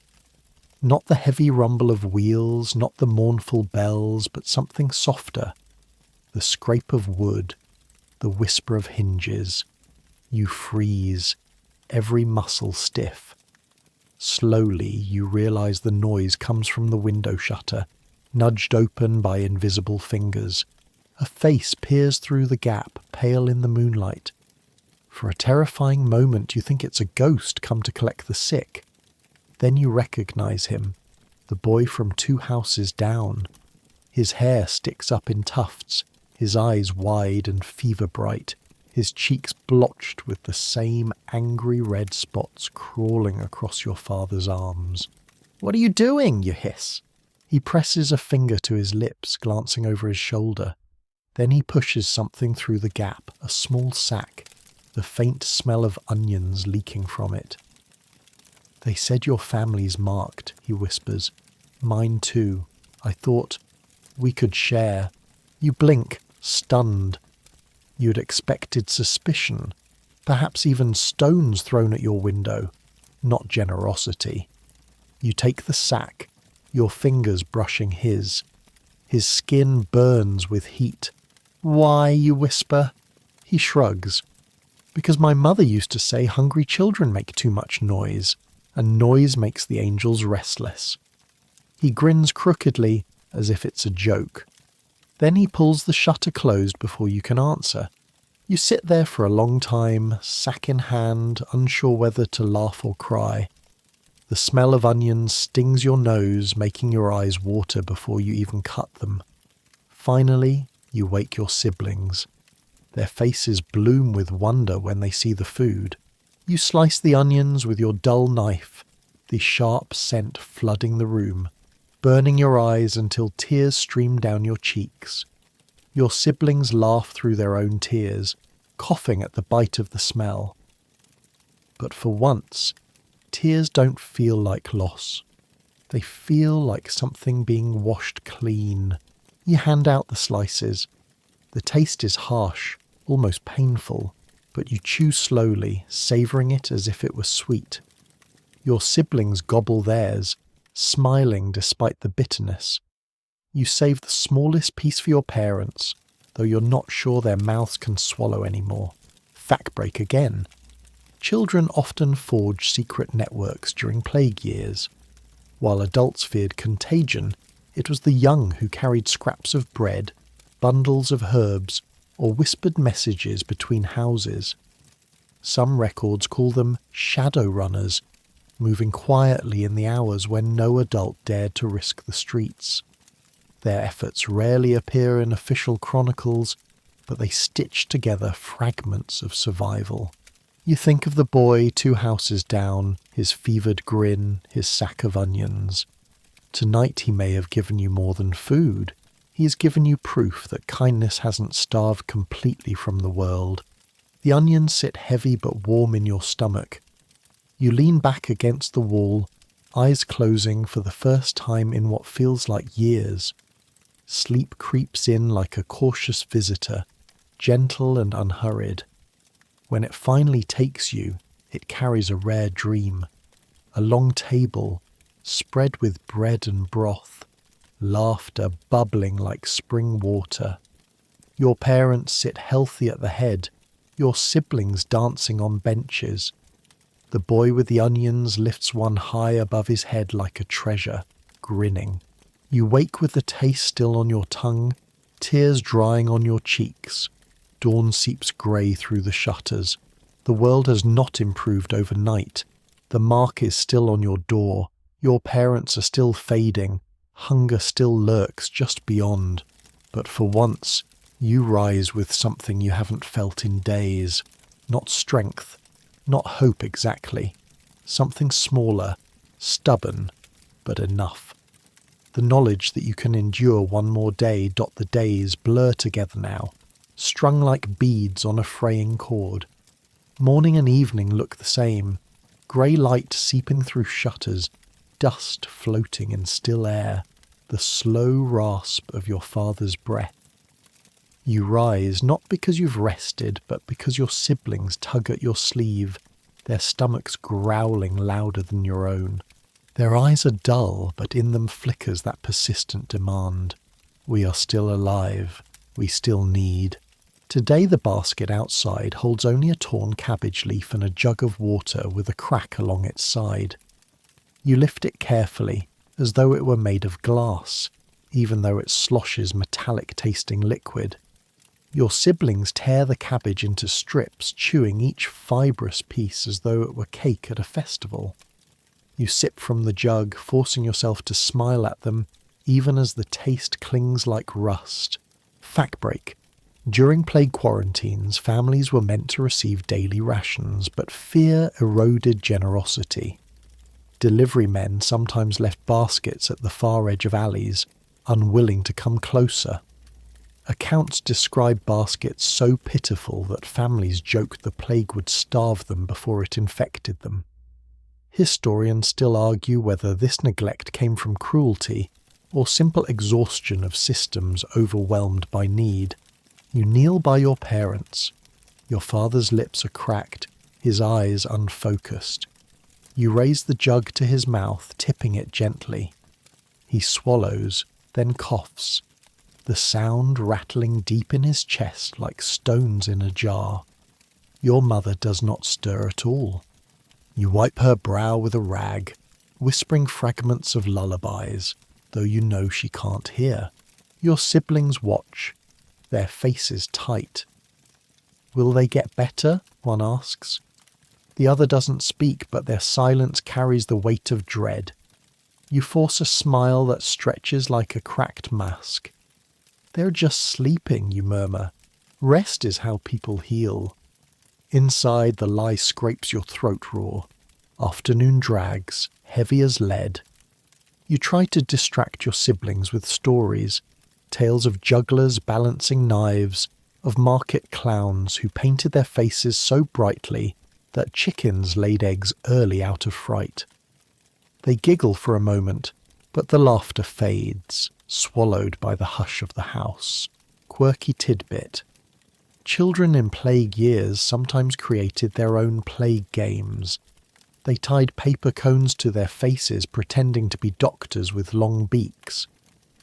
Speaker 1: Not the heavy rumble of wheels, not the mournful bells, but something softer. The scrape of wood, the whisper of hinges. You freeze, every muscle stiff. Slowly you realize the noise comes from the window shutter, nudged open by invisible fingers. A face peers through the gap, pale in the moonlight. For a terrifying moment you think it's a ghost come to collect the sick. Then you recognize him, the boy from 2 houses down. His hair sticks up in tufts, his eyes wide and fever-bright, his cheeks blotched with the same angry red spots crawling across your father's arms. "What are you doing?" you hiss. He presses a finger to his lips, glancing over his shoulder. Then he pushes something through the gap, a small sack, the faint smell of onions leaking from it. "They said your family's marked," he whispers. "Mine too. I thought we could share." You blink, stunned. You'd expected suspicion, perhaps even stones thrown at your window, not generosity. You take the sack, your fingers brushing his. His skin burns with heat. "Why?" you whisper. He shrugs. "Because my mother used to say hungry children make too much noise, and noise makes the angels restless." He grins crookedly, as if it's a joke. Then he pulls the shutter closed before you can answer. You sit there for a long time, sack in hand, unsure whether to laugh or cry. The smell of onions stings your nose, making your eyes water before you even cut them. Finally, you wake your siblings. Their faces bloom with wonder when they see the food. You slice the onions with your dull knife, the sharp scent flooding the room, burning your eyes until tears stream down your cheeks. Your siblings laugh through their own tears, coughing at the bite of the smell. But for once, tears don't feel like loss. They feel like something being washed clean. You hand out the slices. The taste is harsh, almost painful, but you chew slowly, savouring it as if it were sweet. Your siblings gobble theirs, smiling despite the bitterness. You save the smallest piece for your parents, though you're not sure their mouths can swallow anymore. Fact break again. Children often forge secret networks during plague years. While adults feared contagion, it was the young who carried scraps of bread, bundles of herbs, or whispered messages between houses. Some records call them shadow runners, moving quietly in the hours when no adult dared to risk the streets. Their efforts rarely appear in official chronicles, but they stitch together fragments of survival. You think of the boy 2 houses down, his fevered grin, his sack of onions. Tonight he may have given you more than food. He has given you proof that kindness hasn't starved completely from the world. The onions sit heavy but warm in your stomach. You lean back against the wall, eyes closing for the first time in what feels like years. Sleep creeps in like a cautious visitor, gentle and unhurried. When it finally takes you, it carries a rare dream. A long table, spread with bread and broth, laughter bubbling like spring water. Your parents sit healthy at the head, your siblings dancing on benches. The boy with the onions lifts one high above his head like a treasure, grinning. You wake with the taste still on your tongue, Tears drying on your cheeks. Dawn seeps grey through the shutters. The world has not improved overnight. The mark is still on your door. Your parents are still fading. Hunger still lurks just beyond. But for once, you rise with something you haven't felt in days. Not strength, not hope exactly. Something smaller, stubborn, but enough. The knowledge that you can endure one more day. The days blur together now, strung like beads on a fraying cord. Morning and evening look the same, grey light seeping through shutters, dust floating in still air, the slow rasp of your father's breath. You rise not because you've rested, but because your siblings tug at your sleeve, their stomachs growling louder than your own. Their eyes are dull, but in them flickers that persistent demand. We are still alive. We still need. Today the basket outside holds only a torn cabbage leaf and a jug of water with a crack along its side. You lift it carefully, as though it were made of glass, even though it sloshes metallic-tasting liquid. Your siblings tear the cabbage into strips, chewing each fibrous piece as though it were cake at a festival. You sip from the jug, forcing yourself to smile at them, even as the taste clings like rust. Fact break. During plague quarantines, families were meant to receive daily rations, but fear eroded generosity. Delivery men sometimes left baskets at the far edge of alleys, unwilling to come closer. Accounts describe baskets so pitiful that families joked the plague would starve them before it infected them. Historians still argue whether this neglect came from cruelty or simple exhaustion of systems overwhelmed by need. You kneel by your parents. Your father's lips are cracked, his eyes unfocused. You raise the jug to his mouth, tipping it gently. He swallows, then coughs, the sound rattling deep in his chest like stones in a jar. Your mother does not stir at all. You wipe her brow with a rag, whispering fragments of lullabies, though you know she can't hear. Your siblings watch, their faces tight. Will they get better? One asks. The other doesn't speak, but their silence carries the weight of dread. You force a smile that stretches like a cracked mask. They're just sleeping, you murmur. Rest is how people heal. Inside, the lie scrapes your throat raw. Afternoon drags, heavy as lead. You try to distract your siblings with stories, tales of jugglers balancing knives, of market clowns who painted their faces so brightly that chickens laid eggs early out of fright. They giggle for a moment, but the laughter fades, swallowed by the hush of the house. Quirky tidbit. Children in plague years sometimes created their own plague games. They tied paper cones to their faces, pretending to be doctors with long beaks.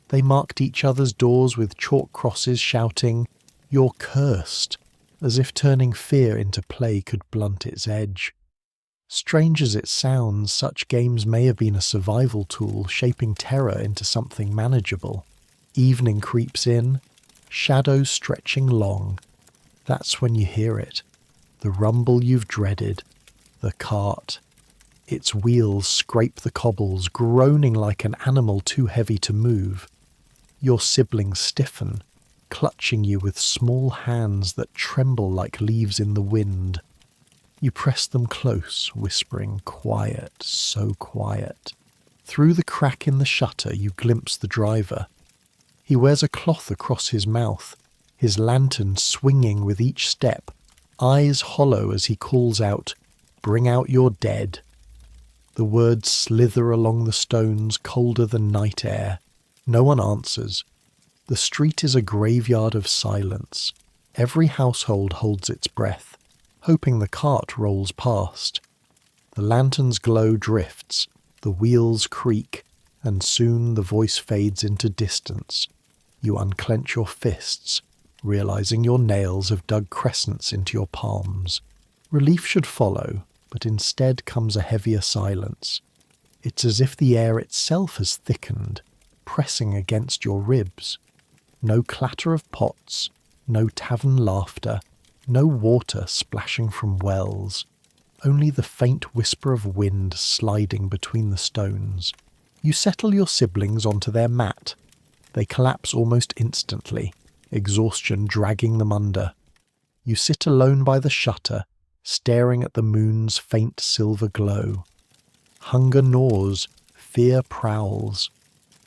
Speaker 1: They marked each other's doors with chalk crosses, shouting, "You're cursed," as if turning fear into play could blunt its edge. Strange as it sounds, such games may have been a survival tool, shaping terror into something manageable. Evening creeps in, shadows stretching long. That's when you hear it. The rumble you've dreaded. The cart. Its wheels scrape the cobbles, groaning like an animal too heavy to move. Your siblings stiffen, clutching you with small hands that tremble like leaves in the wind. You press them close, whispering, "Quiet, so quiet." Through the crack in the shutter you glimpse the driver. He wears a cloth across his mouth, his lantern swinging with each step, eyes hollow as he calls out, "Bring out your dead." The words slither along the stones, colder than night air. No one answers. The street is a graveyard of silence. Every household holds its breath, hoping the cart rolls past. The lantern's glow drifts, the wheels creak, and soon the voice fades into distance. You unclench your fists, realizing your nails have dug crescents into your palms. Relief should follow, but instead comes a heavier silence. It's as if the air itself has thickened, pressing against your ribs. No clatter of pots, no tavern laughter, no water splashing from wells, only the faint whisper of wind sliding between the stones. You settle your siblings onto their mat. They collapse almost instantly, exhaustion dragging them under. You sit alone by the shutter, staring at the moon's faint silver glow. Hunger gnaws, fear prowls,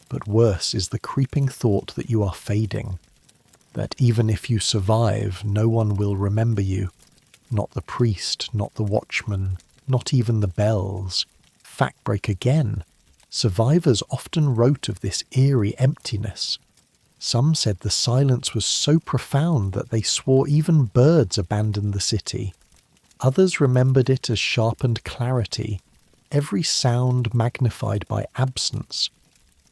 Speaker 1: but worse is the creeping thought that you are fading, that even if you survive, no one will remember you. Not the priest, not the watchman, not even the bells. Fact break again. Survivors often wrote of this eerie emptiness. Some said the silence was so profound that they swore even birds abandoned the city. Others remembered it as sharpened clarity, every sound magnified by absence.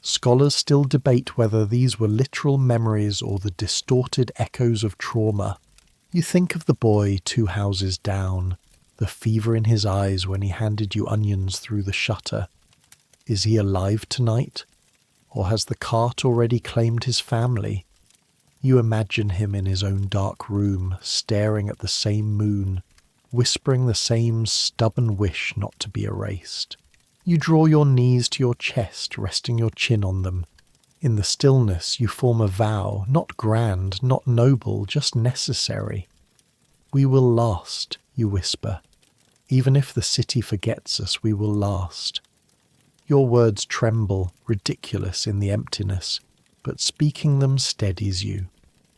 Speaker 1: Scholars still debate whether these were literal memories or the distorted echoes of trauma. You think of the boy 2 houses down, the fever in his eyes when he handed you onions through the shutter. Is he alive tonight? Or has the cart already claimed his family? You imagine him in his own dark room, staring at the same moon, whispering the same stubborn wish not to be erased. You draw your knees to your chest, resting your chin on them. In the stillness you form a vow, not grand, not noble, just necessary. We will last, you whisper. Even if the city forgets us, we will last. Your words tremble, ridiculous in the emptiness, but speaking them steadies you.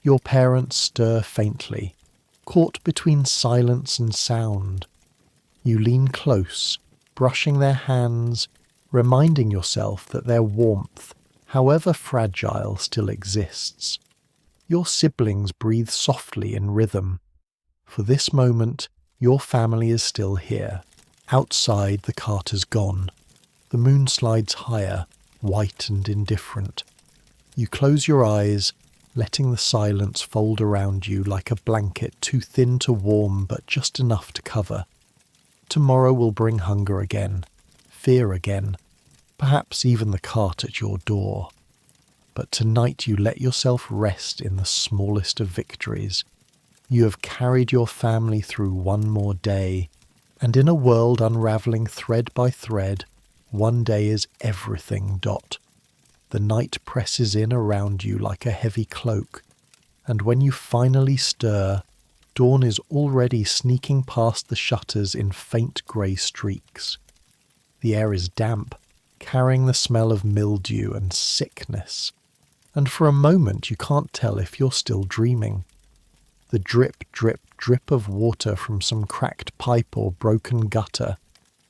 Speaker 1: Your parents stir faintly, caught between silence and sound. You lean close, brushing their hands, reminding yourself that their warmth, however fragile, still exists. Your siblings breathe softly in rhythm. For this moment, your family is still here. Outside, the cart is gone. The moon slides higher, white and indifferent. You close your eyes, letting the silence fold around you like a blanket too thin to warm but just enough to cover. Tomorrow will bring hunger again, fear again, perhaps even the cart at your door. But tonight you let yourself rest in the smallest of victories. You have carried your family through one more day, and in a world unravelling thread by thread, one day is everything. The night presses in around you like a heavy cloak, and when you finally stir, dawn is already sneaking past the shutters in faint grey streaks. The air is damp, carrying the smell of mildew and sickness, and for a moment you can't tell if you're still dreaming. The drip, drip, drip of water from some cracked pipe or broken gutter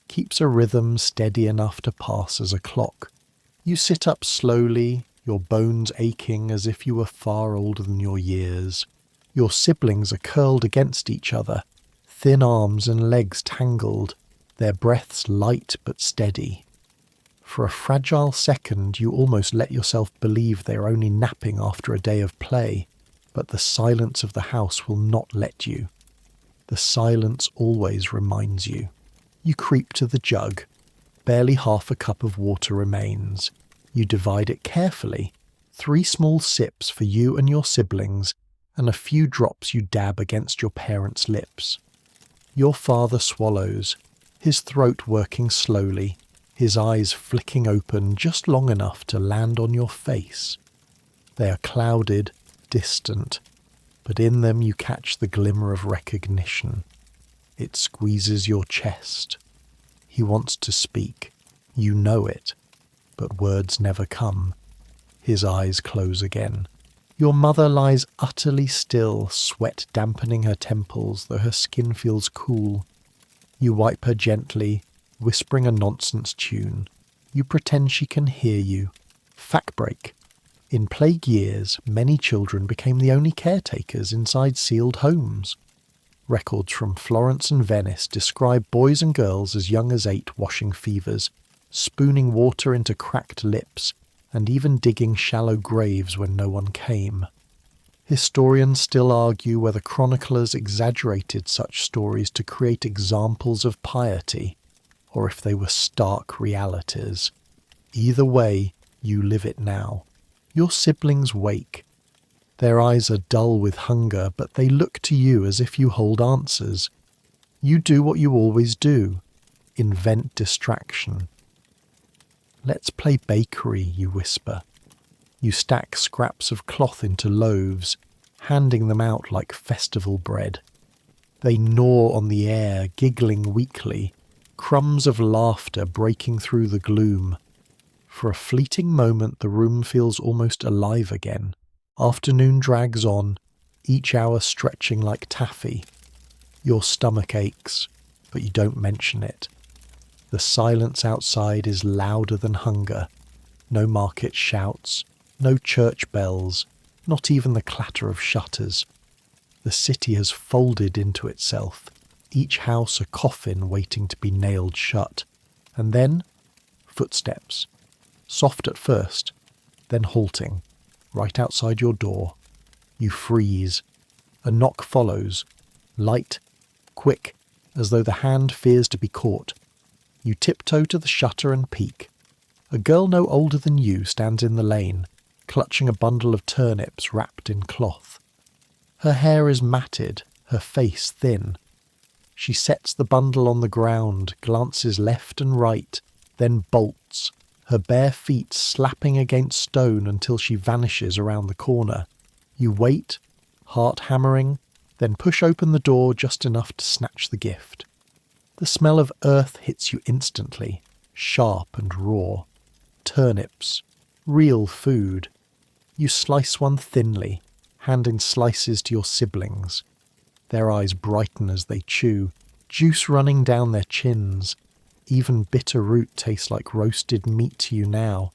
Speaker 1: keeps a rhythm steady enough to pass as a clock. You sit up slowly, your bones aching as if you were far older than your years. Your siblings are curled against each other, thin arms and legs tangled, their breaths light but steady. For a fragile second you almost let yourself believe they are only napping after a day of play, but the silence of the house will not let you. The silence always reminds you. You creep to the jug. Barely half a cup of water remains. You divide it carefully. 3 small sips for you and your siblings, and a few drops you dab against your parents' lips. Your father swallows, his throat working slowly, his eyes flicking open just long enough to land on your face. They are clouded, distant, but in them you catch the glimmer of recognition. It squeezes your chest. He wants to speak. You know it, but words never come. His eyes close again. Your mother lies utterly still, sweat dampening her temples, though her skin feels cool. You wipe her gently, whispering a nonsense tune. You pretend she can hear you. Fact break. In plague years, many children became the only caretakers inside sealed homes. Records from Florence and Venice describe boys and girls as young as 8 washing fevers, spooning water into cracked lips, and even digging shallow graves when no one came. Historians still argue whether chroniclers exaggerated such stories to create examples of piety, or if they were stark realities. Either way, you live it now. Your siblings wake. Their eyes are dull with hunger, but they look to you as if you hold answers. You do what you always do. Invent distraction. Let's play bakery, you whisper. You stack scraps of cloth into loaves, handing them out like festival bread. They gnaw on the air, giggling weakly, crumbs of laughter breaking through the gloom. For a fleeting moment the room feels almost alive again. Afternoon drags on, each hour stretching like taffy. Your stomach aches, but you don't mention it. The silence outside is louder than hunger. No market shouts, no church bells, not even the clatter of shutters. The city has folded into itself, each house a coffin waiting to be nailed shut. And then, footsteps. Soft at first, then halting, right outside your door. You freeze. A knock follows, light, quick, as though the hand fears to be caught. You tiptoe to the shutter and peek. A girl no older than you stands in the lane, clutching a bundle of turnips wrapped in cloth. Her hair is matted, her face thin. She sets the bundle on the ground, glances left and right, then bolts, her bare feet slapping against stone until she vanishes around the corner. You wait, heart hammering, then push open the door just enough to snatch the gift. The smell of earth hits you instantly, sharp and raw. Turnips, real food. You slice one thinly, handing slices to your siblings. Their eyes brighten as they chew, juice running down their chins. Even bitter root tastes like roasted meat to you now.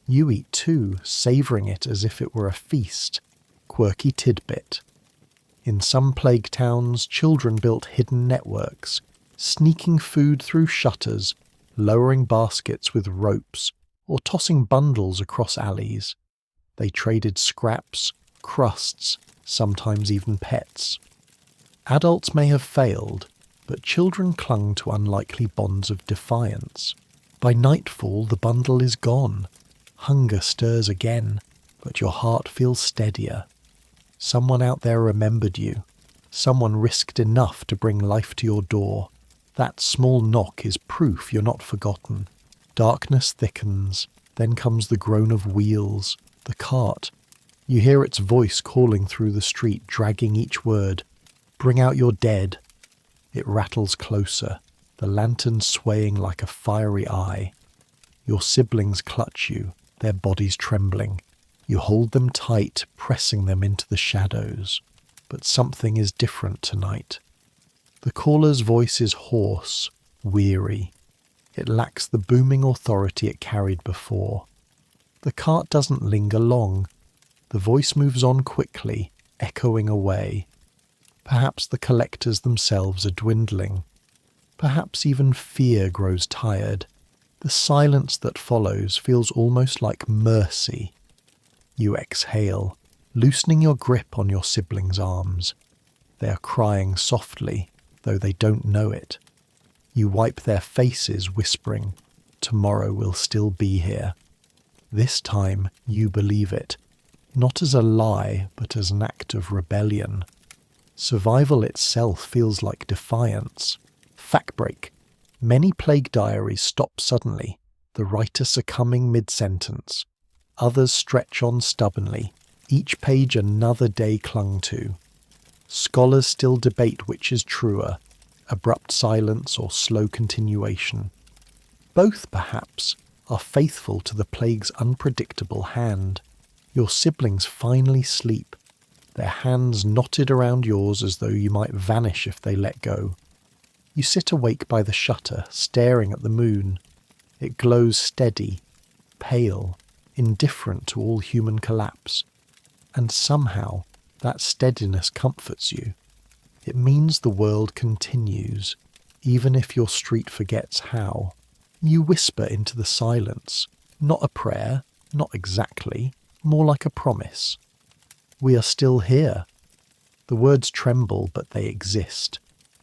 Speaker 1: You eat too, savouring it as if it were a feast. Quirky tidbit. In some plague towns, children built hidden networks, sneaking food through shutters, lowering baskets with ropes, or tossing bundles across alleys. They traded scraps, crusts, sometimes even pets. Adults may have failed, but children clung to unlikely bonds of defiance. By nightfall, the bundle is gone. Hunger stirs again, but your heart feels steadier. Someone out there remembered you. Someone risked enough to bring life to your door. That small knock is proof you're not forgotten. Darkness thickens, then comes the groan of wheels, the cart. You hear its voice calling through the street, dragging each word. Bring out your dead. It rattles closer, the lantern swaying like a fiery eye. Your siblings clutch you, their bodies trembling. You hold them tight, pressing them into the shadows. But something is different tonight. The caller's voice is hoarse, weary. It lacks the booming authority it carried before. The cart doesn't linger long. The voice moves on quickly, echoing away. Perhaps the collectors themselves are dwindling. Perhaps even fear grows tired. The silence that follows feels almost like mercy. You exhale, loosening your grip on your siblings' arms. They are crying softly, though they don't know it. You wipe their faces, whispering, "Tomorrow we'll still be here." This time you believe it, not as a lie, but as an act of rebellion. Survival itself feels like defiance. Fact break. Many plague diaries stop suddenly, the writer succumbing mid-sentence. Others stretch on stubbornly, each page another day clung to. Scholars still debate which is truer, abrupt silence or slow continuation. Both, perhaps, are faithful to the plague's unpredictable hand. Your siblings finally sleep, their hands knotted around yours as though you might vanish if they let go. You sit awake by the shutter, staring at the moon. It glows steady, pale, indifferent to all human collapse. And somehow, that steadiness comforts you. It means the world continues, even if your street forgets how. You whisper into the silence, not a prayer, not exactly, more like a promise. We are still here. The words tremble, but they exist.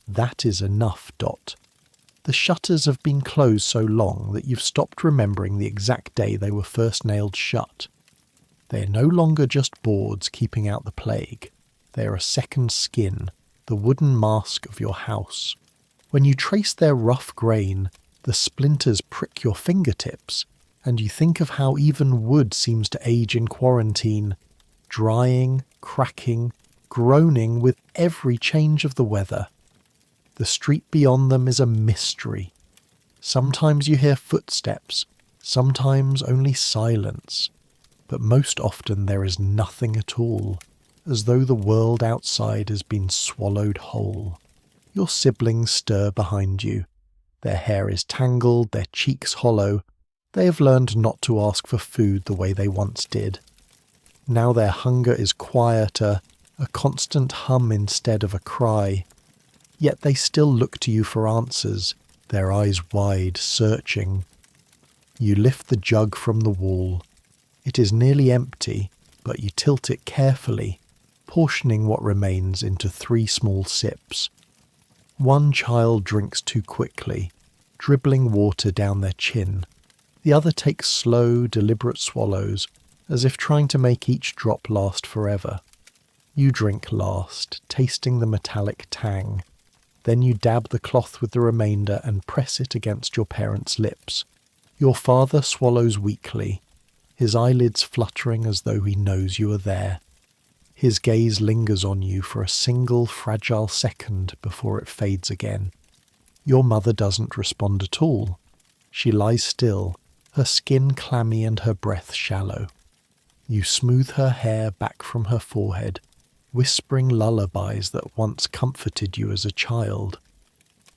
Speaker 1: That is enough, Dot. The shutters have been closed so long that you've stopped remembering the exact day they were first nailed shut. They are no longer just boards keeping out the plague. They are a second skin, the wooden mask of your house. When you trace their rough grain, the splinters prick your fingertips, and you think of how even wood seems to age in quarantine, drying, cracking, groaning with every change of the weather. The street beyond them is a mystery. Sometimes you hear footsteps, sometimes only silence, but most often there is nothing at all, as though the world outside has been swallowed whole. Your siblings stir behind you. Their hair is tangled, their cheeks hollow. They have learned not to ask for food the way they once did. Now their hunger is quieter, a constant hum instead of a cry. Yet they still look to you for answers, their eyes wide, searching. You lift the jug from the wall. It is nearly empty, but you tilt it carefully, portioning what remains into 3 small sips. One child drinks too quickly, dribbling water down their chin. The other takes slow, deliberate swallows, as if trying to make each drop last forever. You drink last, tasting the metallic tang. Then you dab the cloth with the remainder and press it against your parents' lips. Your father swallows weakly, his eyelids fluttering as though he knows you are there. His gaze lingers on you for a single fragile second before it fades again. Your mother doesn't respond at all. She lies still, her skin clammy and her breath shallow. You smooth her hair back from her forehead, whispering lullabies that once comforted you as a child.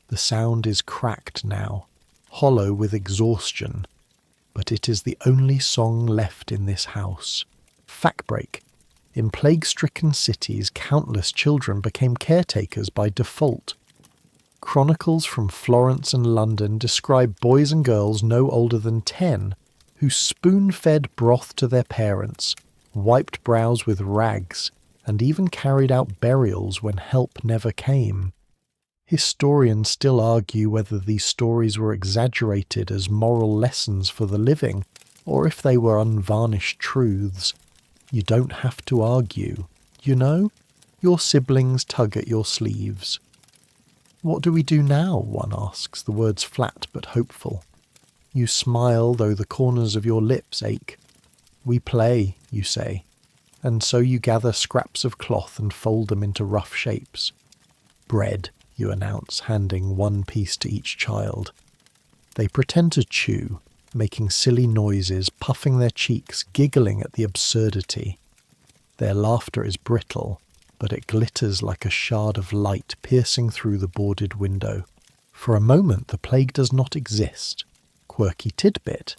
Speaker 1: The sound is cracked now, hollow with exhaustion, but it is the only song left in this house. Fact break. In plague-stricken cities, countless children became caretakers by default. Chronicles from Florence and London describe boys and girls no older than 10 who spoon-fed broth to their parents, wiped brows with rags, and even carried out burials when help never came. Historians still argue whether these stories were exaggerated as moral lessons for the living, or if they were unvarnished truths. You don't have to argue. You know, your siblings tug at your sleeves. What do we do now? One asks, the words flat but hopeful. You smile, though the corners of your lips ache. We play, you say, and so you gather scraps of cloth and fold them into rough shapes. Bread, you announce, handing 1 piece to each child. They pretend to chew, making silly noises, puffing their cheeks, giggling at the absurdity. Their laughter is brittle, but it glitters like a shard of light piercing through the boarded window. For a moment the plague does not exist. Quirky tidbit.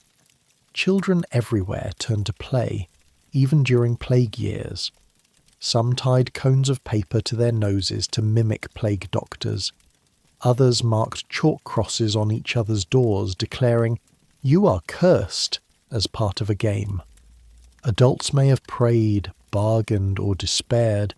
Speaker 1: Children everywhere turn to play, even during plague years. Some tied cones of paper to their noses to mimic plague doctors. Others marked chalk crosses on each other's doors, declaring, "You are cursed," as part of a game. Adults may have prayed, bargained, or despaired,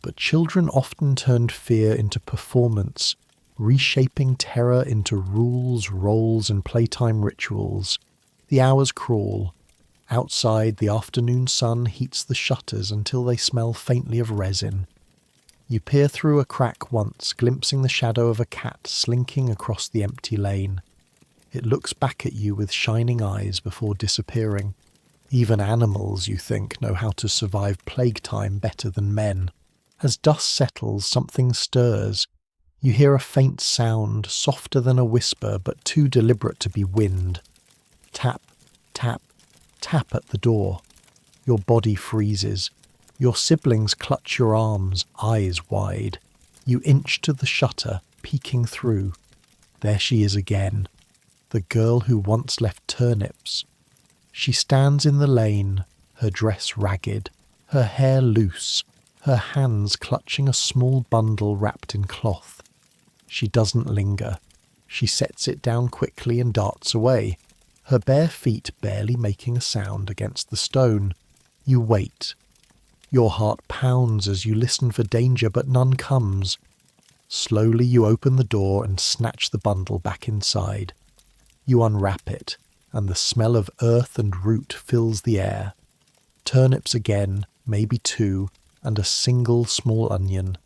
Speaker 1: but children often turned fear into performance, reshaping terror into rules, roles, and playtime rituals. The hours crawl. Outside, the afternoon sun heats the shutters until they smell faintly of resin. You peer through a crack once, glimpsing the shadow of a cat slinking across the empty lane. It looks back at you with shining eyes before disappearing. Even animals, you think, know how to survive plague time better than men. As dust settles, something stirs. You hear a faint sound, softer than a whisper, but too deliberate to be wind. Tap, tap, tap at the door. Your body freezes. Your siblings clutch your arms, eyes wide. You inch to the shutter, peeking through. There she is again, the girl who once left turnips. She stands in the lane, her dress ragged, her hair loose, her hands clutching a small bundle wrapped in cloth. She doesn't linger. She sets it down quickly and darts away, her bare feet barely making a sound against the stone. You wait. Your heart pounds as you listen for danger, but none comes. Slowly you open the door and snatch the bundle back inside. You unwrap it, and the smell of earth and root fills the air. turnips again, maybe two, and a single small onion.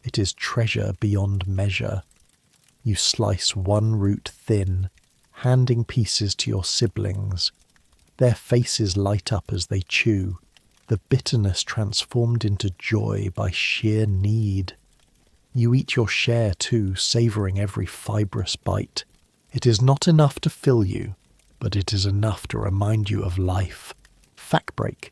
Speaker 1: It is treasure beyond measure. You slice one root thin, handing pieces to your siblings. Their faces light up as they chew, the bitterness transformed into joy by sheer need. You eat your share too, savouring every fibrous bite. It is not enough to fill you, but it is enough to remind you of life. Fact break.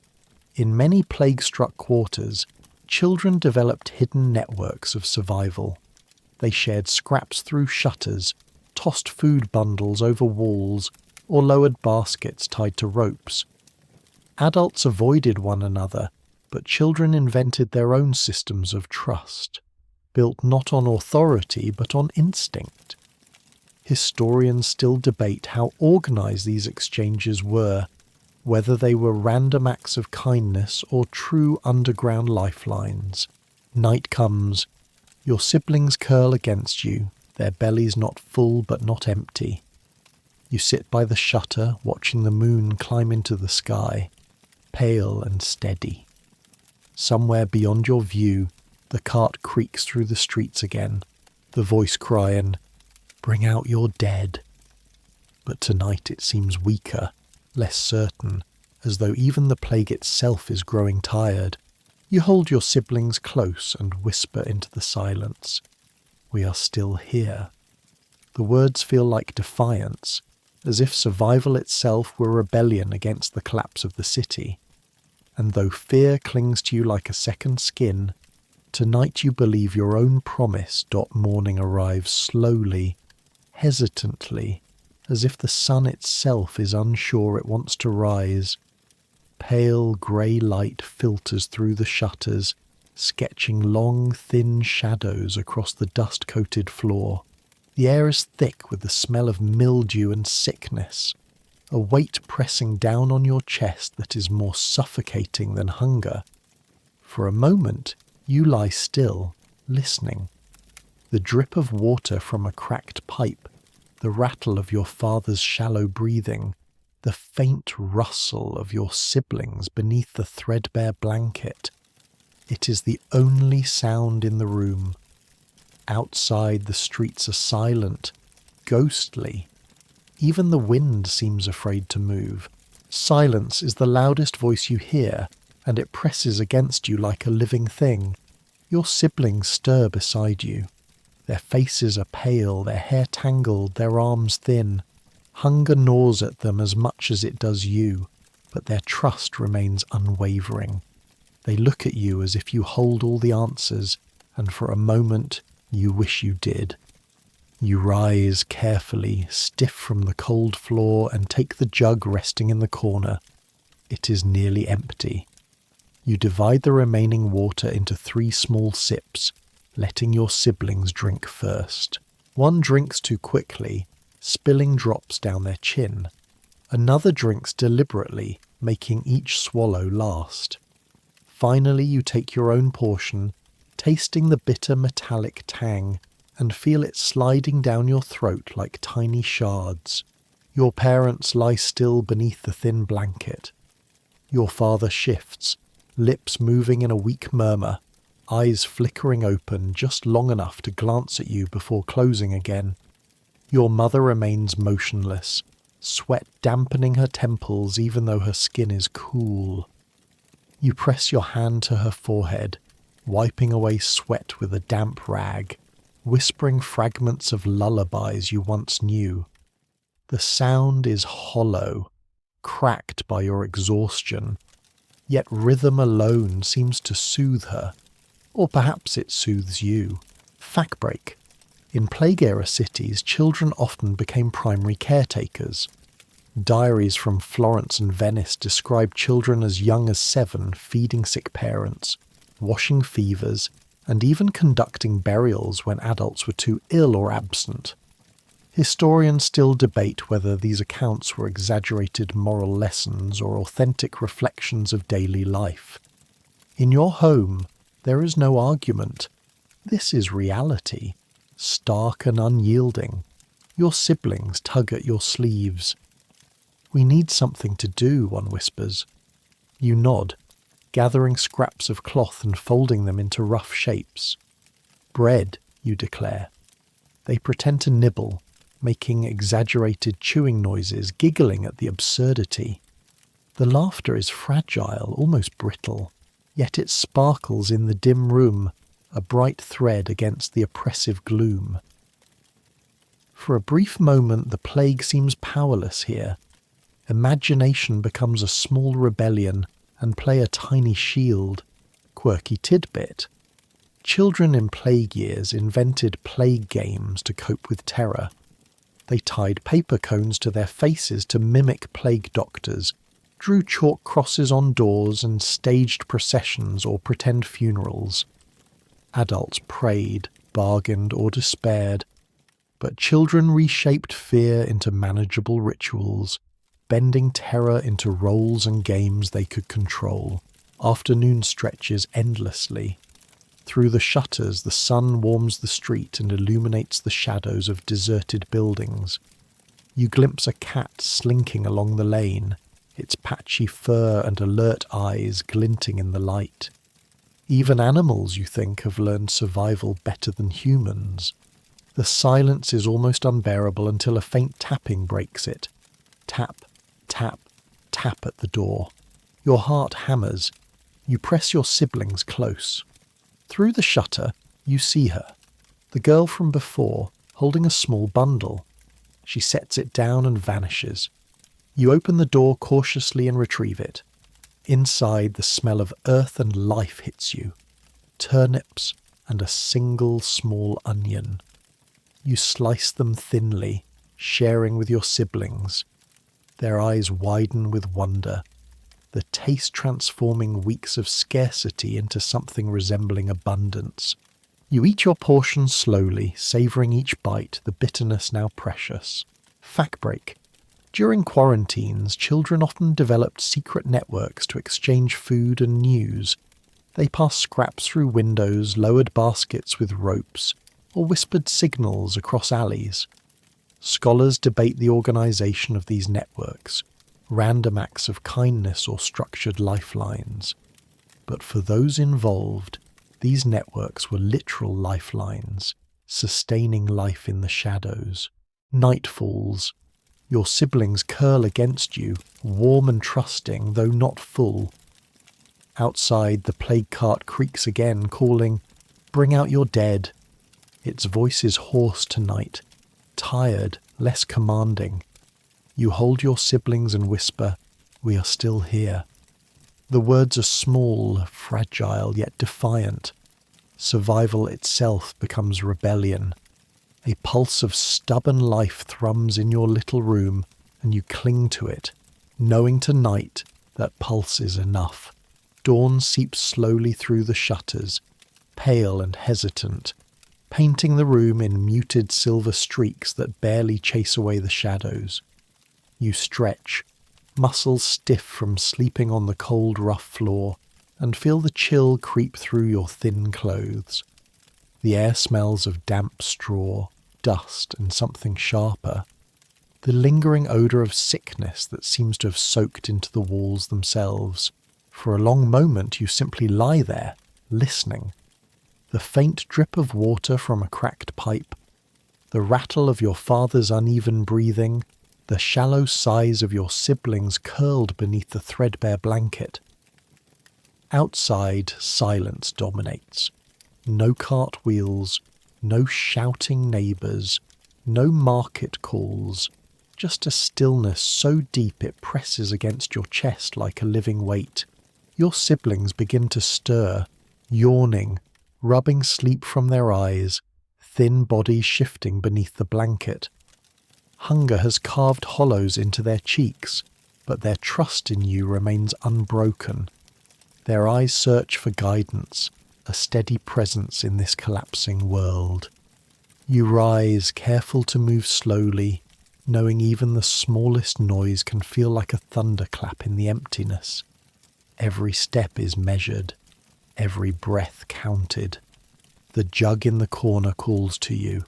Speaker 1: In many plague-struck quarters, children developed hidden networks of survival. They shared scraps through shutters, tossed food bundles over walls, or lowered baskets tied to ropes. Adults avoided one another, but children invented their own systems of trust, built not on authority but on instinct. Historians still debate how organized these exchanges were, whether they were random acts of kindness or true underground lifelines. Night comes. Your siblings curl against you, their bellies not full but not empty. You sit by the shutter, watching the moon climb into the sky, pale and steady. Somewhere beyond your view, the cart creaks through the streets again, the voice crying, "Bring out your dead." But tonight it seems weaker, less certain, as though even the plague itself is growing tired. You hold your siblings close and whisper into the silence, "We are still here." The words feel like defiance, as if survival itself were rebellion against the collapse of the city. And though fear clings to you like a second skin, tonight you believe your own promise. Morning arrives slowly, hesitantly, as if the sun itself is unsure it wants to rise. Pale grey light filters through the shutters, sketching long, thin shadows across the dust-coated floor. The air is thick with the smell of mildew and sickness, a weight pressing down on your chest that is more suffocating than hunger. For a moment, you lie still, listening. The drip of water from a cracked pipe, the rattle of your father's shallow breathing, the faint rustle of your siblings beneath the threadbare blanket. It is the only sound in the room. Outside, the streets are silent, ghostly. Even the wind seems afraid to move. Silence is the loudest voice you hear, and it presses against you like a living thing. Your siblings stir beside you. Their faces are pale, their hair tangled, their arms thin. Hunger gnaws at them as much as it does you, but their trust remains unwavering. They look at you as if you hold all the answers, and for a moment you wish you did. You rise carefully, stiff from the cold floor, and take the jug resting in the corner. It is nearly empty. You divide the remaining water into 3 small sips, letting your siblings drink first. One drinks too quickly, spilling drops down their chin. Another drinks deliberately, making each swallow last. Finally, you take your own portion, tasting the bitter metallic tang, and feel it sliding down your throat like tiny shards. Your parents lie still beneath the thin blanket. Your father shifts, lips moving in a weak murmur, eyes flickering open just long enough to glance at you before closing again. Your mother remains motionless, sweat dampening her temples even though her skin is cool. You press your hand to her forehead, wiping away sweat with a damp rag, whispering fragments of lullabies you once knew. The sound is hollow, cracked by your exhaustion, yet rhythm alone seems to soothe her, or perhaps it soothes you. Fact break. In plague-era cities, children often became primary caretakers. Diaries from Florence and Venice describe children as young as 7 feeding sick parents, washing fevers, and even conducting burials when adults were too ill or absent. Historians still debate whether these accounts were exaggerated moral lessons or authentic reflections of daily life. In your home, there is no argument. This is reality, stark and unyielding. Your siblings tug at your sleeves. "We need something to do," one whispers. You nod, gathering scraps of cloth and folding them into rough shapes. Bread, you declare. They pretend to nibble, making exaggerated chewing noises, giggling at the absurdity. The laughter is fragile, almost brittle, yet it sparkles in the dim room, a bright thread against the oppressive gloom. For a brief moment the plague seems powerless here. Imagination becomes a small rebellion and play a tiny shield. Quirky tidbit. Children in plague years invented plague games to cope with terror. They tied paper cones to their faces to mimic plague doctors, drew chalk crosses on doors and staged processions or pretend funerals. Adults prayed, bargained or despaired, but children reshaped fear into manageable rituals, bending terror into roles and games they could control. Afternoon stretches endlessly. Through the shutters, the sun warms the street and illuminates the shadows of deserted buildings. You glimpse a cat slinking along the lane, its patchy fur and alert eyes glinting in the light. Even animals, you think, have learned survival better than humans. The silence is almost unbearable until a faint tapping breaks it. Tap, tap, tap at the door. Your heart hammers. You press your siblings close. Through the shutter, you see her, the girl from before, holding a small bundle. She sets it down and vanishes. You open the door cautiously and retrieve it. Inside, the smell of earth and life hits you. Turnips and a single small onion. You slice them thinly, sharing with your siblings. Their eyes widen with wonder, the taste transforming weeks of scarcity into something resembling abundance. You eat your portion slowly, savouring each bite, the bitterness now precious. Fact break. During quarantines, children often developed secret networks to exchange food and news. They passed scraps through windows, lowered baskets with ropes, or whispered signals across alleys. Scholars debate the organisation of these networks, random acts of kindness or structured lifelines. But for those involved, these networks were literal lifelines, sustaining life in the shadows. Night falls. Your siblings curl against you, warm and trusting, though not full. Outside, the plague cart creaks again, calling, "Bring out your dead." Its voice is hoarse tonight, tired, less commanding. You hold your siblings and whisper, "We are still here." The words are small, fragile, yet defiant. Survival itself becomes rebellion. A pulse of stubborn life thrums in your little room, and you cling to it, knowing tonight that pulse is enough. Dawn seeps slowly through the shutters, pale and hesitant, painting the room in muted silver streaks that barely chase away the shadows. You stretch, muscles stiff from sleeping on the cold, rough floor, and feel the chill creep through your thin clothes. The air smells of damp straw, dust, and something sharper. The lingering odour of sickness that seems to have soaked into the walls themselves. For a long moment you simply lie there, listening. The faint drip of water from a cracked pipe, the rattle of your father's uneven breathing, the shallow sighs of your siblings curled beneath the threadbare blanket. Outside, silence dominates. No cartwheels, no shouting neighbours, no market calls, just a stillness so deep it presses against your chest like a living weight. Your siblings begin to stir, yawning, rubbing sleep from their eyes, thin bodies shifting beneath the blanket. Hunger has carved hollows into their cheeks, but their trust in you remains unbroken. Their eyes search for guidance, a steady presence in this collapsing world. You rise, careful to move slowly, knowing even the smallest noise can feel like a thunderclap in the emptiness. Every step is measured, every breath counted. The jug in the corner calls to you.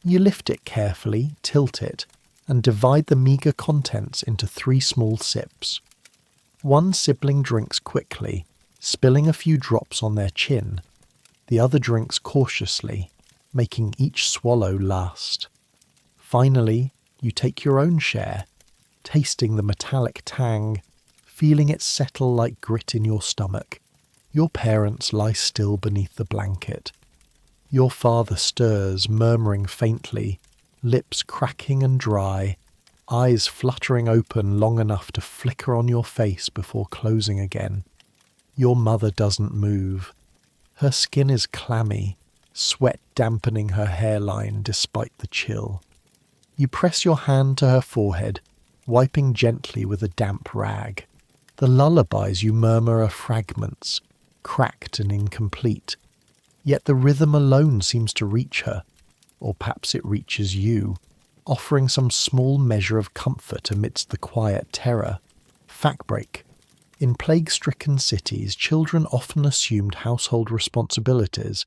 Speaker 1: You lift it carefully, tilt it, and divide the meagre contents into 3 small sips. One sibling drinks quickly, spilling a few drops on their chin. The other drinks cautiously, making each swallow last. Finally, you take your own share, tasting the metallic tang, feeling it settle like grit in your stomach. Your parents lie still beneath the blanket. Your father stirs, murmuring faintly, lips cracking and dry, eyes fluttering open long enough to flicker on your face before closing again. Your mother doesn't move. Her skin is clammy, sweat dampening her hairline despite the chill. You press your hand to her forehead, wiping gently with a damp rag. The lullabies you murmur are fragments, cracked and incomplete. Yet the rhythm alone seems to reach her, or perhaps it reaches you, offering some small measure of comfort amidst the quiet terror. Fact break. In plague-stricken cities, children often assumed household responsibilities.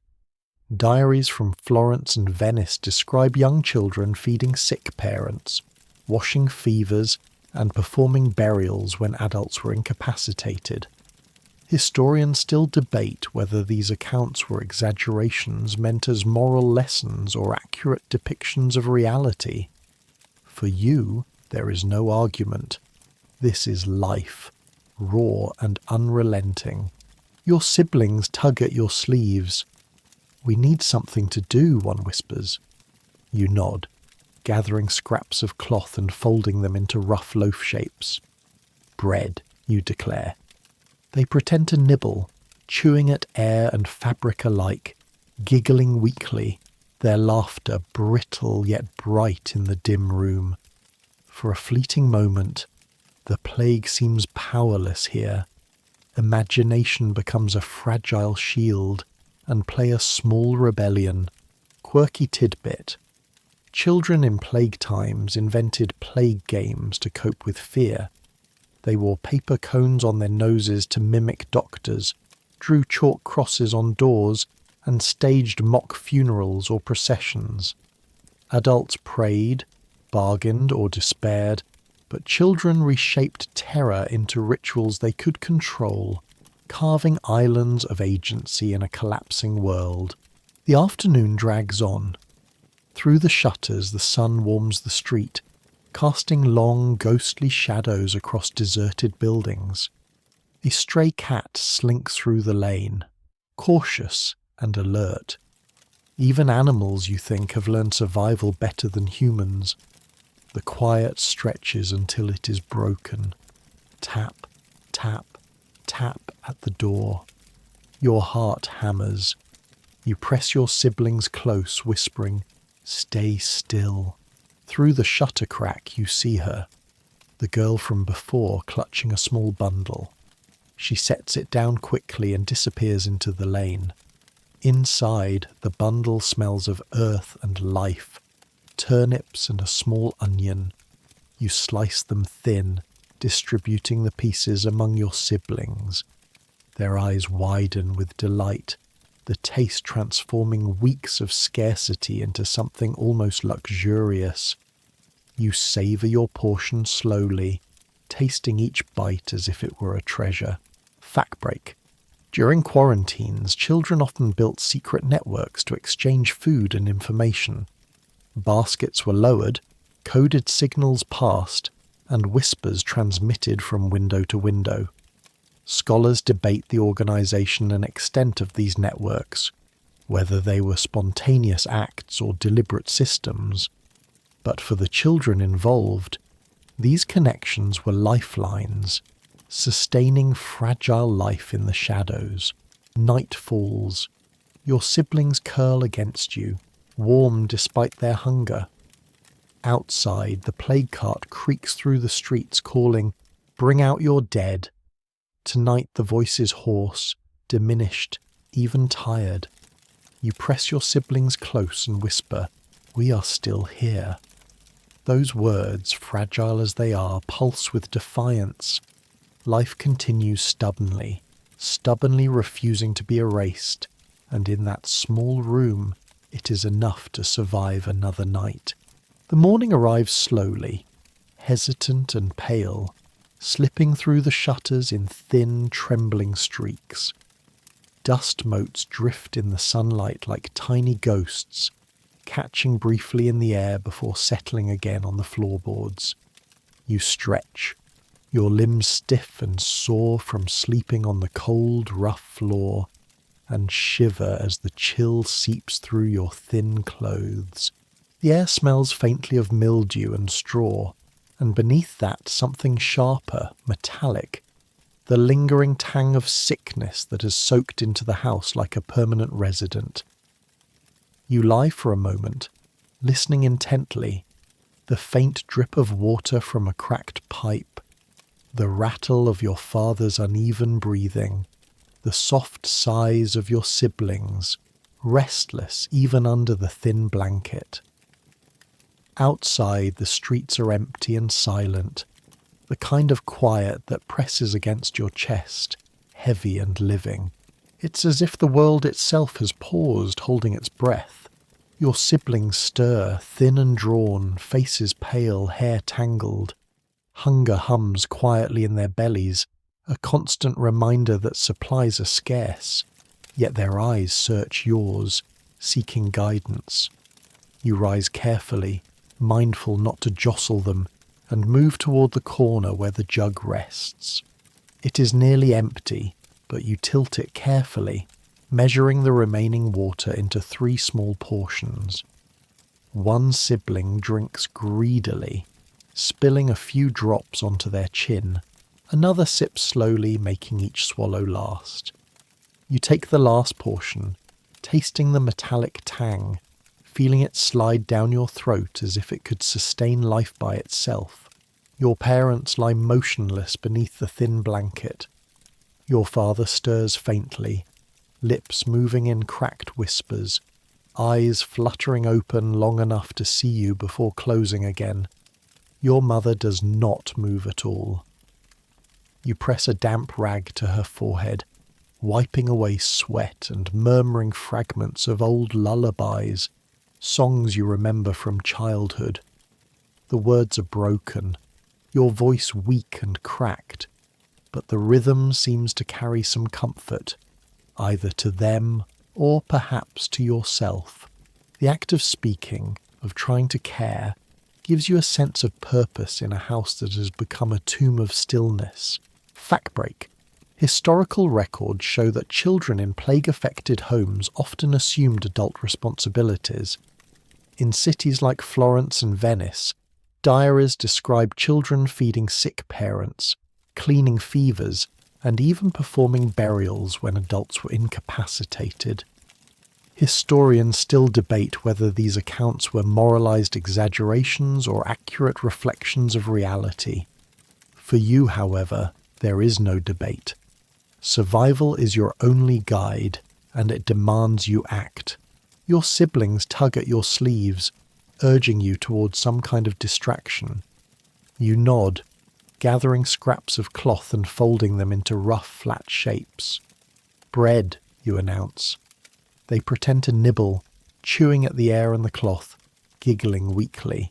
Speaker 1: Diaries from Florence and Venice describe young children feeding sick parents, washing fevers, and performing burials when adults were incapacitated. Historians still debate whether these accounts were exaggerations meant as moral lessons or accurate depictions of reality. For you, there is no argument. This is life, raw and unrelenting. Your siblings tug at your sleeves. "We need something to do," one whispers. You nod, gathering scraps of cloth and folding them into rough loaf shapes. "Bread," you declare. They pretend to nibble, chewing at air and fabric alike, giggling weakly, their laughter brittle yet bright in the dim room. For a fleeting moment, the plague seems powerless here. Imagination becomes a fragile shield, and play a small rebellion. Quirky tidbit. Children in plague times invented plague games to cope with fear. They wore paper cones on their noses to mimic doctors, drew chalk crosses on doors, and staged mock funerals or processions. Adults prayed, bargained, or despaired, but children reshaped terror into rituals they could control, carving islands of agency in a collapsing world. The afternoon drags on. Through the shutters the sun warms the street, casting long, ghostly shadows across deserted buildings. A stray cat slinks through the lane, cautious and alert. Even animals, you think, have learned survival better than humans. The quiet stretches until it is broken. Tap, tap, tap at the door. Your heart hammers. You press your siblings close, whispering, "Stay still." Through the shutter crack you see her, the girl from before, clutching a small bundle. She sets it down quickly and disappears into the lane. Inside, the bundle smells of earth and life, turnips and a small onion. You slice them thin, distributing the pieces among your siblings. Their eyes widen with delight, the taste transforming weeks of scarcity into something almost luxurious. You savour your portion slowly, tasting each bite as if it were a treasure. Fact break. During quarantines, children often built secret networks to exchange food and information. Baskets were lowered, coded signals passed, and whispers transmitted from window to window. Scholars debate the organisation and extent of these networks, whether they were spontaneous acts or deliberate systems. But for the children involved, these connections were lifelines, sustaining fragile life in the shadows. Night falls. Your siblings curl against you, warm despite their hunger. Outside, the plague cart creaks through the streets calling, "Bring out your dead." Tonight the voice is hoarse, diminished, even tired. You press your siblings close and whisper, "We are still here." Those words, fragile as they are, pulse with defiance. Life continues stubbornly refusing to be erased, and in that small room it is enough to survive another night. The morning arrives slowly, hesitant and pale, slipping through the shutters in thin, trembling streaks. Dust motes drift in the sunlight like tiny ghosts, catching briefly in the air before settling again on the floorboards. You stretch, your limbs stiff and sore from sleeping on the cold, rough floor, and shiver as the chill seeps through your thin clothes. The air smells faintly of mildew and straw, and beneath that something sharper, metallic, the lingering tang of sickness that has soaked into the house like a permanent resident. You lie for a moment, listening intently, the faint drip of water from a cracked pipe, the rattle of your father's uneven breathing, the soft sighs of your siblings, restless even under the thin blanket. Outside, the streets are empty and silent, the kind of quiet that presses against your chest, heavy and living. It's as if the world itself has paused, holding its breath. Your siblings stir, thin and drawn, faces pale, hair tangled. Hunger hums quietly in their bellies, a constant reminder that supplies are scarce, yet their eyes search yours, seeking guidance. You rise carefully, mindful not to jostle them, and move toward the corner where the jug rests. It is nearly empty, but you tilt it carefully, measuring the remaining water into 3 small portions. One sibling drinks greedily, spilling a few drops onto their chin. Another sips slowly, making each swallow last. You take the last portion, tasting the metallic tang, feeling it slide down your throat as if it could sustain life by itself. Your parents lie motionless beneath the thin blanket. Your father stirs faintly, lips moving in cracked whispers, eyes fluttering open long enough to see you before closing again. Your mother does not move at all. You press a damp rag to her forehead, wiping away sweat and murmuring fragments of old lullabies, songs you remember from childhood. The words are broken, your voice weak and cracked, but the rhythm seems to carry some comfort, either to them or perhaps to yourself. The act of speaking, of trying to care, gives you a sense of purpose in a house that has become a tomb of stillness. Fact break. Historical records show that children in plague-affected homes often assumed adult responsibilities. In cities like Florence and Venice, diaries describe children feeding sick parents, cleaning fevers, and even performing burials when adults were incapacitated. Historians still debate whether these accounts were moralized exaggerations or accurate reflections of reality. For you, however, there is no debate. Survival is your only guide, and it demands you act. Your siblings tug at your sleeves, urging you towards some kind of distraction. You nod, gathering scraps of cloth and folding them into rough, flat shapes. Bread, you announce. They pretend to nibble, chewing at the air and the cloth, giggling weakly.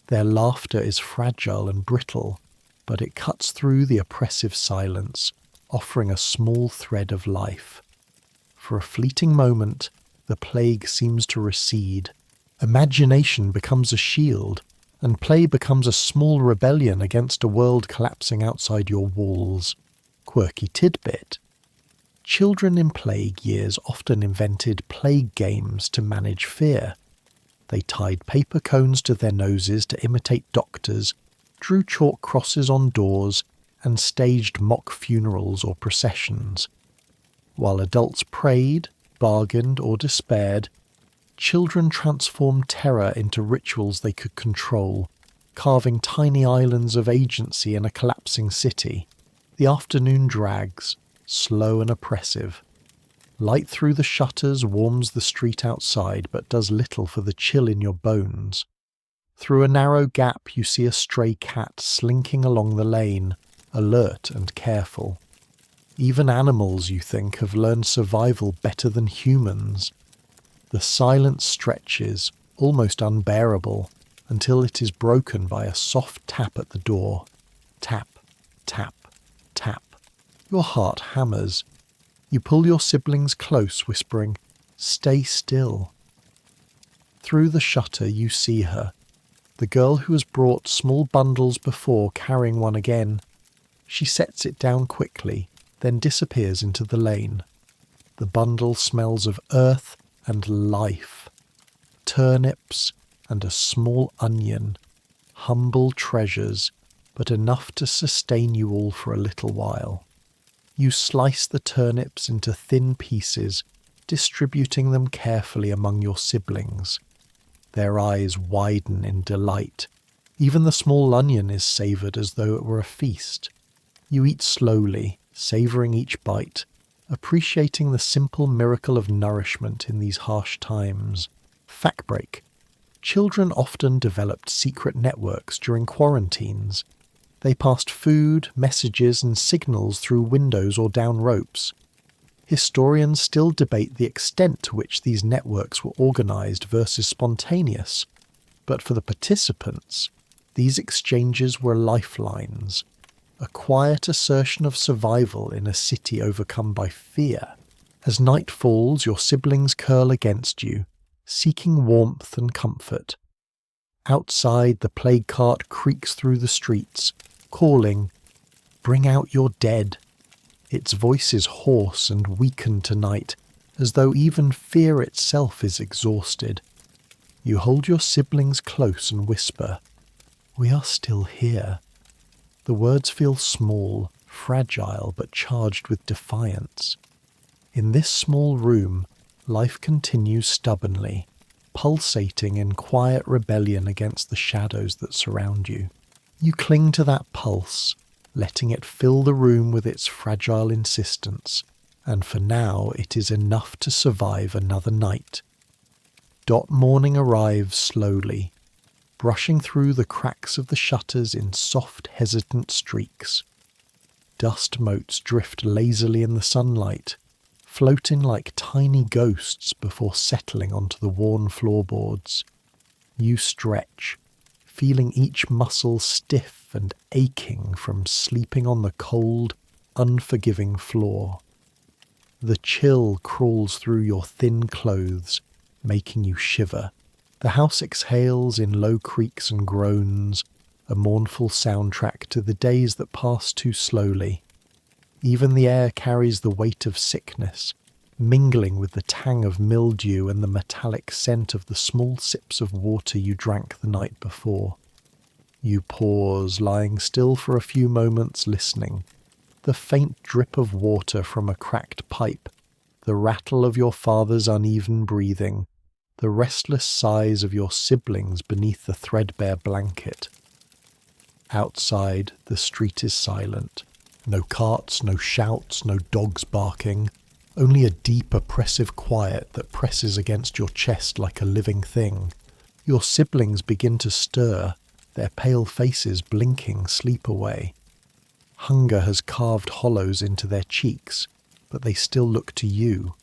Speaker 1: Their laughter is fragile and brittle, but it cuts through the oppressive silence, offering a small thread of life. For a fleeting moment, the plague seems to recede. Imagination becomes a shield, and play becomes a small rebellion against a world collapsing outside your walls. Quirky tidbit. Children in plague years often invented plague games to manage fear. They tied paper cones to their noses to imitate doctors, drew chalk crosses on doors, and staged mock funerals or processions. While adults prayed, bargained, or despaired, children transformed terror into rituals they could control, carving tiny islands of agency in a collapsing city. The afternoon drags, slow and oppressive. Light through the shutters warms the street outside, but does little for the chill in your bones. Through a narrow gap you see a stray cat slinking along the lane, alert and careful. Even animals, you think, have learned survival better than humans. The silence stretches, almost unbearable, until it is broken by a soft tap at the door. Tap, Tap, tap. Your heart hammers. You pull your siblings close, whispering, "Stay still." Through the shutter you see her, the girl who has brought small bundles before, carrying one again. She sets it down quickly, then disappears into the lane. The bundle smells of earth and life. Turnips and a small onion. Humble treasures, but enough to sustain you all for a little while. You slice the turnips into thin pieces, distributing them carefully among your siblings. Their eyes widen in delight. Even the small onion is savoured as though it were a feast. You eat slowly, savouring each bite, appreciating the simple miracle of nourishment in these harsh times. Fact break. Children often developed secret networks during quarantines. They passed food, messages and signals through windows or down ropes. Historians still debate the extent to which these networks were organised versus spontaneous, but for the participants, these exchanges were lifelines, a quiet assertion of survival in a city overcome by fear. As night falls, your siblings curl against you, seeking warmth and comfort. Outside, the plague cart creaks through the streets, calling, "Bring out your dead." Its voice is hoarse and weakened tonight, as though even fear itself is exhausted. You hold your siblings close and whisper, "We are still here." The words feel small, fragile, but charged with defiance. In this small room, life continues stubbornly, pulsating in quiet rebellion against the shadows that surround you. You cling to that pulse, letting it fill the room with its fragile insistence, and for now it is enough to survive another night. Morning arrives slowly, brushing through the cracks of the shutters in soft, hesitant streaks. Dust motes drift lazily in the sunlight, floating like tiny ghosts before settling onto the worn floorboards. You stretch, feeling each muscle stiff and aching from sleeping on the cold, unforgiving floor. The chill crawls through your thin clothes, making you shiver. The house exhales in low creaks and groans, a mournful soundtrack to the days that pass too slowly. Even the air carries the weight of sickness, mingling with the tang of mildew and the metallic scent of the small sips of water you drank the night before. You pause, lying still for a few moments, listening. The faint drip of water from a cracked pipe, the rattle of your father's uneven breathing, the restless sighs of your siblings beneath the threadbare blanket. Outside, the street is silent. No carts, no shouts, no dogs barking, only a deep, oppressive quiet that presses against your chest like a living thing. Your siblings begin to stir, their pale faces blinking sleep away. Hunger has carved hollows into their cheeks, but they still look to you,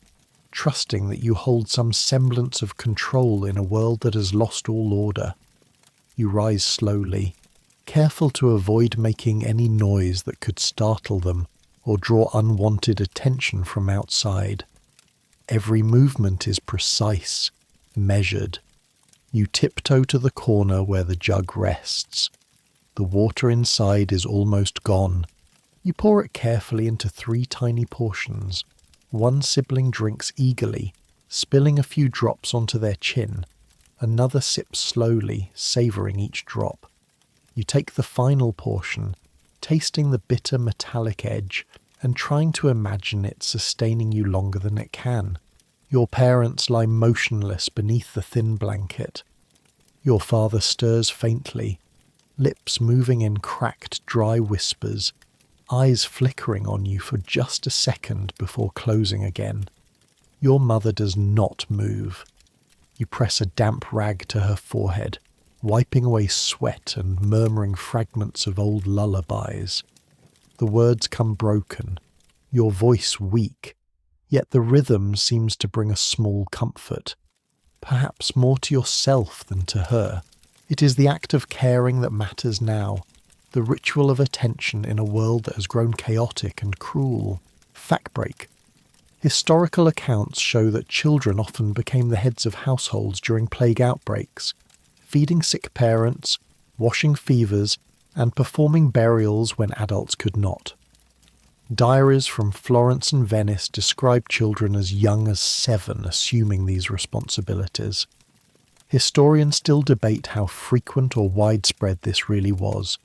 Speaker 1: trusting that you hold some semblance of control in a world that has lost all order. You rise slowly, careful to avoid making any noise that could startle them or draw unwanted attention from outside. Every movement is precise, measured. You tiptoe to the corner where the jug rests. The water inside is almost gone. You pour it carefully into 3 tiny portions. One sibling drinks eagerly, spilling a few drops onto their chin. Another sips slowly, savouring each drop. You take the final portion, tasting the bitter metallic edge and trying to imagine it sustaining you longer than it can. Your parents lie motionless beneath the thin blanket. Your father stirs faintly, lips moving in cracked, dry whispers, eyes flickering on you for just a second before closing again. Your mother does not move. You press a damp rag to her forehead, wiping away sweat and murmuring fragments of old lullabies. The words come broken, your voice weak, yet the rhythm seems to bring a small comfort, perhaps more to yourself than to her. It is the act of caring that matters now, the ritual of attention in a world that has grown chaotic and cruel. Fact break. Historical accounts show that children often became the heads of households during plague outbreaks, feeding sick parents, washing fevers, and performing burials when adults could not. Diaries from Florence and Venice describe children as young as 7 assuming these responsibilities. Historians still debate how frequent or widespread this really was,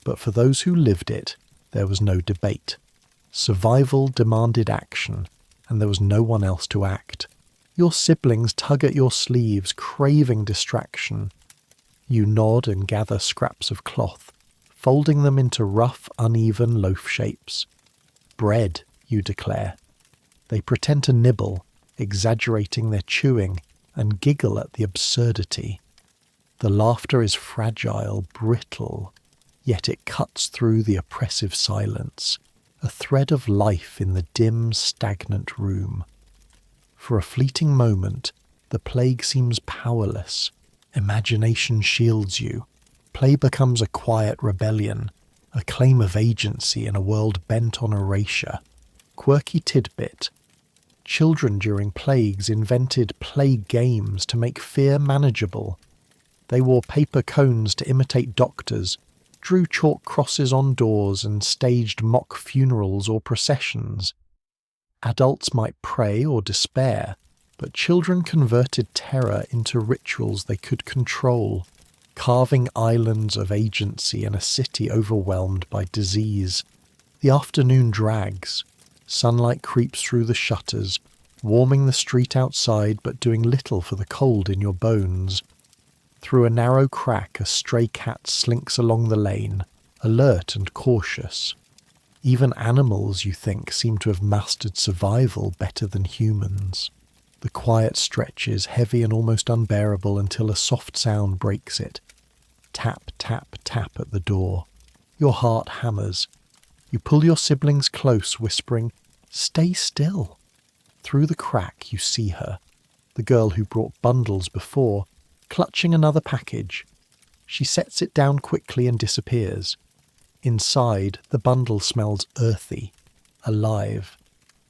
Speaker 1: but for those who lived it, there was no debate. Survival demanded action, and there was no one else to act. Your siblings tug at your sleeves, craving distraction. You nod and gather scraps of cloth, folding them into rough, uneven loaf shapes. Bread, you declare. They pretend to nibble, exaggerating their chewing, and giggle at the absurdity. The laughter is fragile, brittle, yet it cuts through the oppressive silence, a thread of life in the dim, stagnant room. For a fleeting moment, the plague seems powerless. Imagination shields you. Play becomes a quiet rebellion, a claim of agency in a world bent on erasure. Quirky tidbit. Children during plagues invented plague games to make fear manageable. They wore paper cones to imitate doctors, drew chalk crosses on doors, and staged mock funerals or processions. Adults might pray or despair, but children converted terror into rituals they could control, carving islands of agency in a city overwhelmed by disease. The afternoon drags. Sunlight creeps through the shutters, warming the street outside but doing little for the cold in your bones. Through a narrow crack, a stray cat slinks along the lane, alert and cautious. Even animals, you think, seem to have mastered survival better than humans. The quiet stretches, heavy and almost unbearable, until a soft sound breaks it. Tap, tap, tap at the door. Your heart hammers. You pull your siblings close, whispering, "Stay still." Through the crack you see her, the girl who brought bundles before, clutching another package. She sets it down quickly and disappears. Inside, the bundle smells earthy, alive.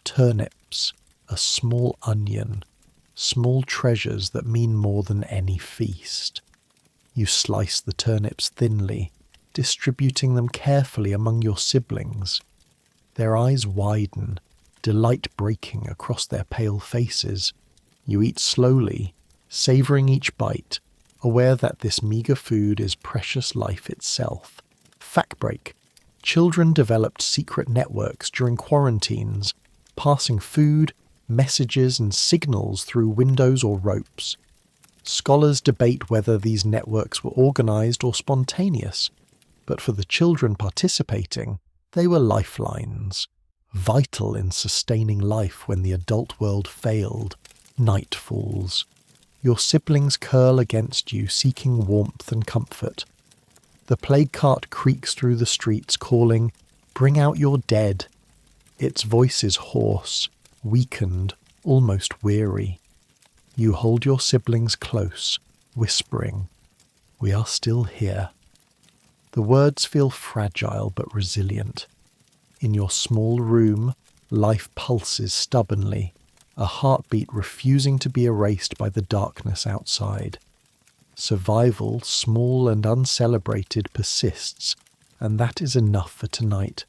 Speaker 1: Turnips, a small onion, small treasures that mean more than any feast. You slice the turnips thinly, distributing them carefully among your siblings. Their eyes widen, delight breaking across their pale faces. You eat slowly, savouring each bite, aware that this meagre food is precious life itself. Fact break. Children developed secret networks during quarantines, passing food, messages and signals through windows or ropes. Scholars debate whether these networks were organised or spontaneous, but for the children participating, they were lifelines, vital in sustaining life when the adult world failed. Night falls. Your siblings curl against you, seeking warmth and comfort. The plague cart creaks through the streets, calling, "Bring out your dead." Its voice is hoarse, weakened, almost weary. You hold your siblings close, whispering, "We are still here." The words feel fragile but resilient. In your small room, life pulses stubbornly, a heartbeat refusing to be erased by the darkness outside. Survival, small and uncelebrated, persists, and that is enough for tonight.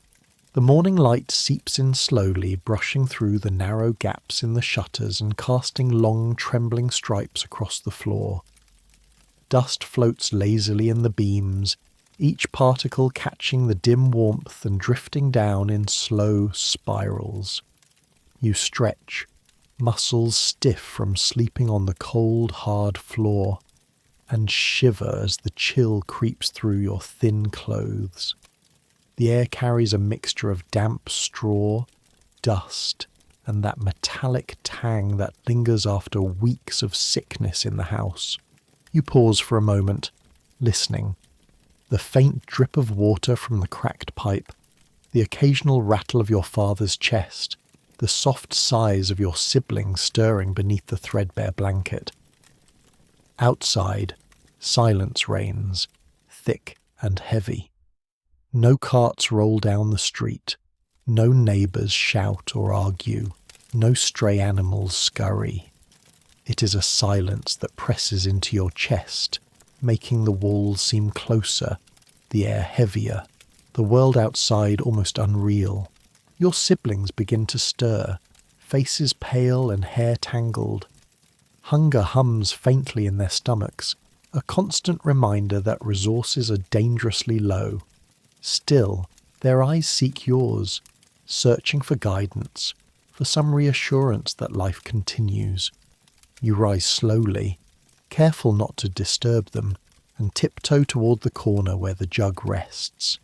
Speaker 1: The morning light seeps in slowly, brushing through the narrow gaps in the shutters and casting long, trembling stripes across the floor. Dust floats lazily in the beams, each particle catching the dim warmth and drifting down in slow spirals. You stretch, muscles stiff from sleeping on the cold, hard floor, and shiver as the chill creeps through your thin clothes. The air carries a mixture of damp straw, dust, and that metallic tang that lingers after weeks of sickness in the house. You pause for a moment, listening. The faint drip of water from the cracked pipe, the occasional rattle of your father's chest, the soft sighs of your siblings stirring beneath the threadbare blanket. Outside, silence reigns, thick and heavy. No carts roll down the street. No neighbours shout or argue. No stray animals scurry. It is a silence that presses into your chest, making the walls seem closer, the air heavier, the world outside almost unreal. Your siblings begin to stir, faces pale and hair tangled. Hunger hums faintly in their stomachs, a constant reminder that resources are dangerously low. Still, their eyes seek yours, searching for guidance, for some reassurance that life continues. You rise slowly, careful not to disturb them, and tiptoe toward the corner where the jug rests.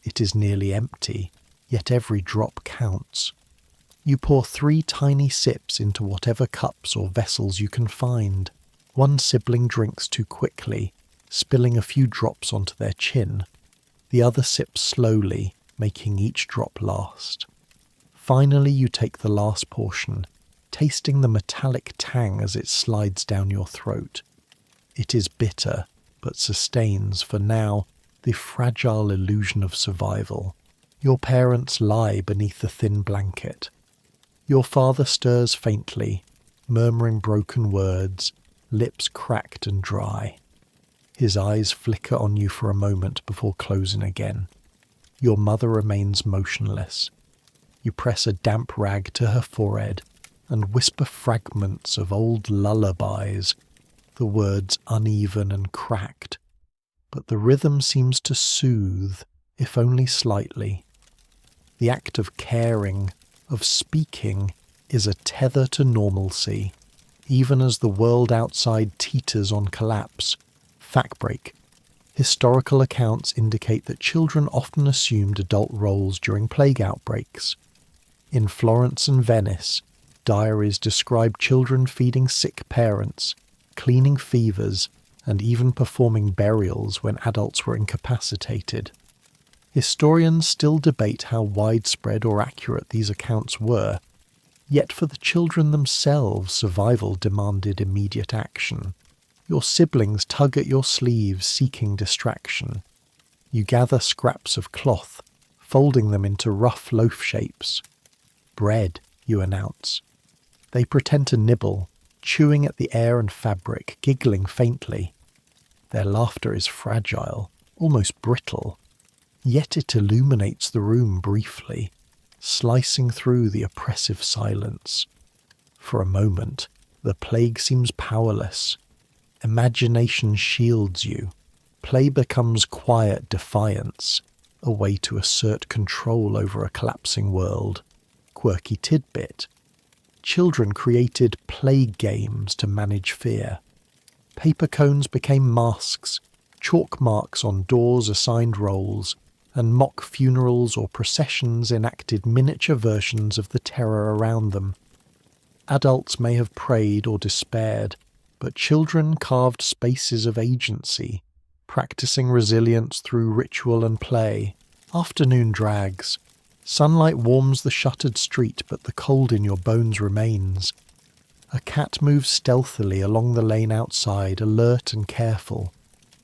Speaker 1: It is nearly empty, yet every drop counts. You pour 3 tiny sips into whatever cups or vessels you can find. One sibling drinks too quickly, spilling a few drops onto their chin. The other sips slowly, making each drop last. Finally, you take the last portion, tasting the metallic tang as it slides down your throat. It is bitter, but sustains, for now, the fragile illusion of survival. Your parents lie beneath the thin blanket. Your father stirs faintly, murmuring broken words, lips cracked and dry. His eyes flicker on you for a moment before closing again. Your mother remains motionless. You press a damp rag to her forehead and whisper fragments of old lullabies, the words uneven and cracked, but the rhythm seems to soothe, if only slightly. The act of caring, of speaking, is a tether to normalcy, even as the world outside teeters on collapse. Fact break. Historical accounts indicate that children often assumed adult roles during plague outbreaks. In Florence and Venice, diaries describe children feeding sick parents, cleaning fevers, and even performing burials when adults were incapacitated. Historians still debate how widespread or accurate these accounts were, yet for the children themselves, survival demanded immediate action. Your siblings tug at your sleeves, seeking distraction. You gather scraps of cloth, folding them into rough loaf shapes. "Bread," you announce. They pretend to nibble, chewing at the air and fabric, giggling faintly. Their laughter is fragile, almost brittle, yet it illuminates the room briefly, slicing through the oppressive silence. For a moment, the plague seems powerless. Imagination shields you. Play becomes quiet defiance, a way to assert control over a collapsing world. Quirky tidbit. Children created plague games to manage fear. Paper cones became masks, chalk marks on doors assigned roles, and mock funerals or processions enacted miniature versions of the terror around them. Adults may have prayed or despaired, but children carved spaces of agency, practicing resilience through ritual and play. Afternoon drags. Sunlight warms the shuttered street, but the cold in your bones remains. A cat moves stealthily along the lane outside, alert and careful.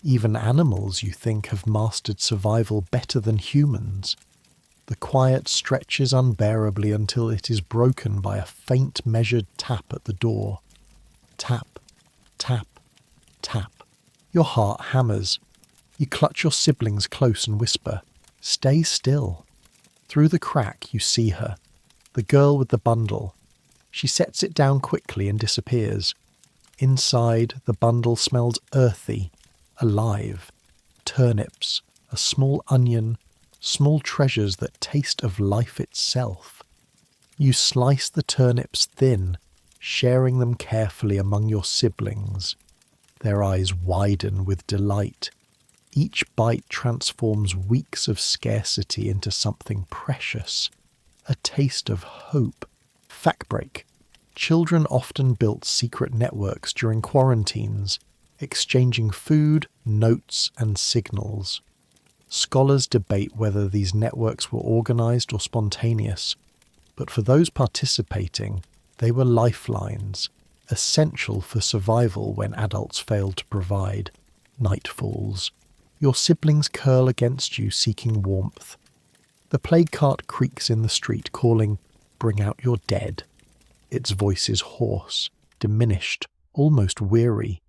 Speaker 1: Even animals, you think, have mastered survival better than humans. The quiet stretches unbearably until it is broken by a faint measured tap at the door. Tap, tap, tap. Your heart hammers. You clutch your siblings close and whisper, "Stay still." Through the crack you see her, the girl with the bundle. She sets it down quickly and disappears. Inside, the bundle smells earthy, alive. Turnips, a small onion, small treasures that taste of life itself. You slice the turnips thin, sharing them carefully among your siblings. Their eyes widen with delight. Each bite transforms weeks of scarcity into something precious, a taste of hope. Fact break. Children often built secret networks during quarantines, exchanging food, notes, and signals. Scholars debate whether these networks were organized or spontaneous, but for those participating, they were lifelines, essential for survival when adults failed to provide. Night falls. Your siblings curl against you, seeking warmth. The plague cart creaks in the street, calling, "Bring out your dead." Its voice is hoarse, diminished, almost weary.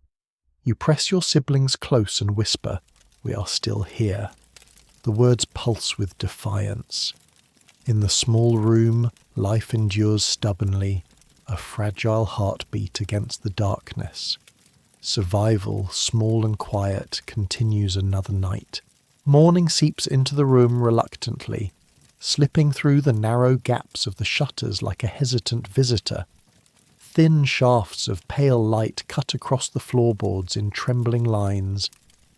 Speaker 1: You press your siblings close and whisper, "We are still here." The words pulse with defiance. In the small room, life endures stubbornly, a fragile heartbeat against the darkness. Survival, small and quiet, continues another night. Morning seeps into the room reluctantly, slipping through the narrow gaps of the shutters like a hesitant visitor. Thin shafts of pale light cut across the floorboards in trembling lines,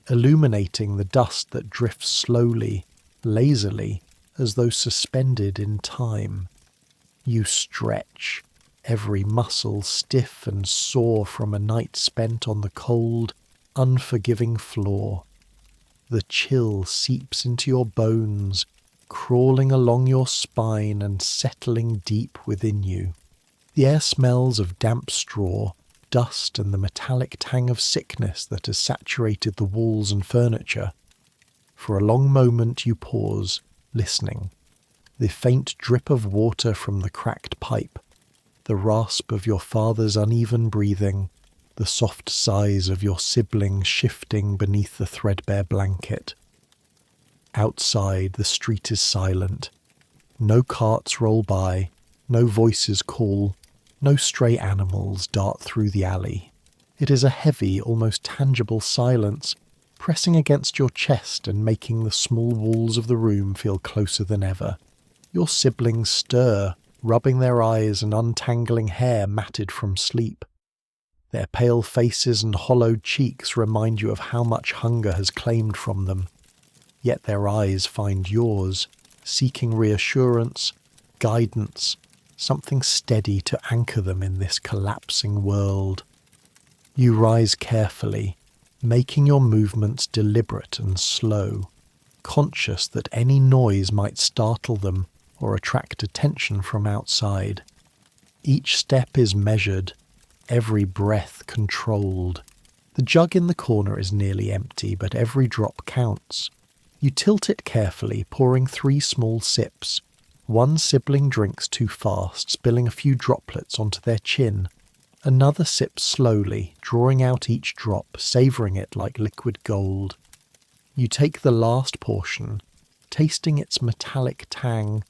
Speaker 1: illuminating the dust that drifts slowly, lazily, as though suspended in time. You stretch, every muscle stiff and sore from a night spent on the cold, unforgiving floor. The chill seeps into your bones, crawling along your spine and settling deep within you. The air smells of damp straw, dust and the metallic tang of sickness that has saturated the walls and furniture. For a long moment you pause, listening. The faint drip of water from the cracked pipe, the rasp of your father's uneven breathing, the soft sighs of your sibling shifting beneath the threadbare blanket. Outside, the street is silent. No carts roll by, no voices call, no stray animals dart through the alley. It is a heavy, almost tangible silence, pressing against your chest and making the small walls of the room feel closer than ever. Your siblings stir, rubbing their eyes and untangling hair matted from sleep. Their pale faces and hollowed cheeks remind you of how much hunger has claimed from them. Yet their eyes find yours, seeking reassurance, guidance, something steady to anchor them in this collapsing world. You rise carefully, making your movements deliberate and slow, conscious that any noise might startle them or attract attention from outside. Each step is measured, every breath controlled. The jug in the corner is nearly empty, but every drop counts. You tilt it carefully, pouring 3 small sips. One sibling drinks too fast, spilling a few droplets onto their chin. Another sips slowly, drawing out each drop, savouring it like liquid gold. You take the last portion, tasting its metallic tang,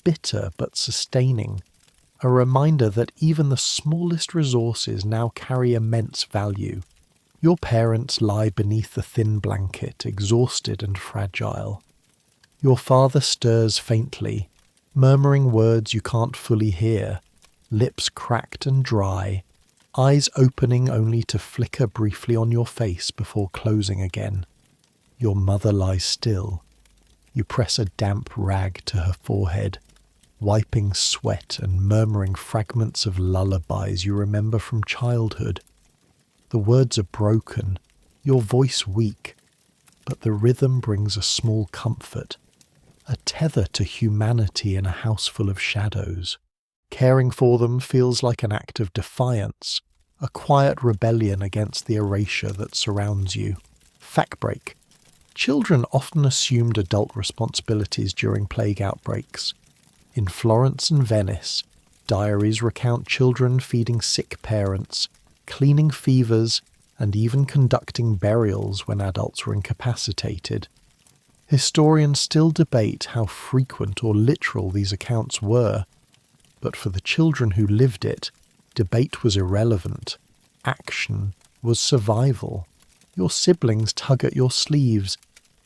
Speaker 1: bitter but sustaining, a reminder that even the smallest resources now carry immense value. Your parents lie beneath the thin blanket, exhausted and fragile. Your father stirs faintly, murmuring words you can't fully hear, lips cracked and dry, eyes opening only to flicker briefly on your face before closing again. Your mother lies still. You press a damp rag to her forehead, wiping sweat and murmuring fragments of lullabies you remember from childhood. The words are broken, your voice weak, but the rhythm brings a small comfort, a tether to humanity in a house full of shadows. Caring for them feels like an act of defiance, a quiet rebellion against the erasure that surrounds you. Fact break. Children often assumed adult responsibilities during plague outbreaks. In Florence and Venice, diaries recount children feeding sick parents, cleaning fevers, and even conducting burials when adults were incapacitated. Historians still debate how frequent or literal these accounts were, but for the children who lived it, debate was irrelevant. Action was survival. Your siblings tug at your sleeves,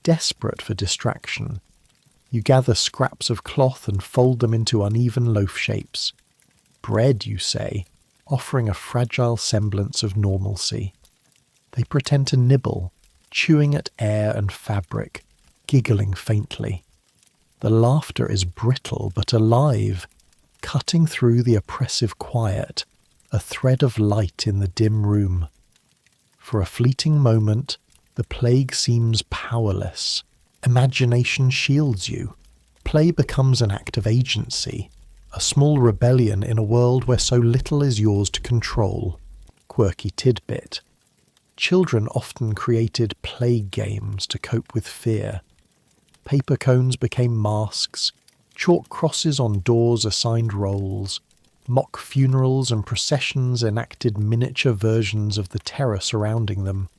Speaker 1: desperate for distraction. You gather scraps of cloth and fold them into uneven loaf shapes. Bread, you say, offering a fragile semblance of normalcy. They pretend to nibble, chewing at air and fabric, giggling faintly. The laughter is brittle but alive, cutting through the oppressive quiet, a thread of light in the dim room. For a fleeting moment, the plague seems powerless. Imagination shields you. Play becomes an act of agency, a small rebellion in a world where so little is yours to control. Quirky tidbit. Children often created plague games to cope with fear. Paper cones became masks, chalk crosses on doors assigned roles, mock funerals and processions enacted miniature versions of the terror surrounding them.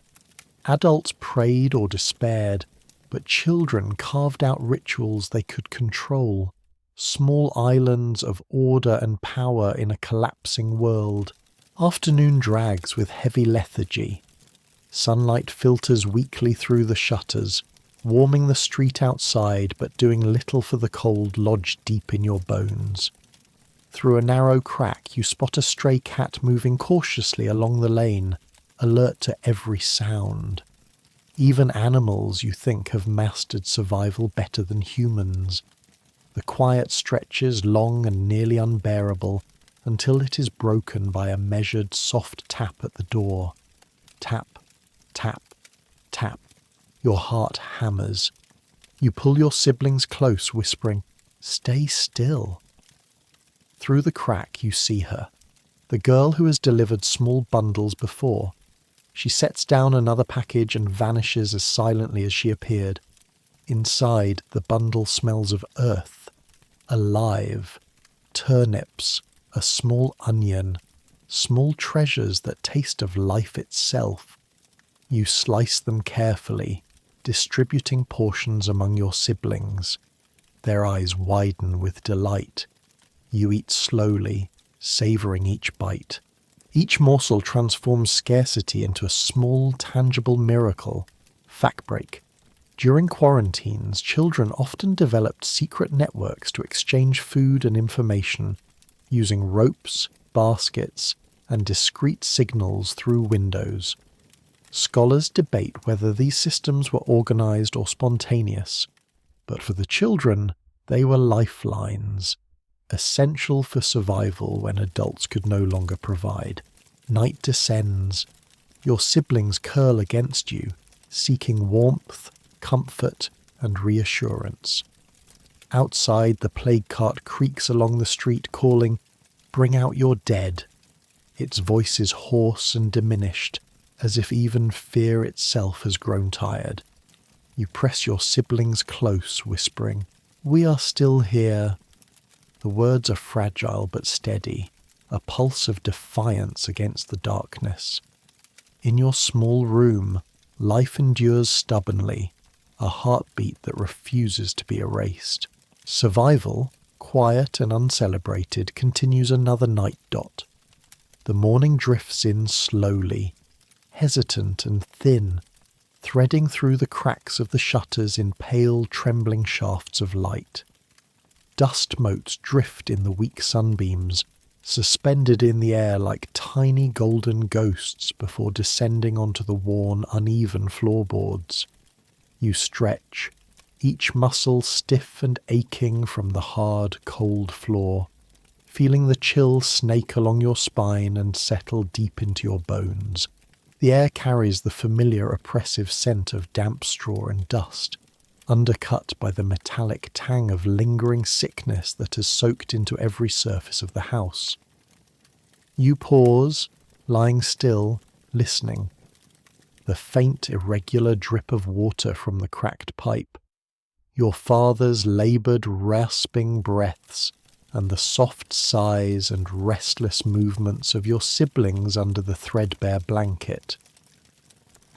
Speaker 1: Adults prayed or despaired, but children carved out rituals they could control, small islands of order and power in a collapsing world. Afternoon drags with heavy lethargy. Sunlight filters weakly through the shutters, warming the street outside but doing little for the cold lodged deep in your bones. Through a narrow crack you spot a stray cat moving cautiously along the lane, alert to every sound. Even animals, you think, have mastered survival better than humans. The quiet stretches long and nearly unbearable until it is broken by a measured, soft tap at the door. Tap, tap, tap. Your heart hammers. You pull your siblings close, whispering, "Stay still." Through the crack you see her, the girl who has delivered small bundles before. She sets down another package and vanishes as silently as she appeared. Inside, the bundle smells of earth, alive, turnips, a small onion, small treasures that taste of life itself. You slice them carefully, distributing portions among your siblings. Their eyes widen with delight. You eat slowly, savouring each bite. Each morsel transforms scarcity into a small, tangible miracle. Fact break. During quarantines, children often developed secret networks to exchange food and information, using ropes, baskets, and discreet signals through windows. Scholars debate whether these systems were organised or spontaneous, but for the children, they were lifelines, essential for survival when adults could no longer provide. Night descends. Your siblings curl against you, seeking warmth, comfort, and reassurance. Outside, the plague cart creaks along the street, calling, "Bring out your dead." Its voice is hoarse and diminished, as if even fear itself has grown tired. You press your siblings close, whispering, "We are still here." The words are fragile but steady, a pulse of defiance against the darkness. In your small room, life endures stubbornly, a heartbeat that refuses to be erased. Survival, quiet and uncelebrated, continues another night dot. The morning drifts in slowly, hesitant and thin, threading through the cracks of the shutters in pale, trembling shafts of light. Dust motes drift in the weak sunbeams, suspended in the air like tiny golden ghosts before descending onto the worn, uneven floorboards. You stretch, each muscle stiff and aching from the hard, cold floor, feeling the chill snake along your spine and settle deep into your bones. The air carries the familiar oppressive scent of damp straw and dust, undercut by the metallic tang of lingering sickness that has soaked into every surface of the house. You pause, lying still, listening. The faint, irregular drip of water from the cracked pipe, your father's laboured, rasping breaths, and the soft sighs and restless movements of your siblings under the threadbare blanket.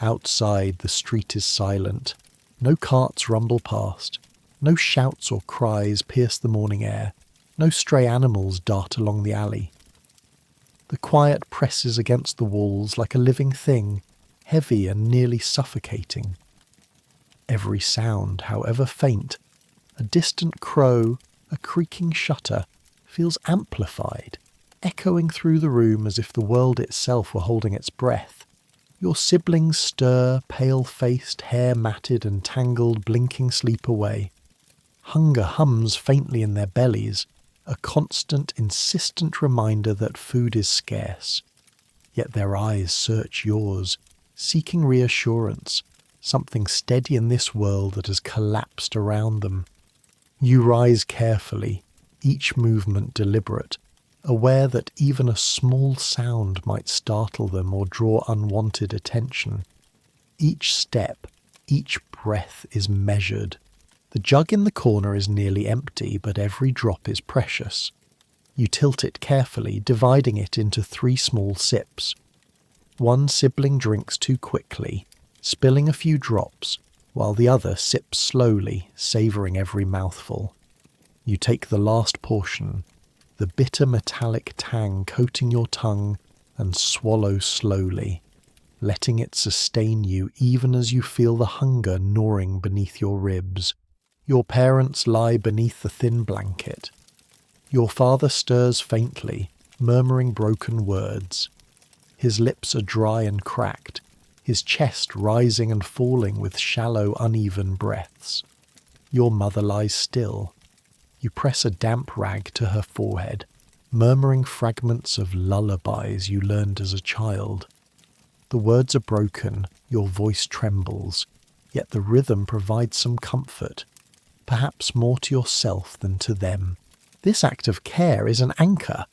Speaker 1: Outside, the street is silent. No carts rumble past. No shouts or cries pierce the morning air. No stray animals dart along the alley. The quiet presses against the walls like a living thing, heavy and nearly suffocating. Every sound, however faint, a distant crow, a creaking shutter, feels amplified, echoing through the room as if the world itself were holding its breath. Your siblings stir, pale-faced, hair matted and tangled, blinking sleep away. Hunger hums faintly in their bellies, a constant, insistent reminder that food is scarce. Yet their eyes search yours, seeking reassurance, something steady in this world that has collapsed around them. You rise carefully, each movement deliberate, aware that even a small sound might startle them or draw unwanted attention. Each step, each breath is measured. The jug in the corner is nearly empty, but every drop is precious. You tilt it carefully, dividing it into 3 small sips. One sibling drinks too quickly, spilling a few drops, while the other sips slowly, savouring every mouthful. You take the last portion, the bitter metallic tang coating your tongue, and swallow slowly, letting it sustain you even as you feel the hunger gnawing beneath your ribs. Your parents lie beneath the thin blanket. Your father stirs faintly, murmuring broken words. His lips are dry and cracked, his chest rising and falling with shallow, uneven breaths. Your mother lies still. You press a damp rag to her forehead, murmuring fragments of lullabies you learned as a child. The words are broken, your voice trembles, yet the rhythm provides some comfort, perhaps more to yourself than to them. This act of care is an anchor,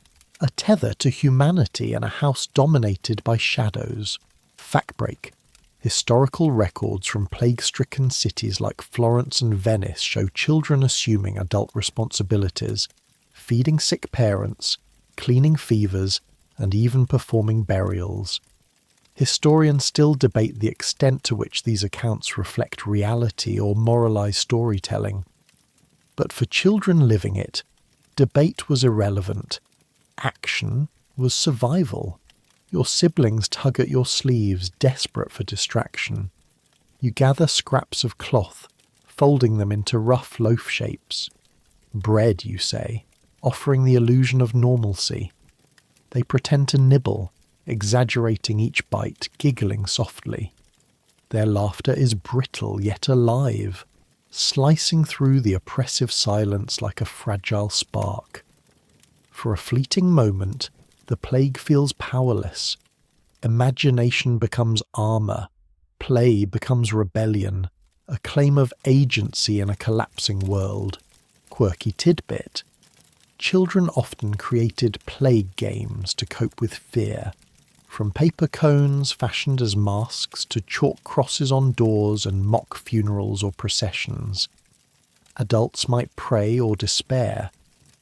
Speaker 1: a tether to humanity in a house dominated by shadows. Fact break. Historical records from plague-stricken cities like Florence and Venice show children assuming adult responsibilities, feeding sick parents, cleaning fevers, and even performing burials. Historians still debate the extent to which these accounts reflect reality or moralize storytelling. But for children living it, debate was irrelevant. Action was survival. Your siblings tug at your sleeves, desperate for distraction. You gather scraps of cloth, folding them into rough loaf shapes. Bread, you say, offering the illusion of normalcy. They pretend to nibble, exaggerating each bite, giggling softly. Their laughter is brittle yet alive, slicing through the oppressive silence like a fragile spark. For a fleeting moment, the plague feels powerless. Imagination becomes armour, play becomes rebellion, a claim of agency in a collapsing world. Quirky tidbit. Children often created plague games to cope with fear, from paper cones fashioned as masks to chalk crosses on doors and mock funerals or processions. Adults might pray or despair,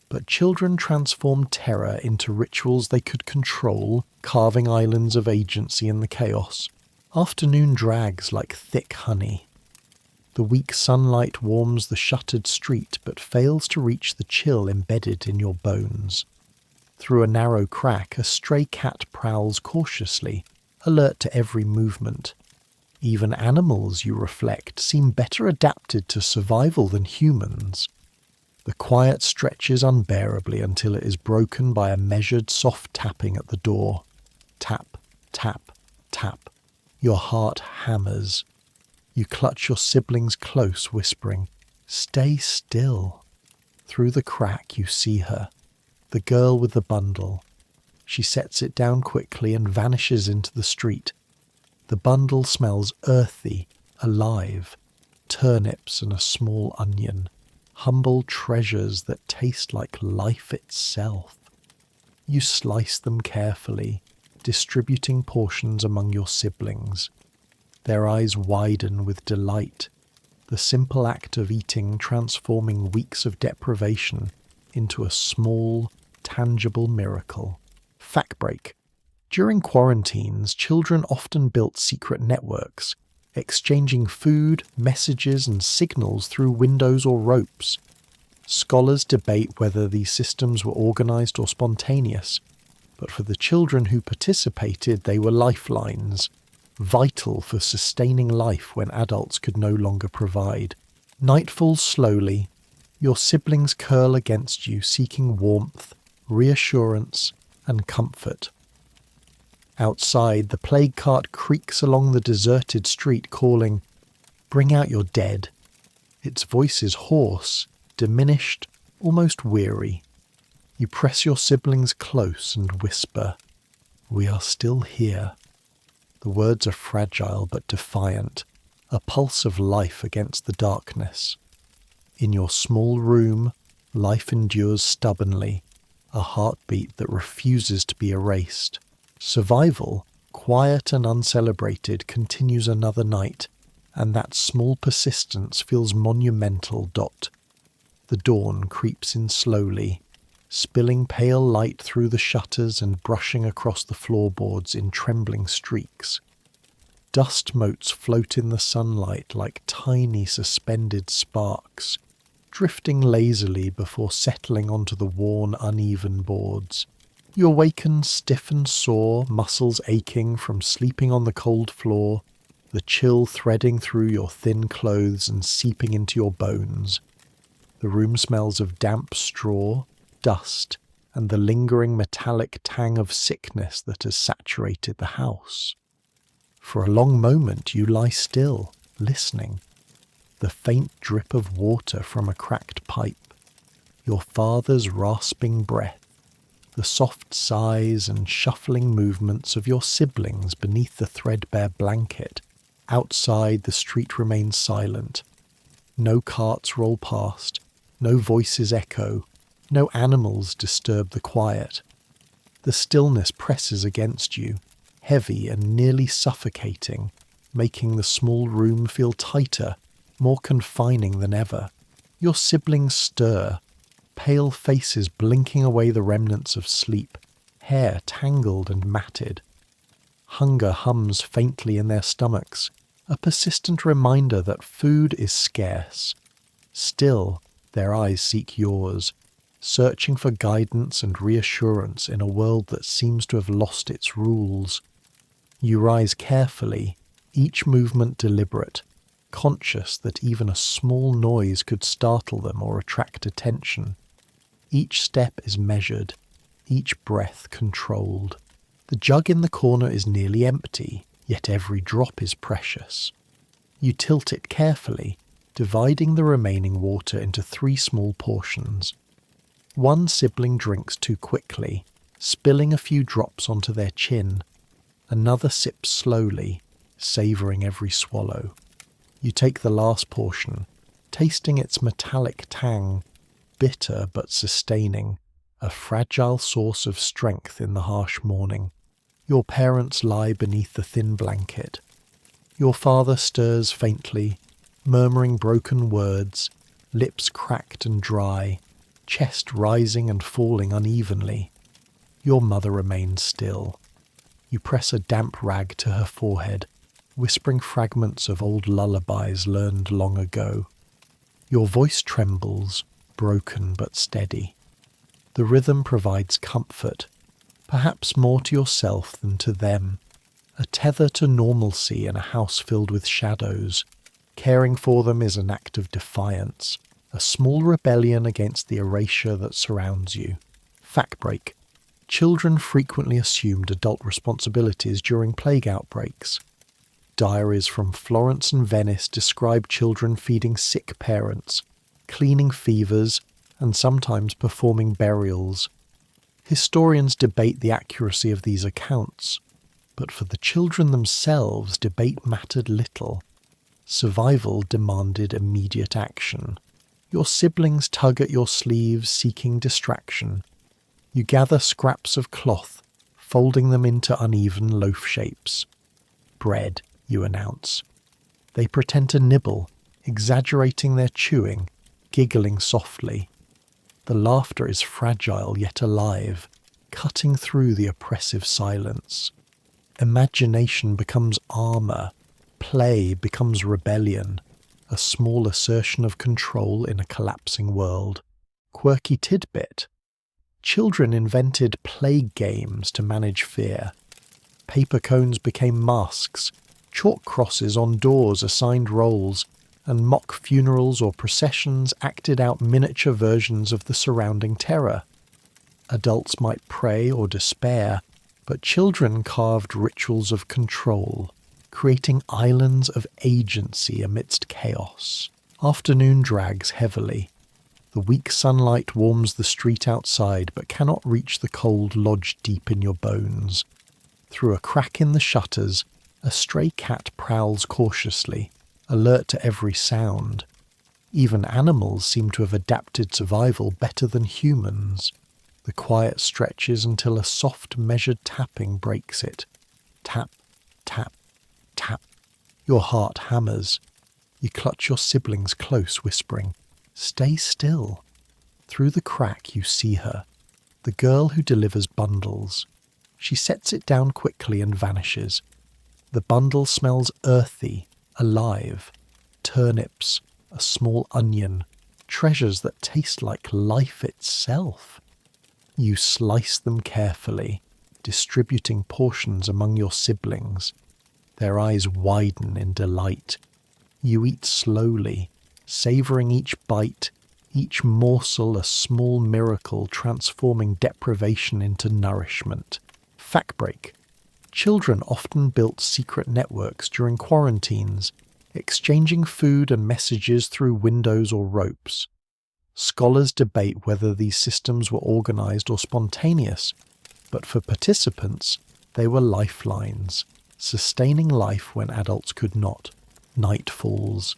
Speaker 1: but children transformed terror into rituals they could control, carving islands of agency in the chaos. Afternoon drags like thick honey. The weak sunlight warms the shuttered street but fails to reach the chill embedded in your bones. Through a narrow crack, a stray cat prowls cautiously, alert to every movement. Even animals, you reflect, seem better adapted to survival than humans. The quiet stretches unbearably until it is broken by a measured, soft tapping at the door. Tap, tap, tap. Your heart hammers. You clutch your siblings close, whispering, "Stay still." Through the crack you see her, the girl with the bundle. She sets it down quickly and vanishes into the street. The bundle smells earthy, alive, turnips and a small onion. Humble treasures that taste like life itself. You slice them carefully, distributing portions among your siblings. Their eyes widen with delight, the simple act of eating transforming weeks of deprivation into a small, tangible miracle. Fact break. During quarantines, children often built secret networks, exchanging food, messages and signals through windows or ropes. Scholars debate whether these systems were organised or spontaneous, but for the children who participated, they were lifelines, vital for sustaining life when adults could no longer provide. Night falls slowly. Your siblings curl against you, seeking warmth, reassurance and comfort. Outside, the plague cart creaks along the deserted street, calling, "Bring out your dead." Its voice is hoarse, diminished, almost weary. You press your siblings close and whisper, "We are still here." The words are fragile but defiant, a pulse of life against the darkness. In your small room, life endures stubbornly, a heartbeat that refuses to be erased. Survival, quiet and uncelebrated, continues another night, and that small persistence feels monumental. The dawn creeps in slowly, spilling pale light through the shutters and brushing across the floorboards in trembling streaks. Dust motes float in the sunlight like tiny suspended sparks, drifting lazily before settling onto the worn, uneven boards. You awaken stiff and sore, muscles aching from sleeping on the cold floor, the chill threading through your thin clothes and seeping into your bones. The room smells of damp straw, dust, and the lingering metallic tang of sickness that has saturated the house. For a long moment you lie still, listening. The faint drip of water from a cracked pipe, your father's rasping breath, the soft sighs and shuffling movements of your siblings beneath the threadbare blanket. Outside, the street remains silent. No carts roll past, no voices echo, no animals disturb the quiet. The stillness presses against you, heavy and nearly suffocating, making the small room feel tighter, more confining than ever. Your siblings stir, pale faces blinking away the remnants of sleep, hair tangled and matted. Hunger hums faintly in their stomachs, a persistent reminder that food is scarce. Still, their eyes seek yours, searching for guidance and reassurance in a world that seems to have lost its rules. You rise carefully, each movement deliberate, conscious that even a small noise could startle them or attract attention. Each step is measured, each breath controlled. The jug in the corner is nearly empty, yet every drop is precious. You tilt it carefully, dividing the remaining water into 3 small portions. One sibling drinks too quickly, spilling a few drops onto their chin. Another sips slowly, savouring every swallow. You take the last portion, tasting its metallic tang, bitter but sustaining, a fragile source of strength in the harsh morning. Your parents lie beneath the thin blanket. Your father stirs faintly, murmuring broken words, lips cracked and dry, chest rising and falling unevenly. Your mother remains still. You press a damp rag to her forehead, whispering fragments of old lullabies learned long ago. Your voice trembles, broken but steady. The rhythm provides comfort, perhaps more to yourself than to them, a tether to normalcy in a house filled with shadows. Caring for them is an act of defiance, a small rebellion against the erasure that surrounds you. Fact break. Children frequently assumed adult responsibilities during plague outbreaks. Diaries from Florence and Venice describe children feeding sick parents, cleaning fevers, and sometimes performing burials. Historians debate the accuracy of these accounts, but for the children themselves, debate mattered little. Survival demanded immediate action. Your siblings tug at your sleeves, seeking distraction. You gather scraps of cloth, folding them into uneven loaf shapes. Bread, you announce. They pretend to nibble, exaggerating their chewing, giggling softly. The laughter is fragile yet alive, cutting through the oppressive silence. Imagination becomes armour, play becomes rebellion, a small assertion of control in a collapsing world. Quirky tidbit. Children invented plague games to manage fear. Paper cones became masks, chalk crosses on doors assigned roles, and mock funerals or processions acted out miniature versions of the surrounding terror. Adults might pray or despair, but children carved rituals of control, creating islands of agency amidst chaos. Afternoon drags heavily. The weak sunlight warms the street outside but cannot reach the cold lodged deep in your bones. Through a crack in the shutters, a stray cat prowls cautiously, alert to every sound. Even animals seem to have adapted survival better than humans. The quiet stretches until a soft, measured tapping breaks it. Tap, tap, tap. Your heart hammers. You clutch your siblings close, whispering, "Stay still." Through the crack you see her, the girl who delivers bundles. She sets it down quickly and vanishes. The bundle smells earthy, alive. Turnips, a small onion, treasures that taste like life itself. You slice them carefully, distributing portions among your siblings. Their eyes widen in delight. You eat slowly, savouring each bite, each morsel a small miracle transforming deprivation into nourishment. Fact break. Children often built secret networks during quarantines, exchanging food and messages through windows or ropes. Scholars debate whether these systems were organised or spontaneous, but for participants, they were lifelines, sustaining life when adults could not. Night falls.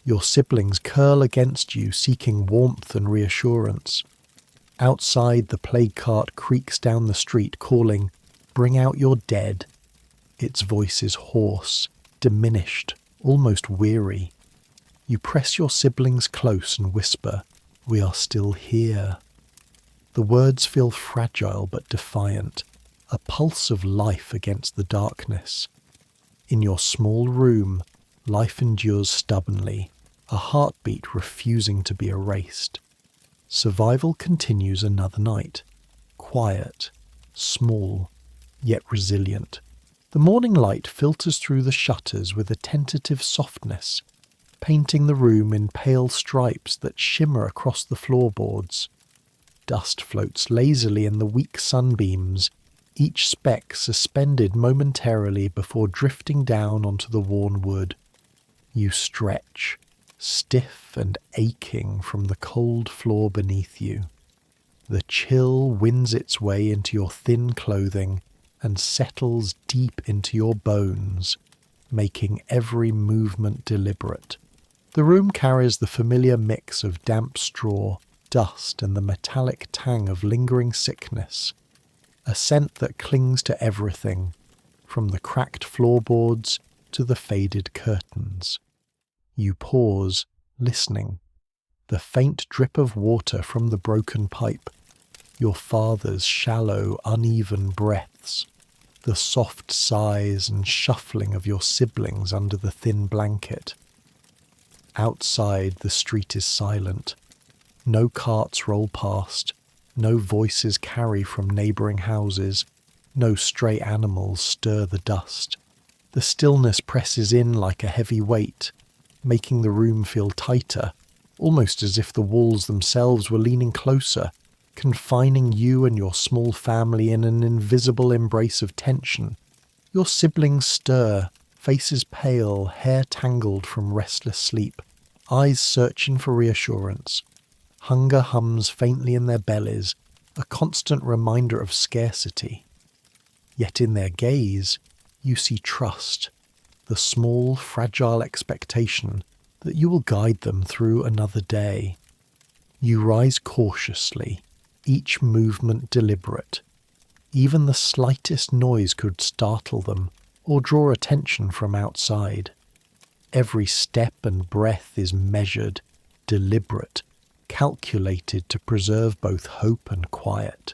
Speaker 1: Your siblings curl against you, seeking warmth and reassurance. Outside, the plague cart creaks down the street, calling, "Bring out your dead." Its voice is hoarse, diminished, almost weary. You press your siblings close and whisper, "We are still here." The words feel fragile but defiant, a pulse of life against the darkness. In your small room, life endures stubbornly, a heartbeat refusing to be erased. Survival continues another night, quiet, small, yet resilient. The morning light filters through the shutters with a tentative softness, painting the room in pale stripes that shimmer across the floorboards. Dust floats lazily in the weak sunbeams, each speck suspended momentarily before drifting down onto the worn wood. You stretch, stiff and aching from the cold floor beneath you. The chill wins its way into your thin clothing and settles deep into your bones, making every movement deliberate. The room carries the familiar mix of damp straw, dust, and the metallic tang of lingering sickness, a scent that clings to everything, from the cracked floorboards to the faded curtains. You pause, listening. The faint drip of water from the broken pipe, your father's shallow, uneven breaths, the soft sighs and shuffling of your siblings under the thin blanket. Outside, the street is silent. No carts roll past, no voices carry from neighbouring houses, no stray animals stir the dust. The stillness presses in like a heavy weight, making the room feel tighter, almost as if the walls themselves were leaning closer, confining you and your small family in an invisible embrace of tension. Your siblings stir, faces pale, hair tangled from restless sleep, eyes searching for reassurance. Hunger hums faintly in their bellies, a constant reminder of scarcity. Yet in their gaze, you see trust, the small, fragile expectation that you will guide them through another day. You rise cautiously, each movement deliberate. Even the slightest noise could startle them or draw attention from outside. Every step and breath is measured, deliberate, calculated to preserve both hope and quiet.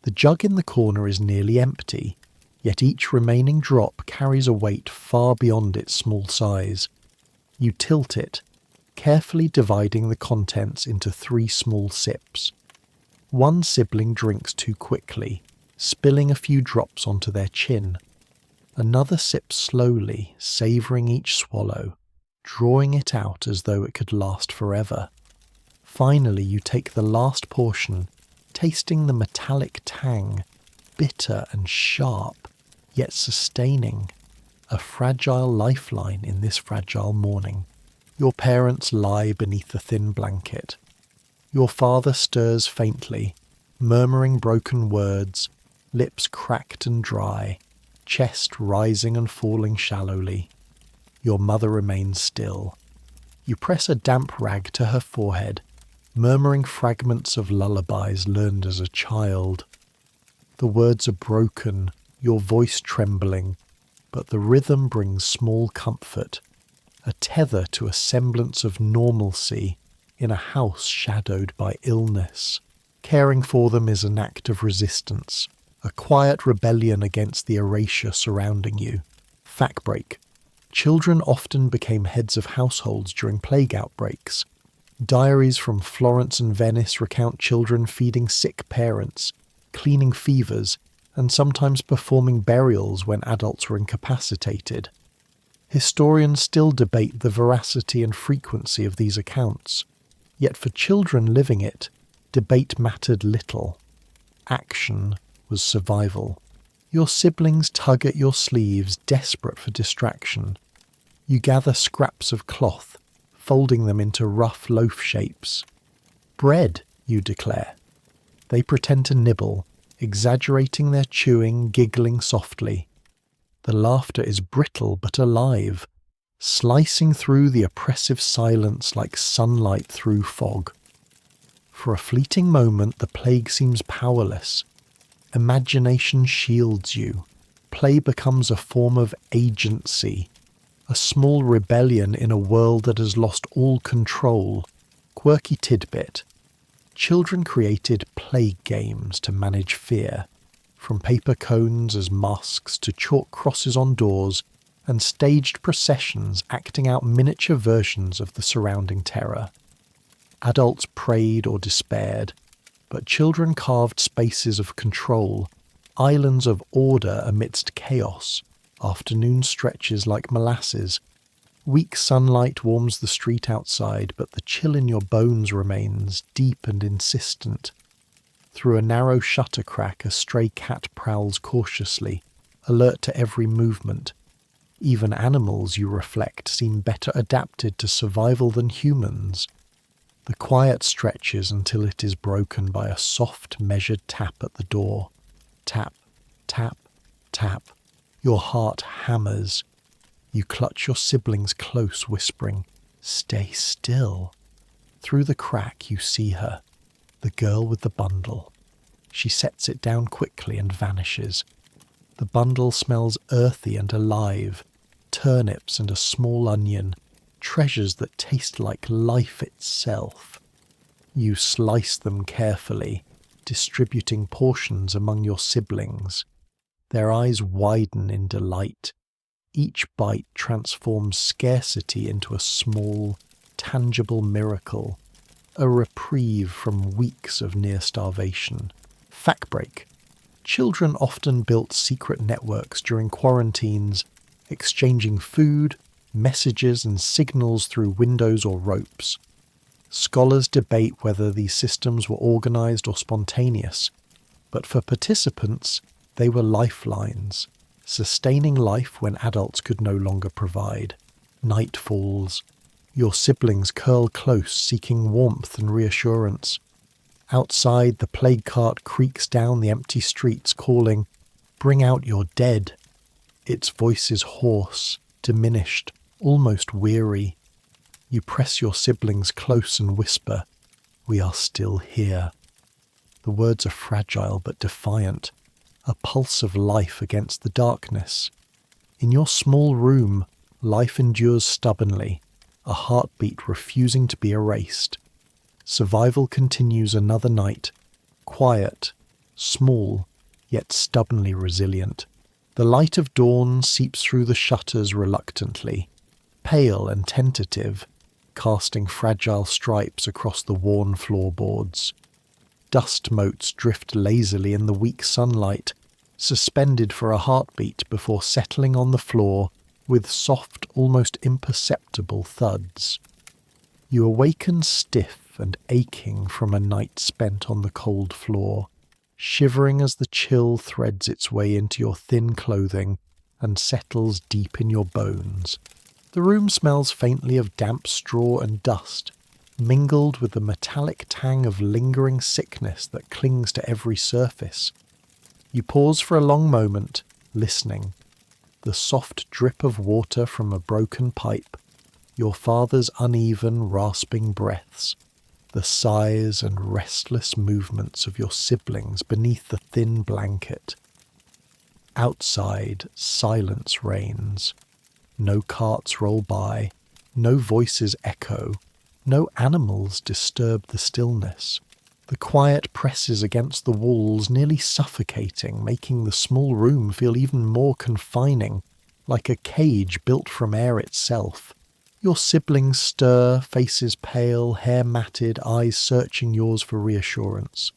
Speaker 1: The jug in the corner is nearly empty, yet each remaining drop carries a weight far beyond its small size. You tilt it, carefully dividing the contents into 3 small sips. One sibling drinks too quickly, spilling a few drops onto their chin. Another sips slowly, savouring each swallow, drawing it out as though it could last forever. Finally, you take the last portion, tasting the metallic tang, bitter and sharp, yet sustaining, a fragile lifeline in this fragile morning. Your parents lie beneath the thin blanket. Your father stirs faintly, murmuring broken words, lips cracked and dry, chest rising and falling shallowly. Your mother remains still. You press a damp rag to her forehead, murmuring fragments of lullabies learned as a child. The words are broken, your voice trembling, but the rhythm brings small comfort, a tether to a semblance of normalcy in a house shadowed by illness. Caring for them is an act of resistance, a quiet rebellion against the erasure surrounding you. Fact break. Children often became heads of households during plague outbreaks. Diaries from Florence and Venice recount children feeding sick parents, cleaning fevers, and sometimes performing burials when adults were incapacitated. Historians still debate the veracity and frequency of these accounts, yet for children living it, debate mattered little. Action was survival. Your siblings tug at your sleeves, desperate for distraction. You gather scraps of cloth, folding them into rough loaf shapes. Bread, you declare. They pretend to nibble, exaggerating their chewing, giggling softly. The laughter is brittle but alive, slicing through the oppressive silence like sunlight through fog. For a fleeting moment, the plague seems powerless. Imagination shields you. Play becomes a form of agency, a small rebellion in a world that has lost all control. Quirky tidbit. Children created plague games to manage fear, from paper cones as masks to chalk crosses on doors, and staged processions acting out miniature versions of the surrounding terror. Adults prayed or despaired, but children carved spaces of control, islands of order amidst chaos, afternoon stretches like molasses. Weak sunlight warms the street outside, but the chill in your bones remains deep and insistent. Through a narrow shutter crack, a stray cat prowls cautiously, alert to every movement. Even animals, you reflect, seem better adapted to survival than humans. The quiet stretches until it is broken by a soft, measured tap at the door. Tap, tap, tap. Your heart hammers. You clutch your siblings close, whispering, "Stay still." Through the crack you see her, the girl with the bundle. She sets it down quickly and vanishes. The bundle smells earthy and alive, turnips and a small onion, treasures that taste like life itself. You slice them carefully, distributing portions among your siblings. Their eyes widen in delight. Each bite transforms scarcity into a small, tangible miracle, a reprieve from weeks of near starvation. Fact break. Children often built secret networks during quarantines, exchanging food, messages and signals through windows or ropes. Scholars debate whether these systems were organized or spontaneous, but for participants, they were lifelines, sustaining life when adults could no longer provide. Night falls. Your siblings curl close, seeking warmth and reassurance. Outside, the plague cart creaks down the empty streets, calling, "Bring out your dead." Its voice is hoarse, diminished, almost weary. You press your siblings close and whisper, "We are still here." The words are fragile but defiant, a pulse of life against the darkness. In your small room, life endures stubbornly, a heartbeat refusing to be erased. Survival continues another night, quiet, small, yet stubbornly resilient. The light of dawn seeps through the shutters reluctantly, pale and tentative, casting fragile stripes across the worn floorboards. Dust motes drift lazily in the weak sunlight, suspended for a heartbeat before settling on the floor with soft, almost imperceptible thuds. You awaken stiff and aching from a night spent on the cold floor, shivering as the chill threads its way into your thin clothing and settles deep in your bones. The room smells faintly of damp straw and dust, mingled with the metallic tang of lingering sickness that clings to every surface. You pause for a long moment, listening. The soft drip of water from a broken pipe, your father's uneven, rasping breaths. the sighs and restless movements of your siblings beneath the thin blanket. Outside, silence reigns. No carts roll by, no voices echo, no animals disturb the stillness. The quiet presses against the walls, nearly suffocating, making the small room feel even more confining, like a cage built from air itself. Your siblings stir, faces pale, hair matted, eyes searching yours for reassurance.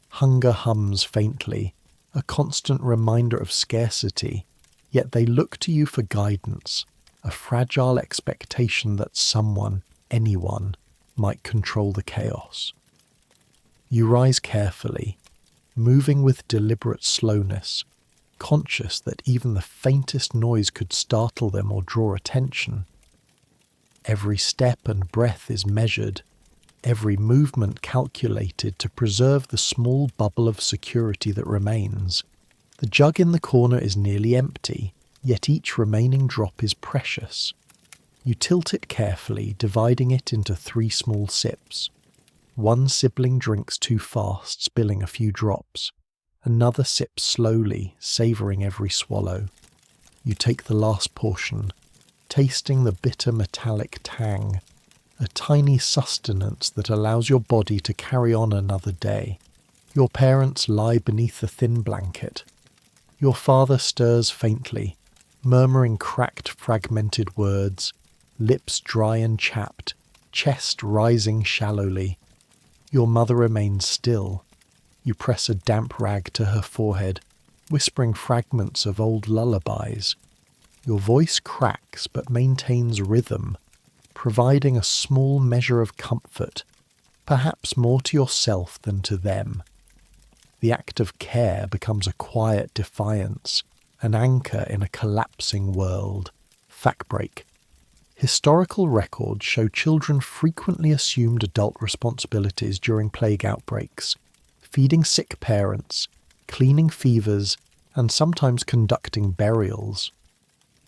Speaker 1: Hunger hums faintly, a constant reminder of scarcity, yet they look to you for guidance, a fragile expectation that someone, anyone, might control the chaos. You rise carefully, moving with deliberate slowness, conscious that even the faintest noise could startle them or draw attention. Every step and breath is measured, every movement calculated to preserve the small bubble of security that remains. The jug in the corner is nearly empty, yet each remaining drop is precious. You tilt it carefully, dividing it into 3 small sips. One sibling drinks too fast, spilling a few drops. Another sips slowly, savouring every swallow. You take the last portion, tasting the bitter metallic tang, a tiny sustenance that allows your body to carry on another day. Your parents lie beneath the thin blanket. Your father stirs faintly, murmuring cracked, fragmented words, lips dry and chapped, chest rising shallowly. Your mother remains still. You press a damp rag to her forehead, whispering fragments of old lullabies. Your voice cracks but maintains rhythm, providing a small measure of comfort, perhaps more to yourself than to them. The act of care becomes a quiet defiance, an anchor in a collapsing world. Fact break. Historical records show children frequently assumed adult responsibilities during plague outbreaks, feeding sick parents, cleaning fevers, and sometimes conducting burials.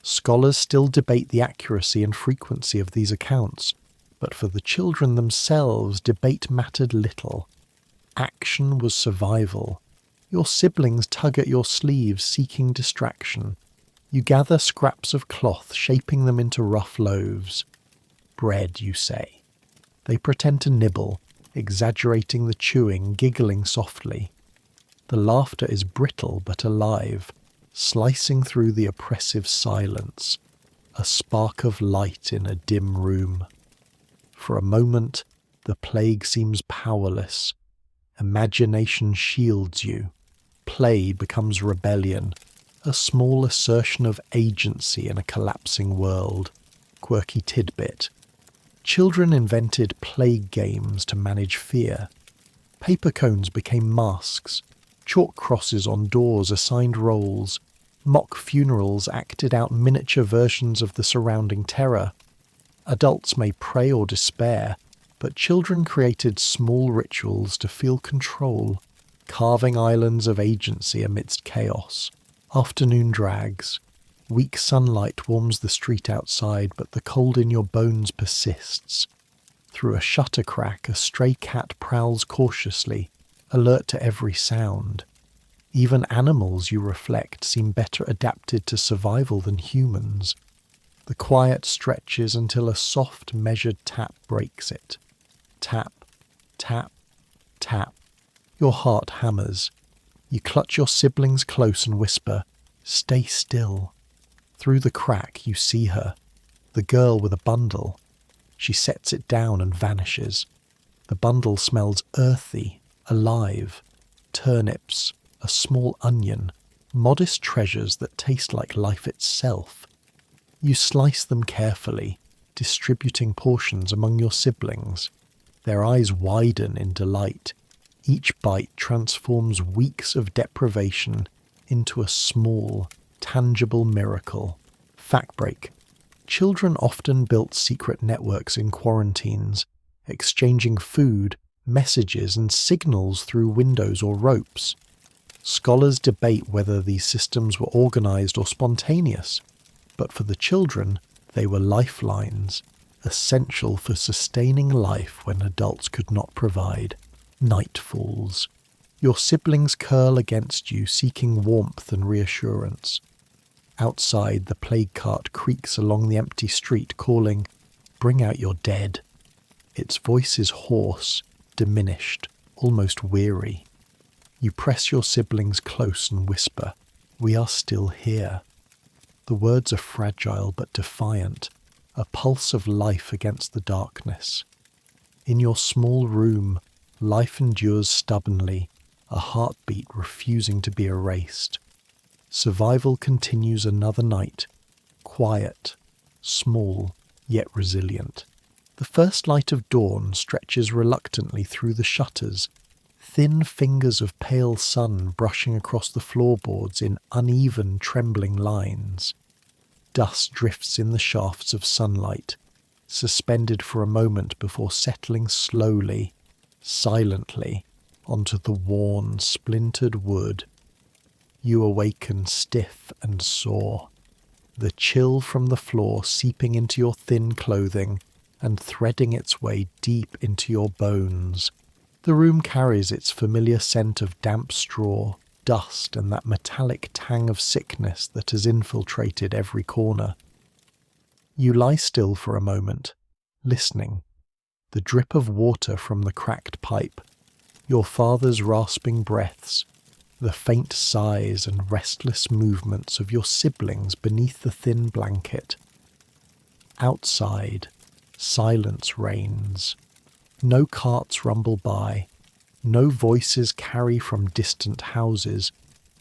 Speaker 1: Scholars still debate the accuracy and frequency of these accounts, but for the children themselves, debate mattered little. Action was survival. Your siblings tug at your sleeves, seeking distraction. You gather scraps of cloth, shaping them into rough loaves. Bread, you say. They pretend to nibble, exaggerating the chewing, giggling softly. The laughter is brittle but alive, slicing through the oppressive silence, a spark of light in a dim room. For a moment, the plague seems powerless. Imagination shields you. Play becomes rebellion, a small assertion of agency in a collapsing world. Quirky tidbit. Children invented plague games to manage fear. Paper cones became masks. Chalk crosses on doors assigned roles. Mock funerals acted out miniature versions of the surrounding terror. Adults may pray or despair, but children created small rituals to feel control, carving islands of agency amidst chaos. Afternoon drags. Weak sunlight warms the street outside, but the cold in your bones persists. Through a shutter crack, a stray cat prowls cautiously, alert to every sound. Even animals, you reflect, seem better adapted to survival than humans. The quiet stretches until a soft, measured tap breaks it. Tap, tap, tap. Your heart hammers. You clutch your siblings close and whisper, "Stay still." Through the crack, you see her, the girl with a bundle. She sets it down and vanishes. The bundle smells earthy, alive. Turnips, a small onion, modest treasures that taste like life itself. You slice them carefully, distributing portions among your siblings. Their eyes widen in delight. Each bite transforms weeks of deprivation into a small, tangible miracle. Fact break. Children often built secret networks in quarantines, exchanging food, messages, and signals through windows or ropes. Scholars debate whether these systems were organized or spontaneous, but for the children, they were lifelines, essential for sustaining life when adults could not provide. Night falls. Your siblings curl against you, seeking warmth and reassurance. Outside, the plague cart creaks along the empty street, calling, "Bring out your dead." Its voice is hoarse, diminished, almost weary. You press your siblings close and whisper, "We are still here." The words are fragile but defiant, a pulse of life against the darkness. In your small room, life endures stubbornly, a heartbeat refusing to be erased. Survival continues another night, quiet, small, yet resilient. The first light of dawn stretches reluctantly through the shutters, thin fingers of pale sun brushing across the floorboards in uneven, trembling lines. Dust drifts in the shafts of sunlight, suspended for a moment before settling slowly, silently, onto the worn, splintered wood. You awaken stiff and sore, the chill from the floor seeping into your thin clothing and threading its way deep into your bones. The room carries its familiar scent of damp straw, dust, and that metallic tang of sickness that has infiltrated every corner. You lie still for a moment, listening. The drip of water from the cracked pipe, your father's rasping breaths, the faint sighs and restless movements of your siblings beneath the thin blanket. Outside, silence reigns. No carts rumble by, no voices carry from distant houses,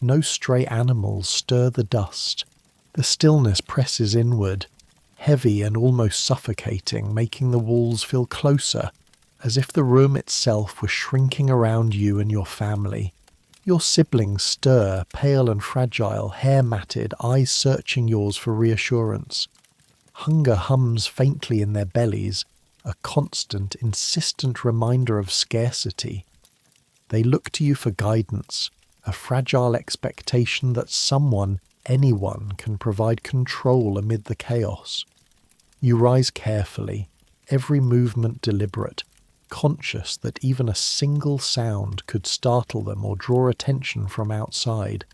Speaker 1: no stray animals stir the dust. The stillness presses inward, heavy and almost suffocating, making the walls feel closer, as if the room itself were shrinking around you and your family. Your siblings stir, pale and fragile, hair matted, eyes searching yours for reassurance. Hunger hums faintly in their bellies, a constant, insistent reminder of scarcity. They look to you for guidance, a fragile expectation that someone, anyone, can provide control amid the chaos. You rise carefully, every movement deliberate, conscious that even a single sound could startle them or draw attention from outside.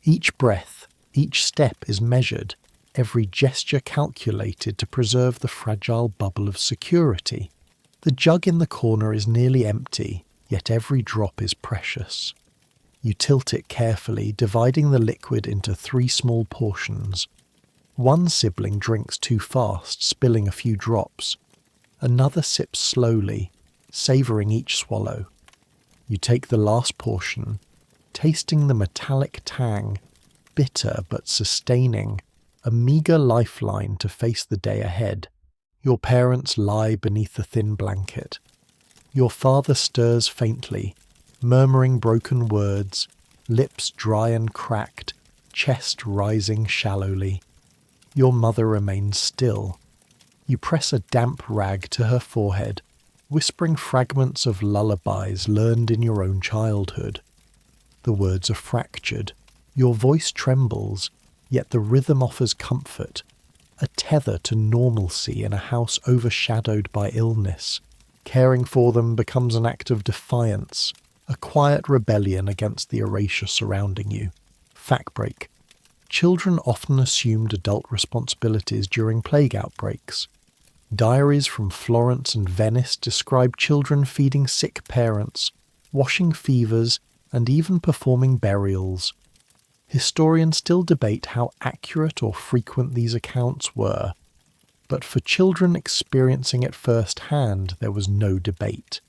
Speaker 1: Each breath, each step is measured, every gesture calculated to preserve the fragile bubble of security. The jug in the corner is nearly empty, yet every drop is precious. You tilt it carefully, dividing the liquid into 3 small portions. One sibling drinks too fast, spilling a few drops. Another sips slowly, savouring each swallow. You take the last portion, tasting the metallic tang, bitter but sustaining, a meagre lifeline to face the day ahead. Your parents lie beneath the thin blanket. Your father stirs faintly, murmuring broken words, lips dry and cracked, chest rising shallowly. Your mother remains still. You press a damp rag to her forehead, whispering fragments of lullabies learned in your own childhood. The words are fractured. Your voice trembles, yet the rhythm offers comfort, a tether to normalcy in a house overshadowed by illness. Caring for them becomes an act of defiance, a quiet rebellion against the erasure surrounding you. Fact break. Children often assumed adult responsibilities during plague outbreaks. Diaries from Florence and Venice describe children feeding sick parents, washing fevers, and even performing burials. Historians still debate how accurate or frequent these accounts were, but for children experiencing it firsthand, there was no debate.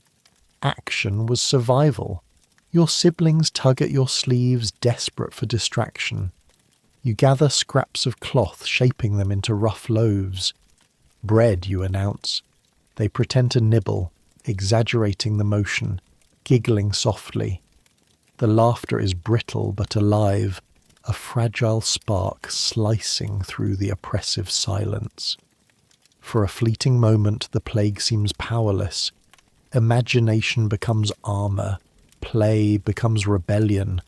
Speaker 1: Action was survival. Your siblings tug at your sleeves, desperate for distraction. You gather scraps of cloth, shaping them into rough loaves. Bread, you announce. They pretend to nibble, exaggerating the motion, giggling softly. The laughter is brittle but alive, a fragile spark slicing through the oppressive silence. For a fleeting moment, the plague seems powerless. Imagination becomes armor, play becomes rebellion,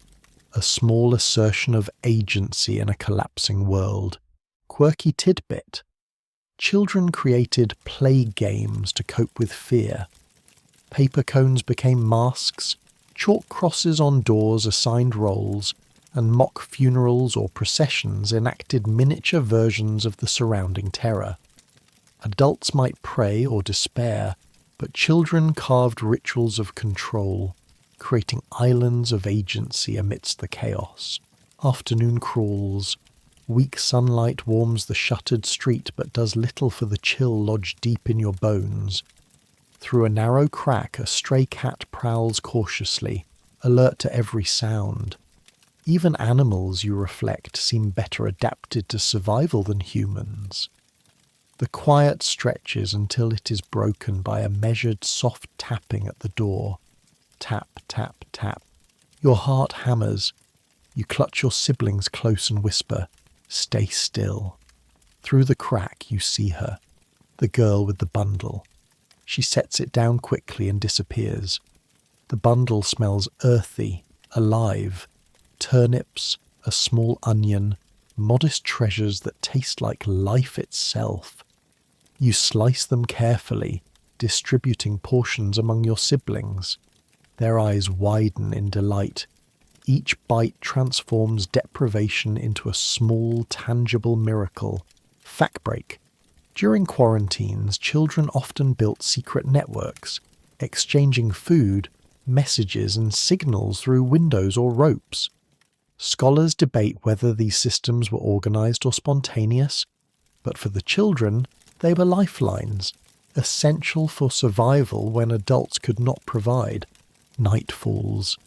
Speaker 1: a small assertion of agency in a collapsing world. Quirky tidbit. Children created play games to cope with fear. Paper cones became masks, chalk crosses on doors assigned roles, and mock funerals or processions enacted miniature versions of the surrounding terror. Adults might pray or despair, but children carved rituals of control, creating islands of agency amidst the chaos. Afternoon crawls. Weak sunlight warms the shuttered street but does little for the chill lodged deep in your bones. Through a narrow crack, a stray cat prowls cautiously, alert to every sound. Even animals, you reflect, seem better adapted to survival than humans. The quiet stretches until it is broken by a measured, soft tapping at the door. Tap, tap, tap. Your heart hammers. You clutch your siblings close and whisper, "Stay still." Through the crack you see her, the girl with the bundle. She sets it down quickly and disappears. The bundle smells earthy, alive. Turnips, a small onion, modest treasures that taste like life itself. You slice them carefully, distributing portions among your siblings. Their eyes widen in delight. Each bite transforms deprivation into a small, tangible miracle. Fact break. During quarantines, children often built secret networks, exchanging food, messages and signals through windows or ropes. Scholars debate whether these systems were organized or spontaneous, but for the children, they were lifelines, essential for survival when adults could not provide. Night falls.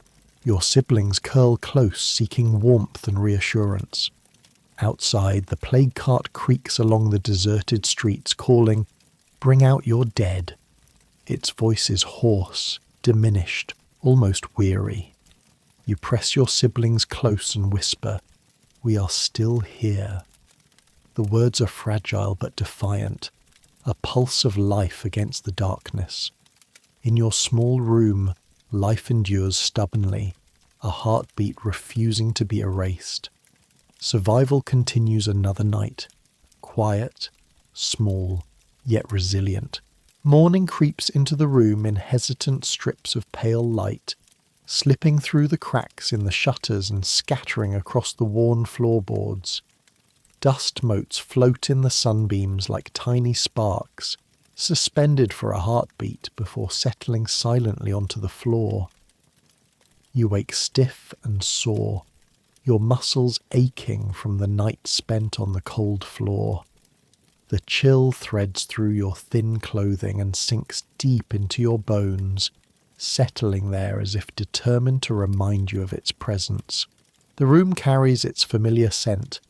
Speaker 1: Your siblings curl close, seeking warmth and reassurance. Outside, the plague cart creaks along the deserted streets, calling, "Bring out your dead." Its voice is hoarse, diminished, almost weary. You press your siblings close and whisper, "We are still here." The words are fragile but defiant, a pulse of life against the darkness. In your small room, life endures stubbornly, a heartbeat refusing to be erased. Survival continues another night, quiet, small, yet resilient. Morning creeps into the room in hesitant strips of pale light, slipping through the cracks in the shutters and scattering across the worn floorboards. Dust motes float in the sunbeams like tiny sparks, suspended for a heartbeat before settling silently onto the floor. You wake stiff and sore, your muscles aching from the night spent on the cold floor. The chill threads through your thin clothing and sinks deep into your bones, settling there as if determined to remind you of its presence. The room carries its familiar scent,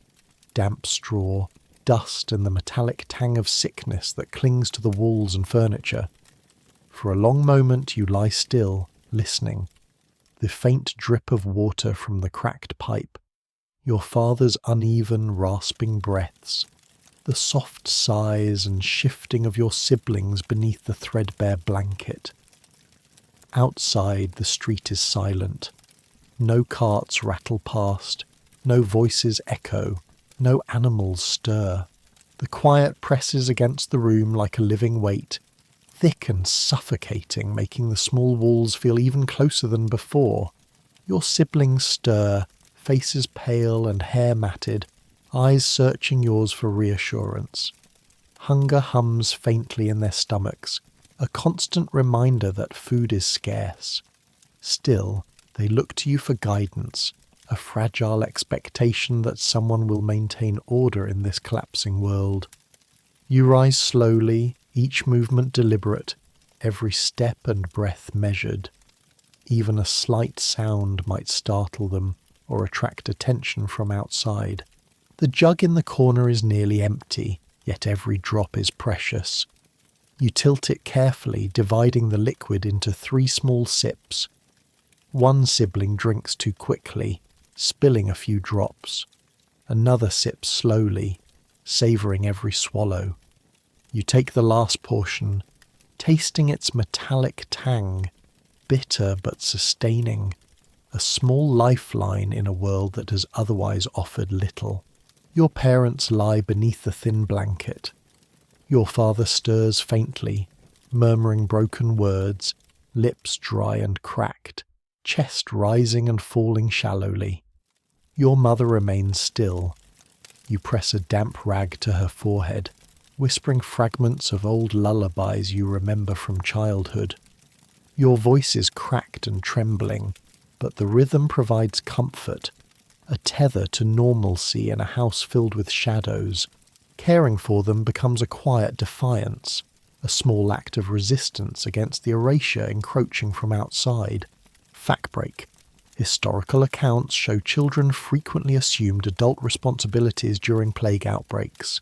Speaker 1: damp straw, dust and the metallic tang of sickness that clings to the walls and furniture. For a long moment you lie still, listening. The faint drip of water from the cracked pipe, your father's uneven, rasping breaths, the soft sighs and shifting of your siblings beneath the threadbare blanket. Outside, the street is silent. No carts rattle past, no voices echo, no animals stir. The quiet presses against the room like a living weight, thick and suffocating, making the small walls feel even closer than before. Your siblings stir, faces pale and hair matted, eyes searching yours for reassurance. Hunger hums faintly in their stomachs, a constant reminder that food is scarce. Still, they look to you for guidance, a fragile expectation that someone will maintain order in this collapsing world. You rise slowly, each movement deliberate, every step and breath measured. Even a slight sound might startle them or attract attention from outside. The jug in the corner is nearly empty, yet every drop is precious. You tilt it carefully, dividing the liquid into 3 small sips. One sibling drinks too quickly, spilling a few drops. Another sips slowly, savouring every swallow. You take the last portion, tasting its metallic tang, bitter but sustaining, a small lifeline in a world that has otherwise offered little. Your parents lie beneath the thin blanket. Your father stirs faintly, murmuring broken words, lips dry and cracked, chest rising and falling shallowly. Your mother remains still. You press a damp rag to her forehead, whispering fragments of old lullabies you remember from childhood. Your voice is cracked and trembling, but the rhythm provides comfort, a tether to normalcy in a house filled with shadows. Caring for them becomes a quiet defiance, a small act of resistance against the erasure encroaching from outside. Fact break. Historical accounts show children frequently assumed adult responsibilities during plague outbreaks.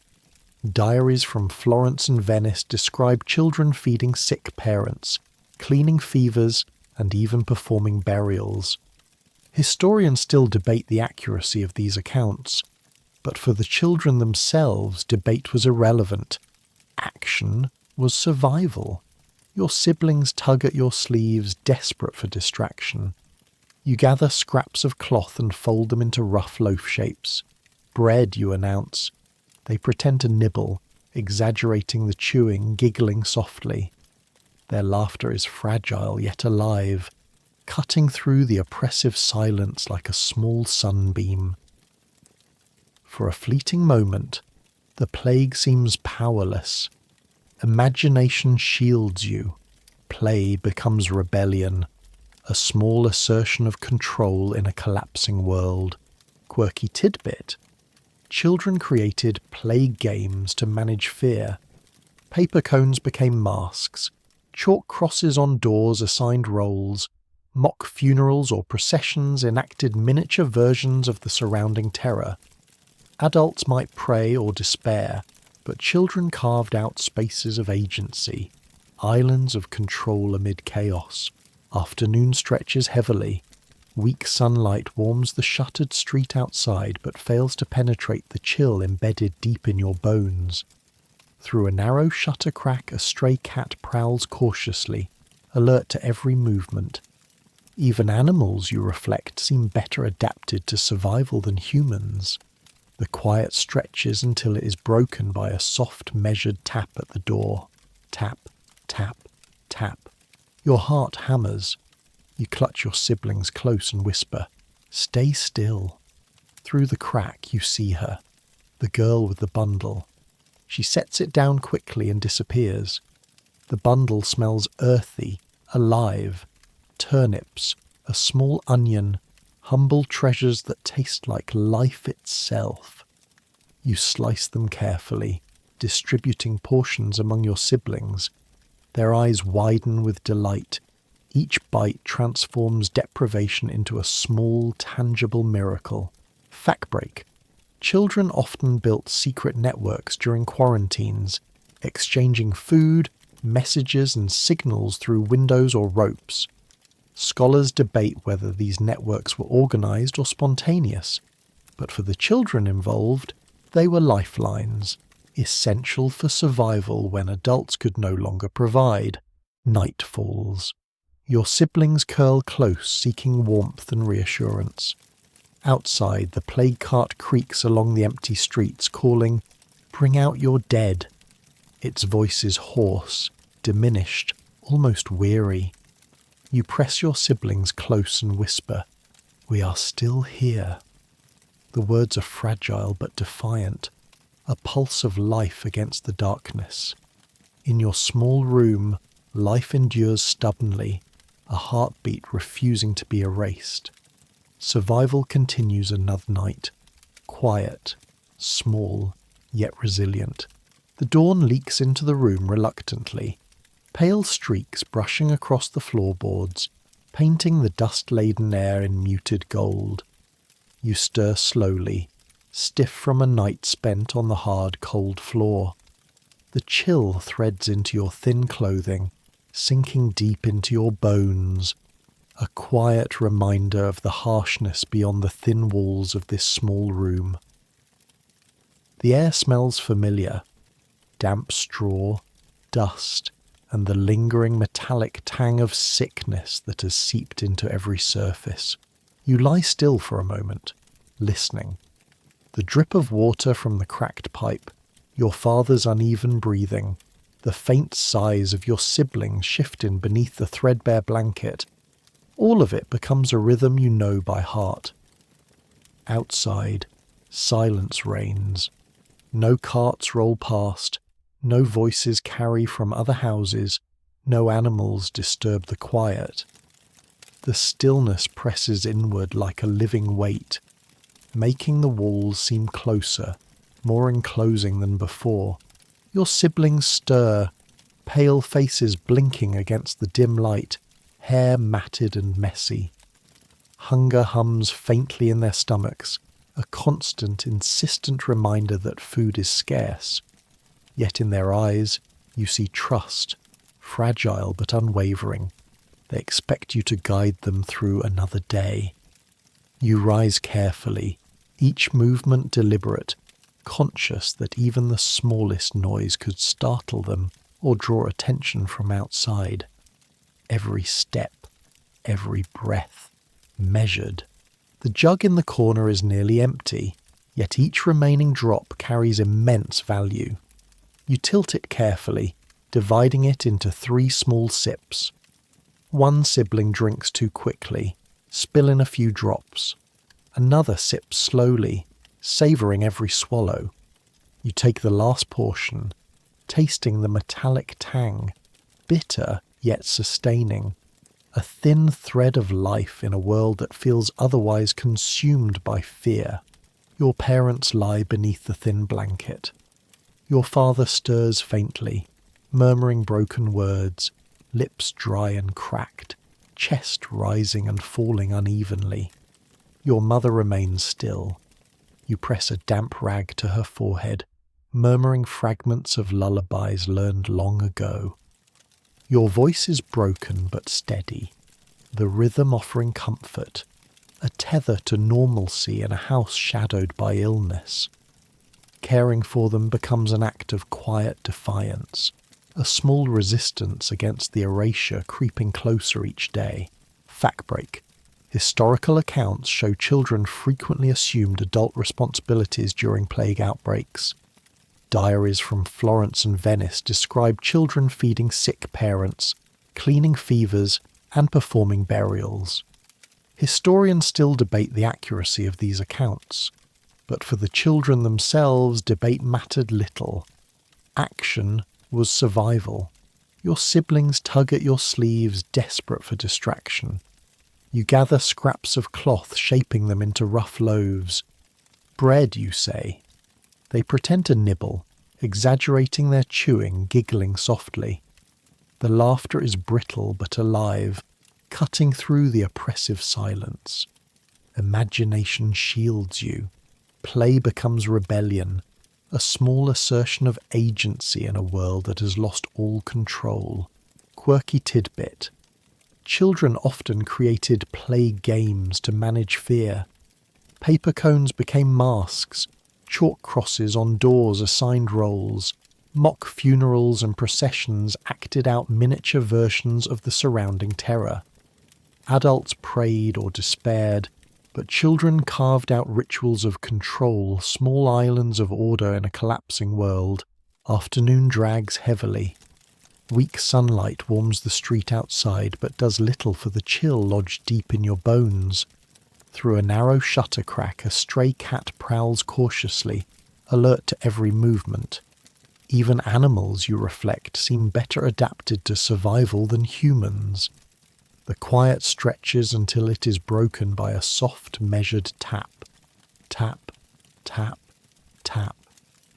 Speaker 1: Diaries from Florence and Venice describe children feeding sick parents, cleaning fevers, and even performing burials. Historians still debate the accuracy of these accounts, but for the children themselves, debate was irrelevant. Action was survival. Your siblings tug at your sleeves, desperate for distraction. You gather scraps of cloth and fold them into rough loaf shapes. Bread, you announce. They pretend to nibble, exaggerating the chewing, giggling softly. Their laughter is fragile yet alive, cutting through the oppressive silence like a small sunbeam. For a fleeting moment, the plague seems powerless. Imagination shields you. Play becomes rebellion, a small assertion of control in a collapsing world. Quirky tidbit. Children created plague games to manage fear. Paper cones became masks. Chalk crosses on doors assigned roles. Mock funerals or processions enacted miniature versions of the surrounding terror. Adults might pray or despair, but children carved out spaces of agency, islands of control amid chaos. Afternoon stretches heavily. Weak sunlight warms the shuttered street outside but fails to penetrate the chill embedded deep in your bones. Through a narrow shutter crack, a stray cat prowls cautiously, alert to every movement. Even animals, you reflect, seem better adapted to survival than humans. The quiet stretches until it is broken by a soft, measured tap at the door. Tap, tap, tap. Your heart hammers. You clutch your siblings close and whisper, "Stay still." Through the crack you see her, the girl with the bundle. She sets it down quickly and disappears. The bundle smells earthy, alive. Turnips, a small onion, humble treasures that taste like life itself. You slice them carefully, distributing portions among your siblings. Their eyes widen with delight. Each bite transforms deprivation into a small, tangible miracle. Fact break. Children often built secret networks during quarantines, exchanging food, messages and signals through windows or ropes. Scholars debate whether these networks were organized or spontaneous, but for the children involved, they were lifelines, essential for survival when adults could no longer provide. Night falls. Your siblings curl close, seeking warmth and reassurance. Outside, the plague cart creaks along the empty streets, calling, "Bring out your dead." Its voice is hoarse, diminished, almost weary. You press your siblings close and whisper, "We are still here." The words are fragile but defiant, a pulse of life against the darkness. In your small room, life endures stubbornly, a heartbeat refusing to be erased. Survival continues another night, quiet, small, yet resilient. The dawn leaks into the room reluctantly, pale streaks brushing across the floorboards, painting the dust-laden air in muted gold. You stir slowly, stiff from a night spent on the hard, cold floor. The chill threads into your thin clothing, sinking deep into your bones, a quiet reminder of the harshness beyond the thin walls of this small room. The air smells familiar, damp straw, dust, and the lingering metallic tang of sickness that has seeped into every surface. You lie still for a moment, listening. The drip of water from the cracked pipe, your father's uneven breathing, the faint sighs of your siblings shifting beneath the threadbare blanket. All of it becomes a rhythm you know by heart. Outside, silence reigns. No carts roll past, no voices carry from other houses, no animals disturb the quiet. The stillness presses inward like a living weight, making the walls seem closer, more enclosing than before. Your siblings stir, pale faces blinking against the dim light, hair matted and messy. Hunger hums faintly in their stomachs, a constant, insistent reminder that food is scarce. Yet in their eyes, you see trust, fragile but unwavering. They expect you to guide them through another day. You rise carefully, each movement deliberate, conscious that even the smallest noise could startle them or draw attention from outside. Every step, every breath, measured. The jug in the corner is nearly empty, yet each remaining drop carries immense value. You tilt it carefully, dividing it into 3 small sips. One sibling drinks too quickly, spilling a few drops. Another sips slowly, savouring every swallow. You take the last portion, tasting the metallic tang, bitter yet sustaining. A thin thread of life in a world that feels otherwise consumed by fear. Your parents lie beneath the thin blanket. Your father stirs faintly, murmuring broken words, lips dry and cracked, chest rising and falling unevenly. Your mother remains still. You press a damp rag to her forehead, murmuring fragments of lullabies learned long ago. Your voice is broken but steady, the rhythm offering comfort, a tether to normalcy in a house shadowed by illness. Caring for them becomes an act of quiet defiance, a small resistance against the erasure creeping closer each day. Fact break. Historical accounts show children frequently assumed adult responsibilities during plague outbreaks. Diaries from Florence and Venice describe children feeding sick parents, cleaning fevers, and performing burials. Historians still debate the accuracy of these accounts, but for the children themselves, debate mattered little. Action was survival. Your siblings tug at your sleeves, desperate for distraction. You gather scraps of cloth, shaping them into rough loaves. Bread, you say. They pretend to nibble, exaggerating their chewing, giggling softly. The laughter is brittle but alive, cutting through the oppressive silence. Imagination shields you. Play becomes rebellion, a small assertion of agency in a world that has lost all control. Quirky tidbit. Children often created play games to manage fear. Paper cones became masks, chalk crosses on doors assigned roles, mock funerals and processions acted out miniature versions of the surrounding terror. Adults prayed or despaired, but children carved out rituals of control, small islands of order in a collapsing world. Afternoon drags heavily. Weak sunlight warms the street outside, but does little for the chill lodged deep in your bones. Through a narrow shutter crack, a stray cat prowls cautiously, alert to every movement. Even animals, you reflect, seem better adapted to survival than humans. The quiet stretches until it is broken by a soft, measured tap. Tap, tap, tap.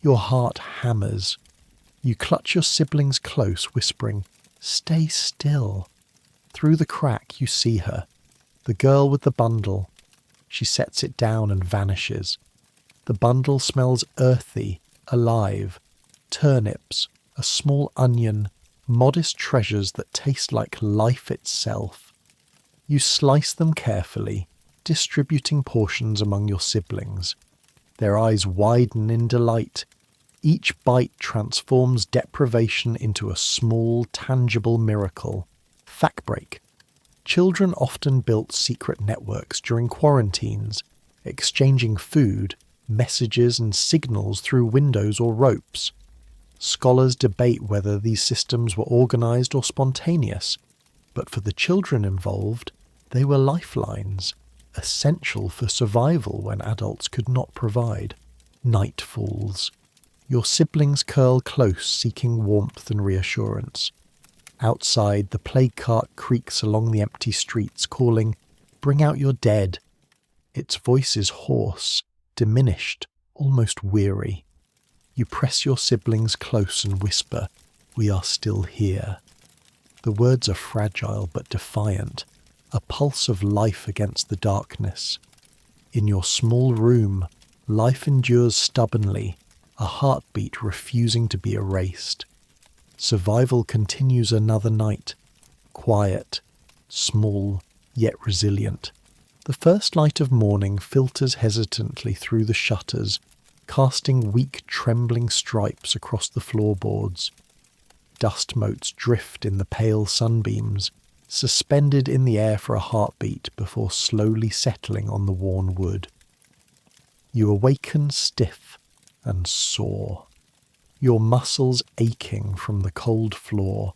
Speaker 1: Your heart hammers. You clutch your siblings close, whispering, "Stay still." Through the crack you see her, the girl with the bundle. She sets it down and vanishes. The bundle smells earthy, alive. Turnips, a small onion, modest treasures that taste like life itself. You slice them carefully, distributing portions among your siblings. Their eyes widen in delight. Each bite transforms deprivation into a small, tangible miracle. Fact break. Children often built secret networks during quarantines, exchanging food, messages and signals through windows or ropes. Scholars debate whether these systems were organized or spontaneous, but for the children involved, they were lifelines, essential for survival when adults could not provide. Night falls. Your siblings curl close, seeking warmth and reassurance. Outside, the plague cart creaks along the empty streets, calling, "Bring out your dead." Its voice is hoarse, diminished, almost weary. You press your siblings close and whisper, "We are still here." The words are fragile but defiant, a pulse of life against the darkness. In your small room, life endures stubbornly, a heartbeat refusing to be erased. Survival continues another night, quiet, small, yet resilient. The first light of morning filters hesitantly through the shutters, casting weak, trembling stripes across the floorboards. Dust motes drift in the pale sunbeams, suspended in the air for a heartbeat before slowly settling on the worn wood. You awaken stiff and sore, your muscles aching from the cold floor,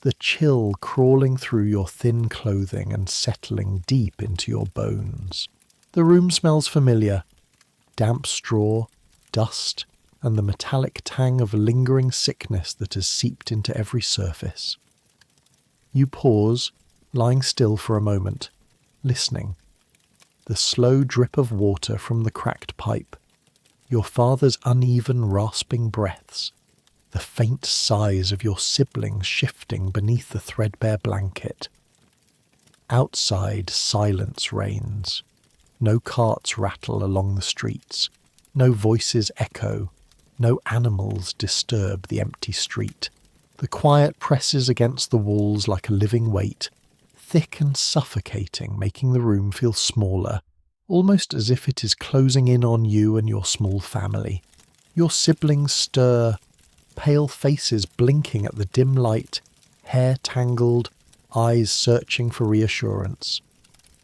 Speaker 1: the chill crawling through your thin clothing and settling deep into your bones. The room smells familiar, damp straw, dust, and the metallic tang of lingering sickness that has seeped into every surface. You pause, lying still for a moment, listening. The slow drip of water from the cracked pipe, your father's uneven, rasping breaths, the faint sighs of your siblings shifting beneath the threadbare blanket. Outside, silence reigns. No carts rattle along the streets, no voices echo, no animals disturb the empty street. The quiet presses against the walls like a living weight, thick and suffocating, making the room feel smaller, almost as if it is closing in on you and your small family. Your siblings stir, pale faces blinking at the dim light, hair tangled, eyes searching for reassurance.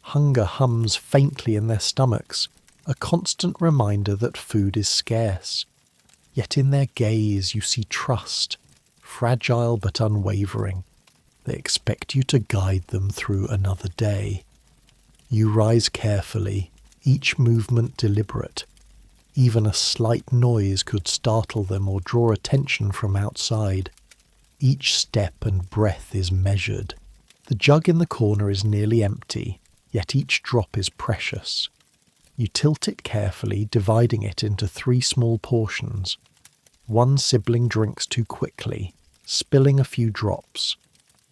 Speaker 1: Hunger hums faintly in their stomachs, a constant reminder that food is scarce. Yet in their gaze you see trust, fragile but unwavering. They expect you to guide them through another day. You rise carefully, each movement deliberate. Even a slight noise could startle them or draw attention from outside. Each step and breath is measured. The jug in the corner is nearly empty, yet each drop is precious. You tilt it carefully, dividing it into 3 small portions. One sibling drinks too quickly, spilling a few drops.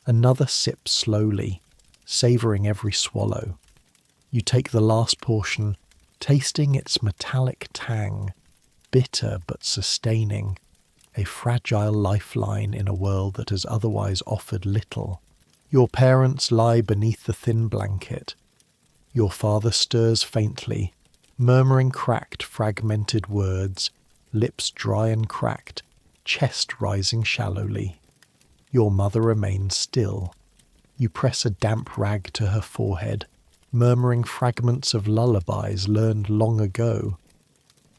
Speaker 1: Another sips slowly, savouring every swallow. You take the last portion, tasting its metallic tang, bitter but sustaining, a fragile lifeline in a world that has otherwise offered little. Your parents lie beneath the thin blanket. Your father stirs faintly, murmuring cracked, fragmented words, lips dry and cracked, chest rising shallowly. Your mother remains still. You press a damp rag to her forehead, murmuring fragments of lullabies learned long ago.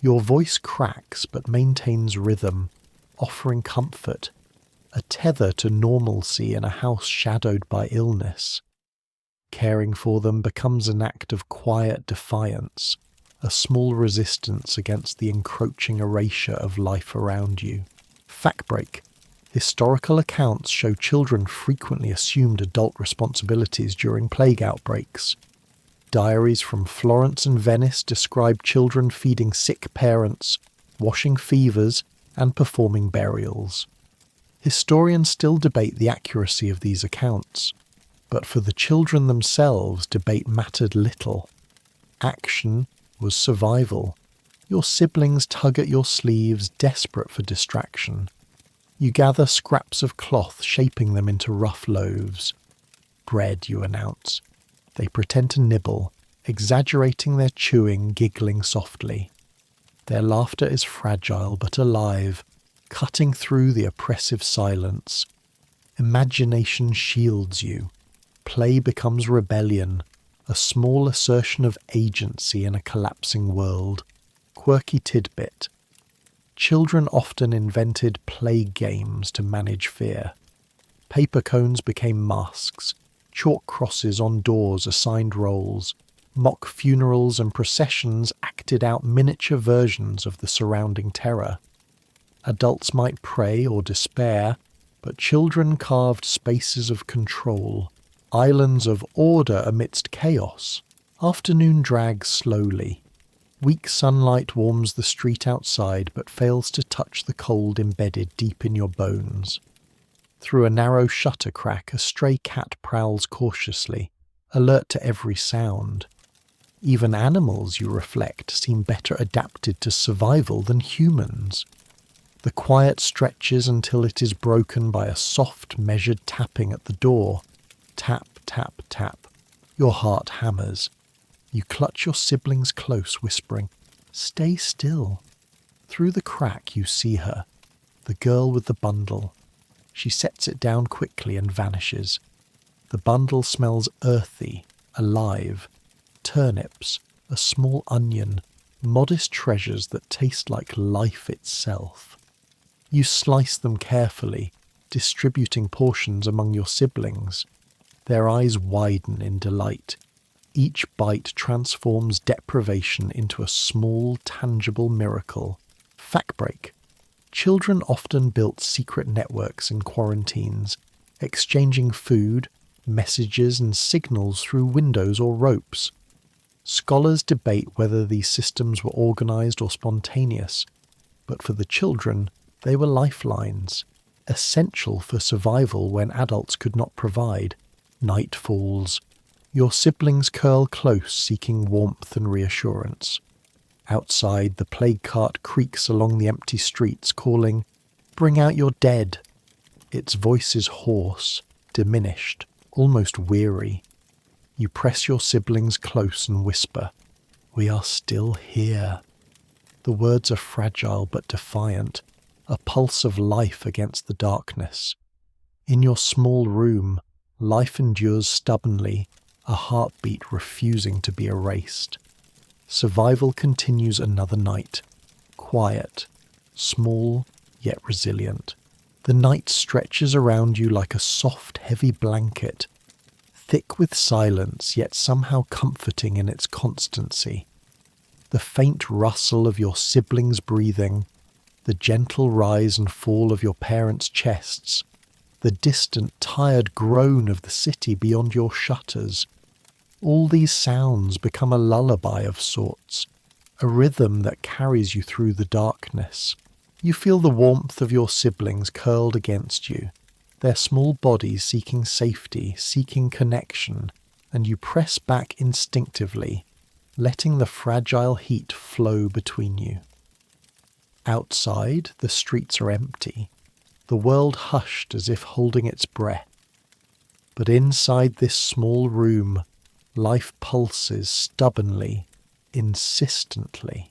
Speaker 1: Your voice cracks but maintains rhythm, offering comfort, a tether to normalcy in a house shadowed by illness. Caring for them becomes an act of quiet defiance, a small resistance against the encroaching erasure of life around you. Fact break. Historical accounts show children frequently assumed adult responsibilities during plague outbreaks. Diaries from Florence and Venice describe children feeding sick parents, washing fevers, and performing burials. Historians still debate the accuracy of these accounts, but for the children themselves, debate mattered little. Action was survival. Your siblings tug at your sleeves, desperate for distraction. You gather scraps of cloth, shaping them into rough loaves. Bread, you announce. They pretend to nibble, exaggerating their chewing, giggling softly. Their laughter is fragile but alive, cutting through the oppressive silence. Imagination shields you. Play becomes rebellion, a small assertion of agency in a collapsing world. Quirky tidbit. Children often invented play games to manage fear. Paper cones became masks, chalk crosses on doors assigned roles, mock funerals and processions acted out miniature versions of the surrounding terror. Adults might pray or despair, but children carved spaces of control, islands of order amidst chaos. Afternoon drags slowly. Weak sunlight warms the street outside but fails to touch the cold embedded deep in your bones. Through a narrow shutter crack, a stray cat prowls cautiously, alert to every sound. Even animals, you reflect, seem better adapted to survival than humans. The quiet stretches until it is broken by a soft, measured tapping at the door. Tap, tap, tap. Your heart hammers. You clutch your siblings close, whispering, "Stay still." Through the crack you see her, the girl with the bundle. She sets it down quickly and vanishes. The bundle smells earthy, alive. Turnips, a small onion, modest treasures that taste like life itself. You slice them carefully, distributing portions among your siblings. Their eyes widen in delight. Each bite transforms deprivation into a small, tangible miracle. Fact break. Children often built secret networks in quarantines, exchanging food, messages and signals through windows or ropes. Scholars debate whether these systems were organized or spontaneous, but for the children, they were lifelines, essential for survival when adults could not provide. Night falls. Your siblings curl close, seeking warmth and reassurance. Outside, the plague cart creaks along the empty streets, calling, "Bring out your dead." Its voice is hoarse, diminished, almost weary. You press your siblings close and whisper, "We are still here." The words are fragile but defiant, a pulse of life against the darkness. In your small room, life endures stubbornly, a heartbeat refusing to be erased. Survival continues another night, quiet, small yet resilient. The night stretches around you like a soft, heavy blanket, thick with silence yet somehow comforting in its constancy. The faint rustle of your siblings' breathing, the gentle rise and fall of your parents' chests, the distant, tired groan of the city beyond your shutters. All these sounds become a lullaby of sorts, a rhythm that carries you through the darkness. You feel the warmth of your siblings curled against you, their small bodies seeking safety, seeking connection, and you press back instinctively, letting the fragile heat flow between you. Outside, the streets are empty, the world hushed as if holding its breath. But inside this small room, life pulses stubbornly, insistently.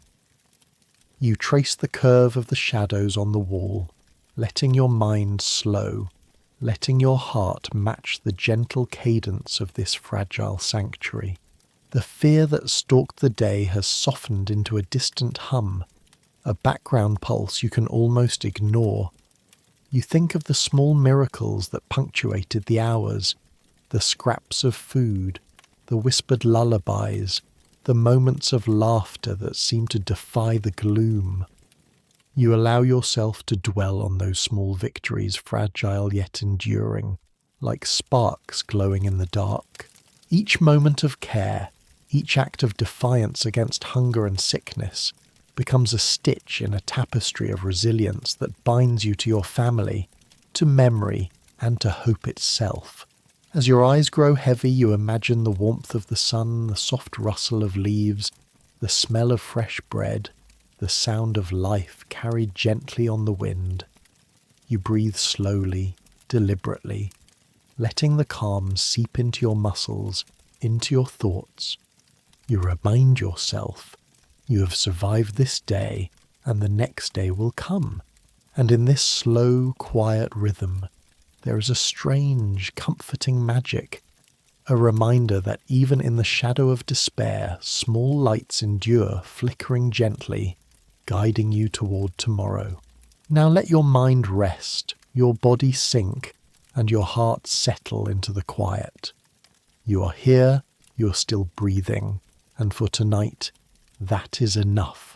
Speaker 1: You trace the curve of the shadows on the wall, letting your mind slow, letting your heart match the gentle cadence of this fragile sanctuary. The fear that stalked the day has softened into a distant hum, a background pulse you can almost ignore. You think of the small miracles that punctuated the hours, the scraps of food, the whispered lullabies, the moments of laughter that seem to defy the gloom. You allow yourself to dwell on those small victories, fragile yet enduring, like sparks glowing in the dark. Each moment of care, each act of defiance against hunger and sickness, becomes a stitch in a tapestry of resilience that binds you to your family, to memory, and to hope itself. As your eyes grow heavy, you imagine the warmth of the sun, the soft rustle of leaves, the smell of fresh bread, the sound of life carried gently on the wind. You breathe slowly, deliberately, letting the calm seep into your muscles, into your thoughts. You remind yourself, you have survived this day, and the next day will come. And in this slow, quiet rhythm, there is a strange, comforting magic. a reminder that even in the shadow of despair, small lights endure, flickering gently, guiding you toward tomorrow. Now let your mind rest, your body sink, and your heart settle into the quiet. You are here, you're still breathing, and for tonight, that is enough.